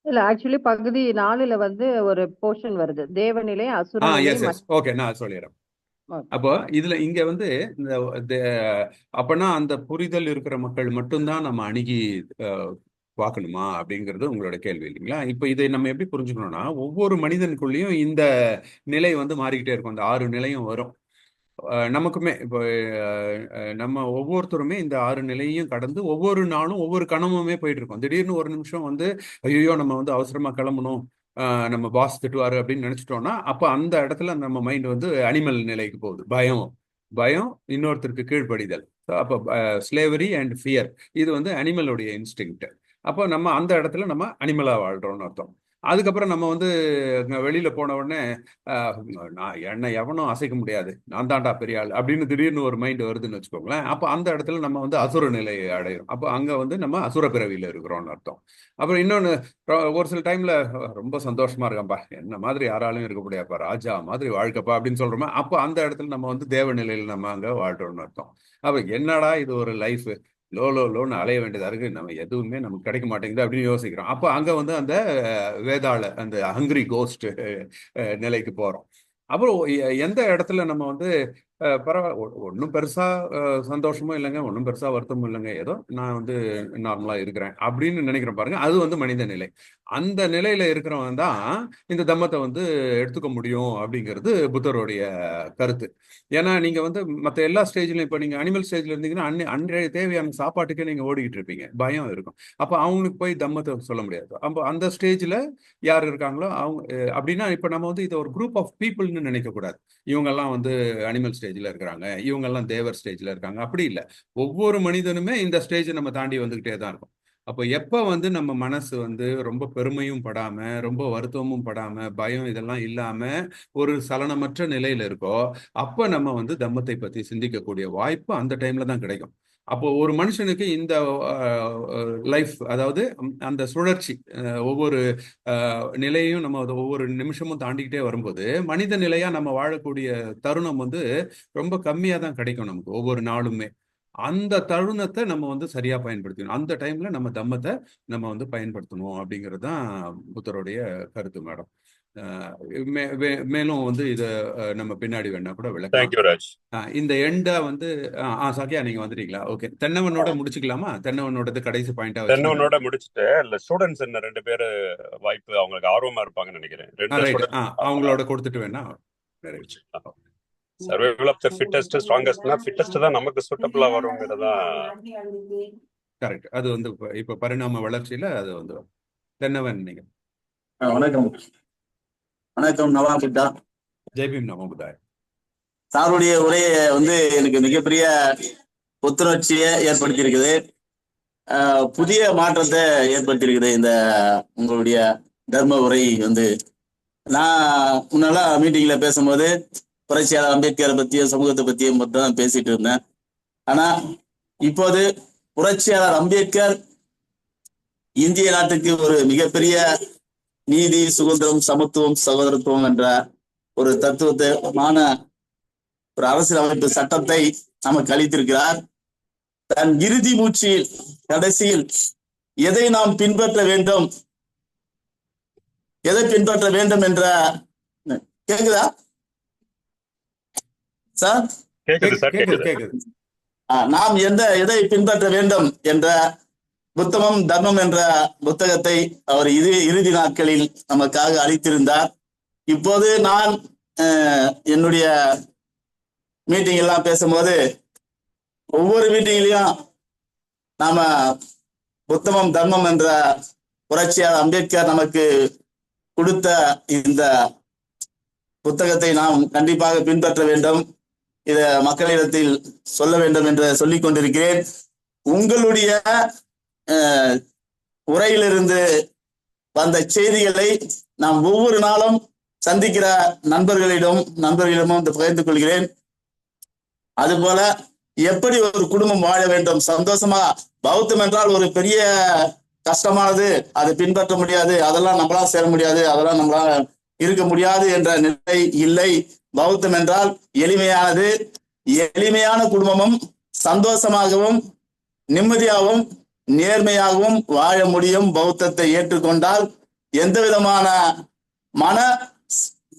இல்ல ஆக்சுவலி பகுதி 4ல வந்து ஒரு போர்ஷன் வருது, தேவநிலை, அசுரநிலை, எஸ் எஸ், ஓகே, நான் சொல்லிடுறேன். ஓகே. அப்போ இதுல இங்க வந்து அப்பனா அந்த புரிதல் இருக்கிற மக்கள் மட்டும்தான் நம்ம அணுகி பார்க்கணுமா அப்படிங்கிறது உங்களோட கேள்வி இல்லைங்களா? இப்போ இதை நம்ம எப்படி புரிஞ்சுக்கணும்னா, ஒவ்வொரு மனிதனுக்குள்ளேயும் இந்த நிலை வந்து மாறிக்கிட்டே இருக்கும். அந்த 6 நிலையும் வரும். நமக்குமே இப்போ நம்ம ஒவ்வொருத்தருமே இந்த 6 நிலையையும் கடந்து ஒவ்வொரு நாளும் ஒவ்வொரு கணமுமே போயிட்டு இருக்கோம். திடீர்னு ஒரு நிமிஷம் வந்து ஐயோ நம்ம வந்து அவசரமா கிளம்பணும், நம்ம பாஸ் திட்டுவாரு அப்படின்னு நினைச்சிட்டோம்னா, அப்போ அந்த இடத்துல நம்ம மைண்ட் வந்து அனிமல் நிலைக்கு போகுது. பயம், இன்னொருத்தருக்கு கீழ்ப்படிதல். அப்போ ஸ்லேவரி அண்ட் ஃபியர், இது வந்து அனிமலுடைய இன்ஸ்டிங்க்ட். அப்போ நம்ம அந்த இடத்துல நம்ம அனிமலா வாழ்றோம்னு அர்த்தம். அதுக்கப்புறம் நம்ம வந்து வெளியில போன உடனே நான் என்னை எவனும் அசைக்க முடியாது, நான் தான்டா பெரிய ஆள் அப்படின்னு திடீர்னு ஒரு மைண்ட் வருதுன்னு வச்சுக்கோங்களேன். அப்போ அந்த இடத்துல நம்ம வந்து அசுர நிலையை அடையும். அப்போ அங்க வந்து நம்ம அசுர பிறவியில இருக்கிறோம்னு அர்த்தம். அப்புறம் இன்னொன்னு, ஒரு சில டைம்ல ரொம்ப சந்தோஷமா இருக்கேன்ப்பா, என்ன மாதிரி யாராலும் இருக்க முடியாதுப்பா, ராஜா மாதிரி வாழ்க்கப்பா அப்படின்னு சொல்றோமா, அப்போ அந்த இடத்துல நம்ம வந்து தேவ நிலையில நம்ம அங்க வாழ்றோம்னு அர்த்தம். அப்ப என்னடா இது ஒரு லைஃப், லோன்னு அலைய வேண்டியதா இருக்கு, நம்ம எதுவுமே நமக்கு கிடைக்க மாட்டேங்குது அப்படின்னு யோசிக்கிறோம். அப்போ அங்க வந்து அந்த வேதாள அந்த ஹங்கிரி கோஸ்ட் நிலைக்கு போறோம். அப்புறம் எந்த இடத்துல நம்ம வந்து பரவாயில்ல, ஒன்றும் பெருசா சந்தோஷமும் இல்லைங்க, ஒன்றும் பெருசா வருத்தமும் இல்லைங்க, ஏதோ நான் வந்து நார்மலா இருக்கிறேன் அப்படின்னு நினைக்கிறேன் பாருங்க, அது வந்து மனித நிலை. அந்த நிலையில இருக்கிறவன் தான் இந்த தம்மத்தை வந்து எடுத்துக்க முடியும் அப்படிங்கிறது புத்தருடைய கருத்து. ஏன்னா நீங்க வந்து மற்ற எல்லா ஸ்டேஜ்லயும், இப்போ நீங்க அனிமல் ஸ்டேஜ்ல இருந்தீங்கன்னா அன்றைய தேவையான சாப்பாட்டுக்கே நீங்க ஓடிக்கிட்டு இருப்பீங்க, பயம் இருக்கும். அப்போ அவங்களுக்கு போய் தம்மத்தை சொல்ல முடியாது. அப்போ அந்த ஸ்டேஜ்ல யார் இருக்காங்களோ அவங்க அப்படின்னா, இப்போ நம்ம வந்து இதை ஒரு குரூப் ஆஃப் பீப்புள்னு நினைக்க கூடாது. இவங்கெல்லாம் வந்து அனிமல் ஸ்டேஜ்ல இருக்கிறாங்க, இவங்கெல்லாம் தேவர் ஸ்டேஜ்ல இருக்காங்க, அப்படி இல்லை. ஒவ்வொரு மனிதனுமே இந்த ஸ்டேஜ் நம்ம தாண்டி வந்துகிட்டே தான் இருக்கும். அப்போ எப்ப வந்து நம்ம மனசு வந்து ரொம்ப பெருமையும் படாம, ரொம்ப வருத்தமும் படாம, பயம் இதெல்லாம் இல்லாம ஒரு சலனமற்ற நிலையில இருக்கோ, அப்ப நம்ம வந்து தம்மத்தை பத்தி சிந்திக்கக்கூடிய வாய்ப்பு அந்த டைம்ல தான் கிடைக்கும். அப்போ ஒரு மனுஷனுக்கு இந்த லைஃப், அதாவது அந்த சுழற்சி, ஒவ்வொரு நிலையும் நம்ம ஒவ்வொரு நிமிஷமும் தாண்டிக்கிட்டே வரும்போது மனித நிலையா நம்ம வாழக்கூடிய தருணம் வந்து ரொம்ப கம்மியா தான் கிடைக்கும் நமக்கு ஒவ்வொரு நாளுமே. அந்த தருணத்தை நம்ம வந்து சரியா பயன்படுத்தணும். அந்த டைம்ல நம்ம தம்மத்தை நம்ம வந்து பயன்படுத்தணும் அப்படிங்கிறது தான் புத்தருடைய கருத்து மேடம். மேலும் வந்து இதை நம்ம பின்னாடி வேணா கூட விளக்கலாம். இந்த எண்டா வந்து சாக்கியா நீங்க வந்துட்டீங்களா? ஓகே, தென்னவனோட முடிச்சுக்கலாமா? தென்னவனோட கடைசி பாயிண்டா தென்னவனோட முடிச்சுட்டு இல்ல ஸ்டூடெண்ட்ஸ் என்ன 2 பேரு வாய்ப்பு, அவங்களுக்கு ஆர்வமா இருப்பாங்கன்னு நினைக்கிறேன். அவங்களோட கொடுத்துட்டு வேணா சர்வைவல் ஆஃப் தி ஃபிட்டஸ்ட், ஸ்ட்ராங்கஸ்ட்னா ஃபிட்டஸ்ட் தான் நமக்கு சூட்டபிளா வரும்ங்கிறதா கரெக்ட். அது வந்து இப்ப பரிணாம வளர்ச்சியில அது வந்து தென்னவன். நீங்க வணக்கம் நவாபிட்டா. ஜெய்பீம் நமோபுதாய். சாருடைய உரையை வந்து எனக்கு மிகப்பெரிய புத்துணர்ச்சியை ஏற்படுத்தி இருக்குது, புதிய மாற்றத்தை ஏற்படுத்தி இருக்குது இந்த உங்களுடைய தர்ம உரை வந்து. நான் முன்னெல்லாம் மீட்டிங்ல பேசும்போது புரட்சியாளர் அம்பேத்கரை பத்தியும் சமூகத்தை பத்தியும் மட்டும் பேசிட்டு இருந்தேன். ஆனா இப்போது புரட்சியாளர் அம்பேத்கர் இந்திய நாட்டுக்கு ஒரு மிகப்பெரிய நீதி, சுதந்திரம், சமத்துவம், சகோதரத்துவம் என்ற ஒரு தத்துவமான ஒரு அரசியலமைப்பு சட்டத்தை நமக்கு அளித்திருக்கிறார். தன் இறுதி மூச்சில் கடைசியில் எதை நாம் பின்பற்ற வேண்டும், எதை பின்பற்ற வேண்டும் என்ற, கேக்குதா சார்? நாம் எதை பின்பற்ற வேண்டும் என்ற புத்தமம் தர்மம் என்ற புத்தகத்தை அவர் இறுதி நாட்களில் நமக்காக அளித்திருந்தார். இப்போது நான் என்னுடைய மீட்டிங் எல்லாம் பேசும்போது ஒவ்வொரு மீட்டிங்லையும் நாம புத்தமம் தர்மம் என்ற புரட்சியாளர் அம்பேத்கர் நமக்கு கொடுத்த இந்த புத்தகத்தை நாம் கண்டிப்பாக பின்பற்ற வேண்டும், இதை மக்களிடத்தில் சொல்ல வேண்டும் என்று சொல்லிக் கொண்டிருக்கிறேன். உங்களுடைய உரையிலிருந்து வந்த செய்திகளை நாம் ஒவ்வொரு நாளும் சந்திக்கிற நண்பர்களிடமும் பகிர்ந்து கொள்கிறேன். அதுபோல எப்படி ஒரு குடும்பம் வாழ வேண்டும் சந்தோஷமா. பௌத்தம் என்றால் ஒரு பெரிய கஷ்டமானது, அதை பின்பற்ற முடியாது, அதெல்லாம் நம்மளால சேர முடியாது, அதெல்லாம் நம்மளால இருக்க முடியாது என்ற நிலை இல்லை. பௌத்தம் என்றால் எளிமையானது. எளிமையான குடும்பமும் சந்தோஷமாகவும் நிம்மதியாகவும் நேர்மையாகவும் வாழ முடியும். பௌத்தத்தை ஏற்றுக்கொண்டால் எந்த விதமான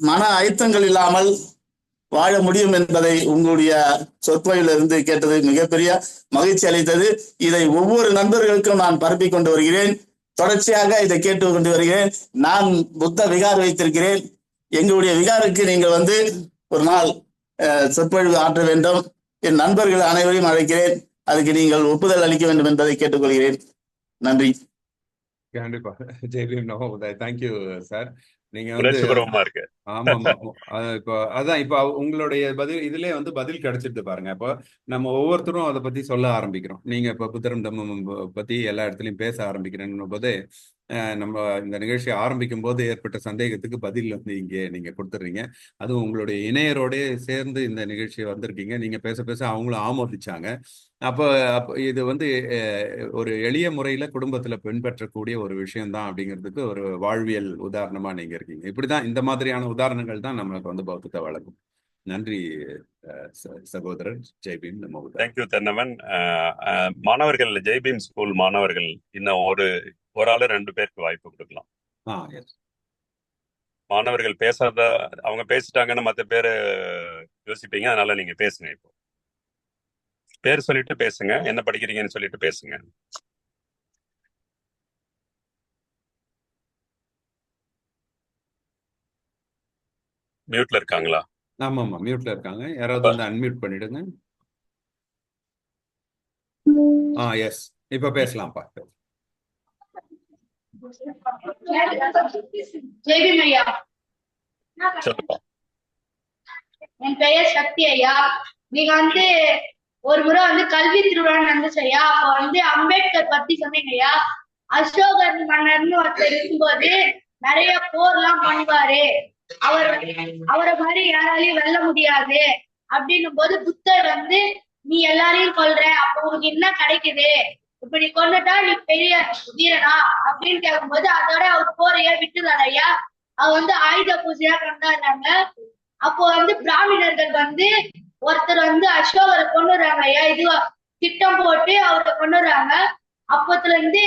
மன அழுத்தங்கள் இல்லாமல் வாழ முடியும் என்பதை உங்களுடைய சொற்பொழிலிருந்து கேட்டது மிகப்பெரிய மகிழ்ச்சி அளித்தது. இதை ஒவ்வொரு நண்பர்களுக்கும் நான் பரப்பிக் கொண்டு வருகிறேன். தொடர்ச்சியாக இதை கேட்டு கொண்டு வருகிறேன். நான் புத்த விகார் வைத்திருக்கிறேன். எங்களுடைய விகாருக்கு நீங்கள் வந்து ஒரு நாள் சொற்பொழிவு ஆற்ற வேண்டும். என் நண்பர்கள் அனைவரையும் அழைக்கிறேன். அதுக்கு நீங்கள் ஒப்புதல் அளிக்க வேண்டும் என்பதை கேட்டுக்கொள்கிறேன். நன்றி. கண்டிப்பா. ஜெய்பீம் நமோ புத்தாய. Thank you sir. நீங்க வந்து ஆமாமா இப்போ அதான் இப்போ உங்களுடைய பதில் இதுலயே வந்து பதில் கிடைச்சிட்டு பாருங்க. இப்போ நம்ம ஒவ்வொருத்தரும் அதை பத்தி சொல்ல ஆரம்பிக்கிறோம். நீங்க இப்போ புத்தரம் தம்மம் பத்தி எல்லா இடத்துலயும் பேச ஆரம்பிக்கிறேன்னு போது நம்ம இந்த நிகழ்ச்சியை ஆரம்பிக்கும் போது ஏற்பட்ட சந்தேகத்துக்கு பதில் வந்து இங்கே நீங்க கொடுத்துட்றீங்க. அதுவும் உங்களுடைய இணையரோட சேர்ந்து இந்த நிகழ்ச்சியை வந்திருக்கீங்க. நீங்க பேச பேச அவங்களும் ஆமோதிச்சாங்க. அப்போ இது வந்து ஒரு எளிய முறையில குடும்பத்துல பின்பற்றக்கூடிய ஒரு விஷயம்தான் அப்படிங்கிறதுக்கு ஒரு வாழ்வியல் உதாரணமா நீங்க இருக்கீங்க. இப்படிதான் இந்த மாதிரியான உதாரணங்கள் தான் நம்மளுக்கு வந்து பௌத்தத்தை வழங்கும். நன்றி சகோதரர் ஜெய்பீம். நம்ம தேங்க்யூ தென்னவன். மாணவர்கள் ஜெய்பீம் ஸ்கூல் மாணவர்கள் இன்னும் ஒரு ஆளு 2 பேருக்கு வாய்ப்பு கொடுக்கலாம். மாணவர்கள் பேசாத அவங்க பேசிட்டாங்கன்னு மற்ற பேரு யோசிப்பீங்க. அதனால நீங்க பேசுங்க. இப்போ பேர் சொல்லிட்டு பேசுங்க, என்ன படிக்கிறீங்கன்னு சொல்லிட்டு பேசுங்க. மியூட்ல இருக்காங்களா? ஆமாமா மியூட்ல இருக்காங்க. யாராவது வந்து அன்மியூட் பண்ணிடுங்க. எஸ், இப்ப பேசலாம்ப்பா. ஜெய்பீம் ஐயா. என் பெயர் சக்தி ஐயா. நீங்க வந்து ஒரு முறை வந்து கல்வி திருவிழா நடந்துச்சு ஐயா. அப்ப வந்து அம்பேத்கர் பத்தி சொன்னீங்க ஐயா. அசோகர் மன்னர்னு ஒருத்தர் இருக்கும்போது நிறைய போர்லாம் பண்ணுவாரு. அவரை மாதிரி யாராலையும் வெல்ல முடியாது அப்படின்னும் போது புத்தர் வந்து நீ எல்லாரையும் கொல்ற, அப்ப உனக்கு என்ன கிடைக்குது, இப்படி கொண்டுட்டா நீ பெரிய வீரனா அப்படின்னு கேட்கும்போது அதோட அவர் போரைய விட்டுறாரு ஐயா. அவர் வந்து ஆயுத பூஜையா கொண்டாடுறாங்க. அப்போ வந்து பிராமணர்கள் வந்து ஒருத்தர் வந்து அசோகரை கொண்டுறாங்க ஐயா. இது திட்டம் போட்டு அவரை கொண்டுறாங்க. அப்பத்துல இருந்து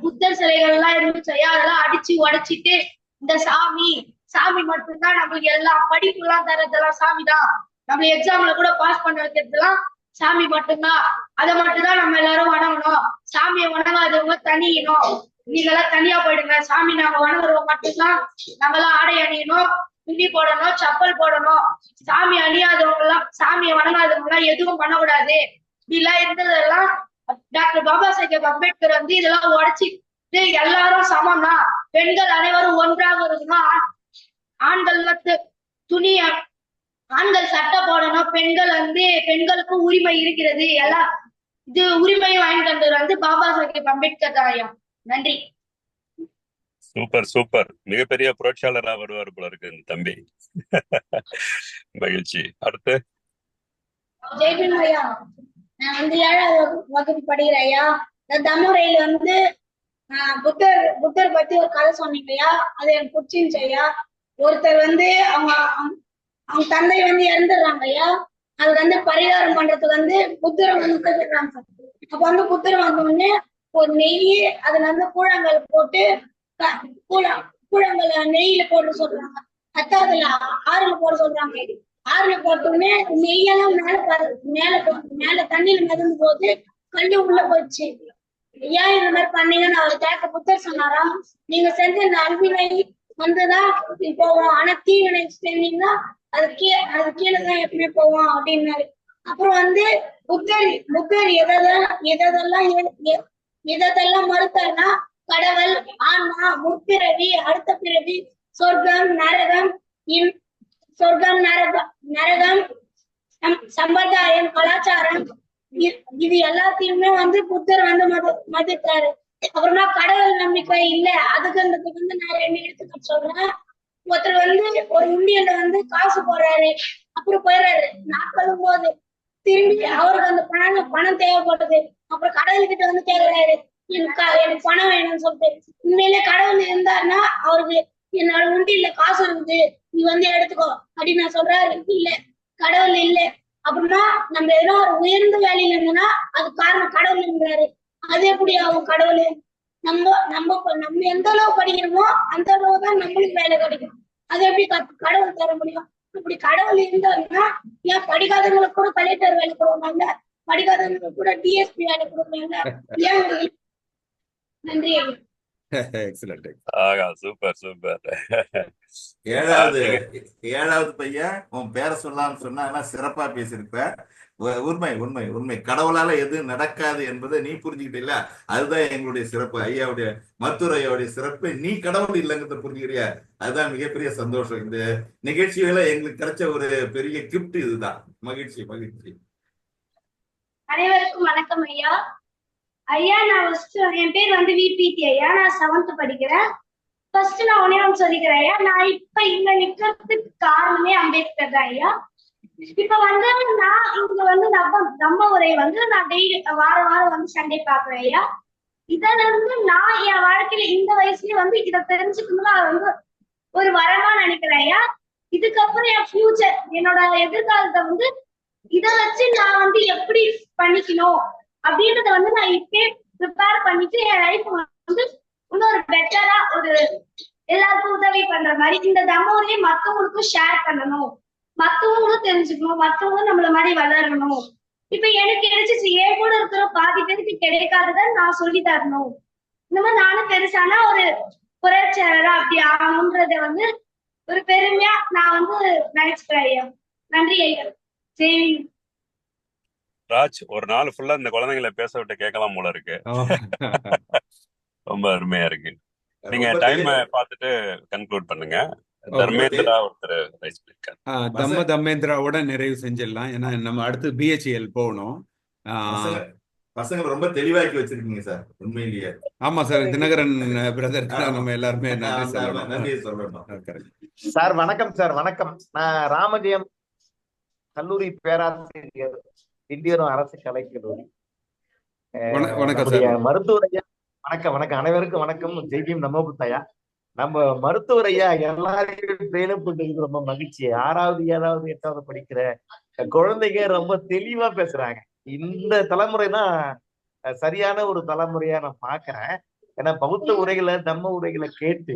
புத்தர் சிலைகள் எல்லாம் இருந்துச்சு ஐயா. அதெல்லாம் அடிச்சு உடைச்சிட்டு இந்த சாமி மட்டும்தான் நம்மளுக்கு எல்லாம் படிப்பு எல்லாம் தரதெல்லாம் சாமி தான், நம்ம எக்ஸாம்ல கூட பாஸ் பண்ண வைக்கிறதுலாம் சாமி மட்டும்தான். அதை மட்டும்தான் நம்ம எல்லாரும் வணங்கணும். சாமியை வணங்காதவங்க தனியணும், நீங்கெல்லாம் தனியா போயிடுங்க. சாமி நாங்க வணங்குறவங்க மட்டும்தான் நாங்கெல்லாம் ஆடை அணியணும், துணி போடணும், செப்பல் போடணும். சாமி அணியாதவங்க எல்லாம் சாமியை வணங்காதவங்க எல்லாம் எதுவும் பண்ணக்கூடாது. இப்படிலாம் இருந்ததெல்லாம் டாக்டர் பாபா சாஹேப் அம்பேத்கர் வந்து இதெல்லாம் உடைச்சிட்டு எல்லாரும் சமம் தான், பெண்கள் அனைவரும் ஒன்றாக இருக்கணும், ஆண்கள் சட்டம் போடணும், பெண்களுக்கும் உரிமை இருக்கிறது, எல்லாம் இது உரிமையை வாங்கி தந்தவர் வந்து பாபா சாஹேப் அம்பேத்கர் தான் ஐயா. நன்றி. சூப்பர். மிகப்பெரிய புரட்சியாளரா வருவார் போல இருக்கு இந்த தம்பி. மகிழ்ச்சி. அடுத்து ஜெய்பீம் ஐயா. நான் வந்து 7ஆவது வகுப்பு படிக்கிறேன் ஐயா. இந்த தம்முறையில வந்து புத்தர் பத்தி ஒரு கதை சொன்னீங்க ஐயா. அது எனக்கு பிடிச்சிருந்துச்சு ஐயா. ஒருத்தர் வந்து அவங்க தந்தை வந்து இறந்துடுறாங்க ஐயா. அது வந்து பரிகாரம் பண்றதுக்கு வந்து புத்தரை வந்து கூப்பிடுறாங்க. அப்ப வந்து புத்தர் வந்தோடனே ஒரு நெய் அதுல வந்து கூழாங்கல் போட்டு கூழாங்கல்ல நெய்யில போட்டு சொல்றாங்க. அதுல ஆறுல போட சொல்றாங்க. ஆறுல போட்டோடனே நெய்யெல்லாம் மேல தண்ணியில மிதந்து போது கல்லு உள்ள போயிடுச்சு. ஏன் இந்த மாதிரி பண்ணீங்கன்னு அவர் கேட்க புத்தர் சொன்னாராம், நீங்க செஞ்ச இந்த அல்வினை வந்துதான் போவோம், ஆனா தீவினை செஞ்சீங்கன்னா அது கீழே தான் எப்பவுமே போவோம் அப்படின்னாரு. அப்புறம் வந்து புத்தர் எதெல்லாம் மறுத்தாருன்னா கடவுள், ஆன்மா, முற்பிறவி, அடுத்த பிறவி, சொர்க்கம், நரகம், சம்பிரதாயம், கலாச்சாரம், இது எல்லாத்தையுமே வந்து புத்தர் வந்து மதித்தாரு. அப்புறமா கடவுள் நம்பிக்கை இல்ல, அதுக்கு வந்து நான் 2 எடுத்துக்கிட்டு சொல்றேன். ஒருத்தர் வந்து ஒரு உண்டியல்ல வந்து காசு போடுறாரு, அப்புறம் போயிடுறாரு. நாட்களும் போது திரும்பி அவருக்கு அந்த பணம் தேவைப்படுது. அப்புறம் கடவுள்கிட்ட வந்து கேட்கிறாரு, எனக்கு பணம் வேணும்னு சொல்லிட்டு. உண்மையிலே கடவுள் இருந்தாருன்னா அவருக்கு என்னோட உண்டியில காசு இருக்குது, நீ வந்து எடுத்துக்கோ அப்படின்னு நான் சொல்றாரு. இல்ல, கடவுள் இல்ல. அப்புறமா நம்ம ஏதோ ஒரு உயர்ந்த வேலையில இருந்தோம்னா அது காரணம் கடவுள் இருந்தாரு. அது எப்படி ஆகும் கடவுள்? நம்ம நம்ம நம்ம எந்த அளவு படிக்கிறோமோ அந்த அளவு தான் நம்மளுக்கு வேலை கிடைக்கும். அது எப்படி கடவுள் தர முடியும்? இப்படி கடவுள் இருந்தாருன்னா ஏன் படிக்காதவங்களுக்கு கூட கலெக்டர் வேலை கொடுக்குறாங்க, படிக்காதவங்களுக்கு கூட டிஎஸ்பி வேலை கொடுக்குறாங்க? ஏன்? நன்றி ஐயா. எக்ஸலண்ட். Super super. ஏழாவது பையன் உன் பேரை சொல்லான்னு சொன்னா சிறப்பா பேசியிருப்ப. உண்மை உண்மை உண்மை. கடவுளால எது நடக்காது என்பதை நீ புரிஞ்சுக்கிட்டீங்களா? அதுதான் எங்களுடைய சிறப்பு. ஐயாவுடைய மருத்துவர் ஐயாவுடைய சிறப்பு. நீ கடவுள் இல்லைங்கிறத புரிஞ்சுக்கிறியா? அதுதான் மிகப்பெரிய சந்தோஷம். இந்த நிகழ்ச்சியில எங்களுக்கு கிடைச்ச ஒரு பெரிய கிஃப்ட் இதுதான். மகிழ்ச்சி மகிழ்ச்சி. அனைவருக்கும் வணக்கம் ஐயா. ஐயா, நான் என் பேர் வந்து விபிடி ஐயா. நான் 7th படிக்கிறேன். ஃபர்ஸ்ட் நான் ஒன்னு சொல்லிக்கிறேன் ஐயா. நான் இப்ப இங்க நிக்கிறதுக்கு காரணமே அம்பேத்கர் தான் ஐயா. இப்ப வந்து நான் இங்க வந்து நம்ம உரை வந்து நான் டெய்லி வாரம் வந்து சண்டே பாக்குறேன் ஐயா. இதுல இருந்து நான் என் வாழ்க்கையில இந்த வயசுலயே வந்து இதை தெரிஞ்சுக்கணும்னு அது வந்து ஒரு வரமா நினைக்கிறேன் ஐயா. இதுக்கப்புறம் என் ஃபியூச்சர், என்னோட எதிர்காலத்தை வந்து இதை வச்சு நான் வந்து எப்படி பண்ணிக்கணும் அப்படின்றத வந்து நான் இப்பே ப்ரிப்பேர் பண்ணிட்டு என் லைஃப் வந்து இன்னொரு பெட்டரா ஒரு எல்லாருக்கும் உதவி பண்ற மாதிரி இந்த தம்மோரையே மத்தவங்களுக்கும் ஷேர் பண்ணணும், மத்தவங்களும் தெரிஞ்சுக்கணும், மத்தவங்களும் நம்மள மாதிரி வளரணும். இப்ப எனக்கு கிடைச்சிச்சு, என் கூட இருக்கிற பாதி பேருக்கு கிடைக்காதத நான் சொல்லி தரணும். இந்த மாதிரி நானும் பெருசானா ஒரு புரட்சியாளரா அப்படி ஆகணும்ன்றத வந்து ஒரு பெருமையா நான் வந்து நினைச்சுக்கிறேன் ஐயா. நன்றி ஐயா. சரி ராஜ், ஒரு நாள் ஃபுல்லா இந்த குழந்தைங்களை பேச விட்டு கேட்கலாம் போல இருக்கு. ரொம்ப அருமையா இருக்கு. நீங்க டைம் பார்த்துட்டு கன்க்ளூட் பண்ணுங்க. தர்மேந்திரா ஒருத்தர் ரைஸ் பண்ணிருக்காரு. தர்மேந்திராவோட நிறைவு செஞ்சிடலாம். ஏன்னா நம்ம அடுத்து பிஹெச்எல் போகணும். பசங்க ரொம்ப தெளிவாக்கி வச்சிருக்கீங்க சார், உண்மையிலேயே. ஆமா சார், தினகரன் பிரதருக்கு நம்ம எல்லாருமே நன்றி சொல்லணும். சார் வணக்கம் சார். வணக்கம். நான் ராமஜெயம் கல்லூரி பேராசிரியர், இந்தியரும் அரசு கலைக்கல்லூரி. மருத்துவரையா வணக்கம். வணக்கம் அனைவருக்கும் வணக்கம். ஜெய்பீம் நமோ புத்தாயா. நம்ம மருத்துவரையா எல்லாரையும் ட்ரெயினப் பண்றதுக்கு ரொம்ப மகிழ்ச்சி. 6வது 7வது 8வது படிக்கிற குழந்தைங்க ரொம்ப தெளிவா பேசுறாங்க. இந்த தலைமுறை தான் சரியான ஒரு தலைமுறையா நான் பாக்குறேன். ஏன்னா பௌத்த உரைகளை தம்ம உரைகளை கேட்டு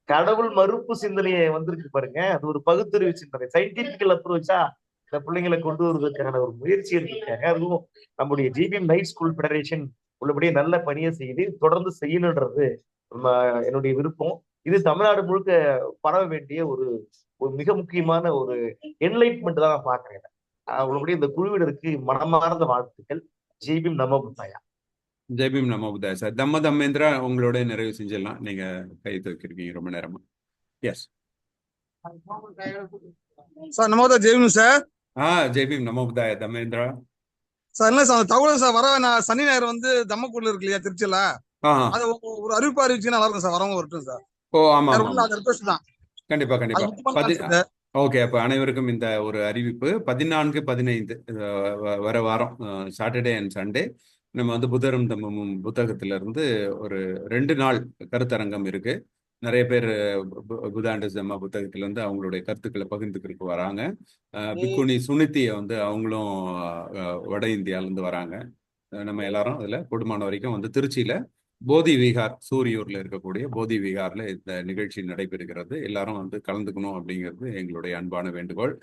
கடவுள் மறுப்பு சிந்தனையை வந்திருக்கு பாருங்க. அது ஒரு பகுத்தறிவு சிந்தனை, சயின்டிபிக்கல் அப்ரோச்சா இந்த பிள்ளைங்களை கொண்டு வருவதற்கான ஒரு முயற்சி இருக்காங்க. அதுவும் நம்முடைய ஜிபிஎம் நைட் ஸ்கூல் ஃபெடரேஷன் உள்ளபடியே நல்ல பணியை செய்து தொடர்ந்து செய்யணுன்றது என்னுடைய விருப்பம். இது தமிழ்நாடு முழுக்க பரவ வேண்டிய ஒரு மிக முக்கியமான ஒரு என்லைட்மெண்ட் தான் நான் பாக்குறேன். உள்ளபடியே இந்த குழுவினருக்கு மனமார்ந்த வாழ்த்துக்கள். ஜெய்பீம் நமோ புத்தாயா. ஜெய்பீம் நமோ புத்தாயா சார். தர்மேந்திரா உங்களோட நிறைவு செஞ்சிடலாம். நீங்க கை தூக்கிருக்கீங்க ரொம்ப நேரமா. Yes sir. நமோதா Jai Bhim sir. Jai Bhim நமோ புத்தாயா தர்மேந்திரா சார். இல்லை சார், தகவல் சார் வர நான் சனி ஞாயிறு வந்து தம்மக்கூடல இருக்கு இல்லையா திருச்சியில, அது ஒரு அறிவிப்பு அறிவிச்சுன்னா நல்லா இருக்கும் சார். வரவங்க வரட்டும் சார். ஓ ஆமா ரிக்வெஸ்ட் தான். கண்டிப்பா. ஓகே, அப்ப அனைவருக்கும் இந்த ஒரு அறிவிப்பு. 14, 15 வர வாரம் சாட்டர்டே அண்ட் சண்டே நம்ம வந்து புதரும் தம்மமும் புத்தகத்திலிருந்து ஒரு 2 நாள் கருத்தரங்கம் இருக்கு. நிறைய பேர் புதாண்டஸ் தம்மா புத்தகத்துல வந்து அவங்களுடைய கருத்துக்களை பகிர்ந்துக்கிறதுக்கு வராங்க. பிக்குனி சுனித்தியை வந்து அவங்களும் வட இந்தியாவிலேருந்து வராங்க. நம்ம எல்லாரும் அதுல கூடுமான வரைக்கும் வந்து திருச்சியில போதி விகார், சூரியூர்ல இருக்கக்கூடிய போதி விகார்ல இந்த நிகழ்ச்சி நடைபெறுகிறது. எல்லாரும் வந்து கலந்துக்கணும் அப்படிங்கிறது எங்களுடைய அன்பான வேண்டுகோள்.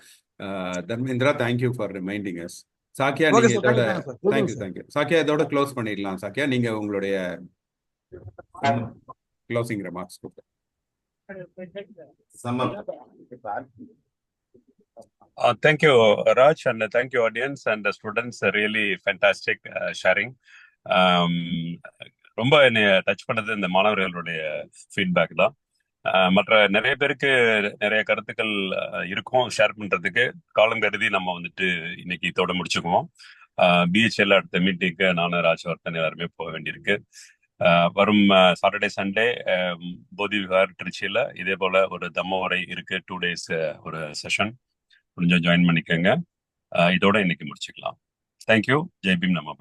Dharmendra, thank you for reminding us. Shakya, நீங்க இதோட தேங்க்யூ. சாக்கியா, இதோட க்ளோஸ் பண்ணிடலாம். சாக்கியா, நீங்க உங்களுடைய க்ளோசிங் ரிமார்க்ஸ் கொடுங்க. Thank you, Raj, and thank you, audience and the students. Really fantastic sharing. ரொம்ப என்னை டச் பண்ணது இந்த மாணவர்களுடைய ஃபீட்பேக் தான். மற்ற நிறைய பேருக்கு நிறைய கருத்துக்கள் இருக்கும் ஷேர் பண்றதுக்கு. காலம் கருதி நம்ம வந்துட்டு இன்னைக்கு இதோட முடிச்சுக்குவோம். பிஹெச்எல் அடுத்த மீட்டிங்க்கு நானும் ராஜவர்த்தன் எல்லாருமே போக வேண்டியிருக்கு. வரும் சாட்டர்டே சண்டே போதி விகார் திருச்சியில இதே போல ஒரு தம்ம உரை இருக்கு. 2 days ஒரு செஷன். கொஞ்சம் ஜாயின் பண்ணிக்கோங்க. இதோட இன்னைக்கு முடிச்சுக்கலாம். தேங்க்யூ. ஜெய்பீம் நமோ.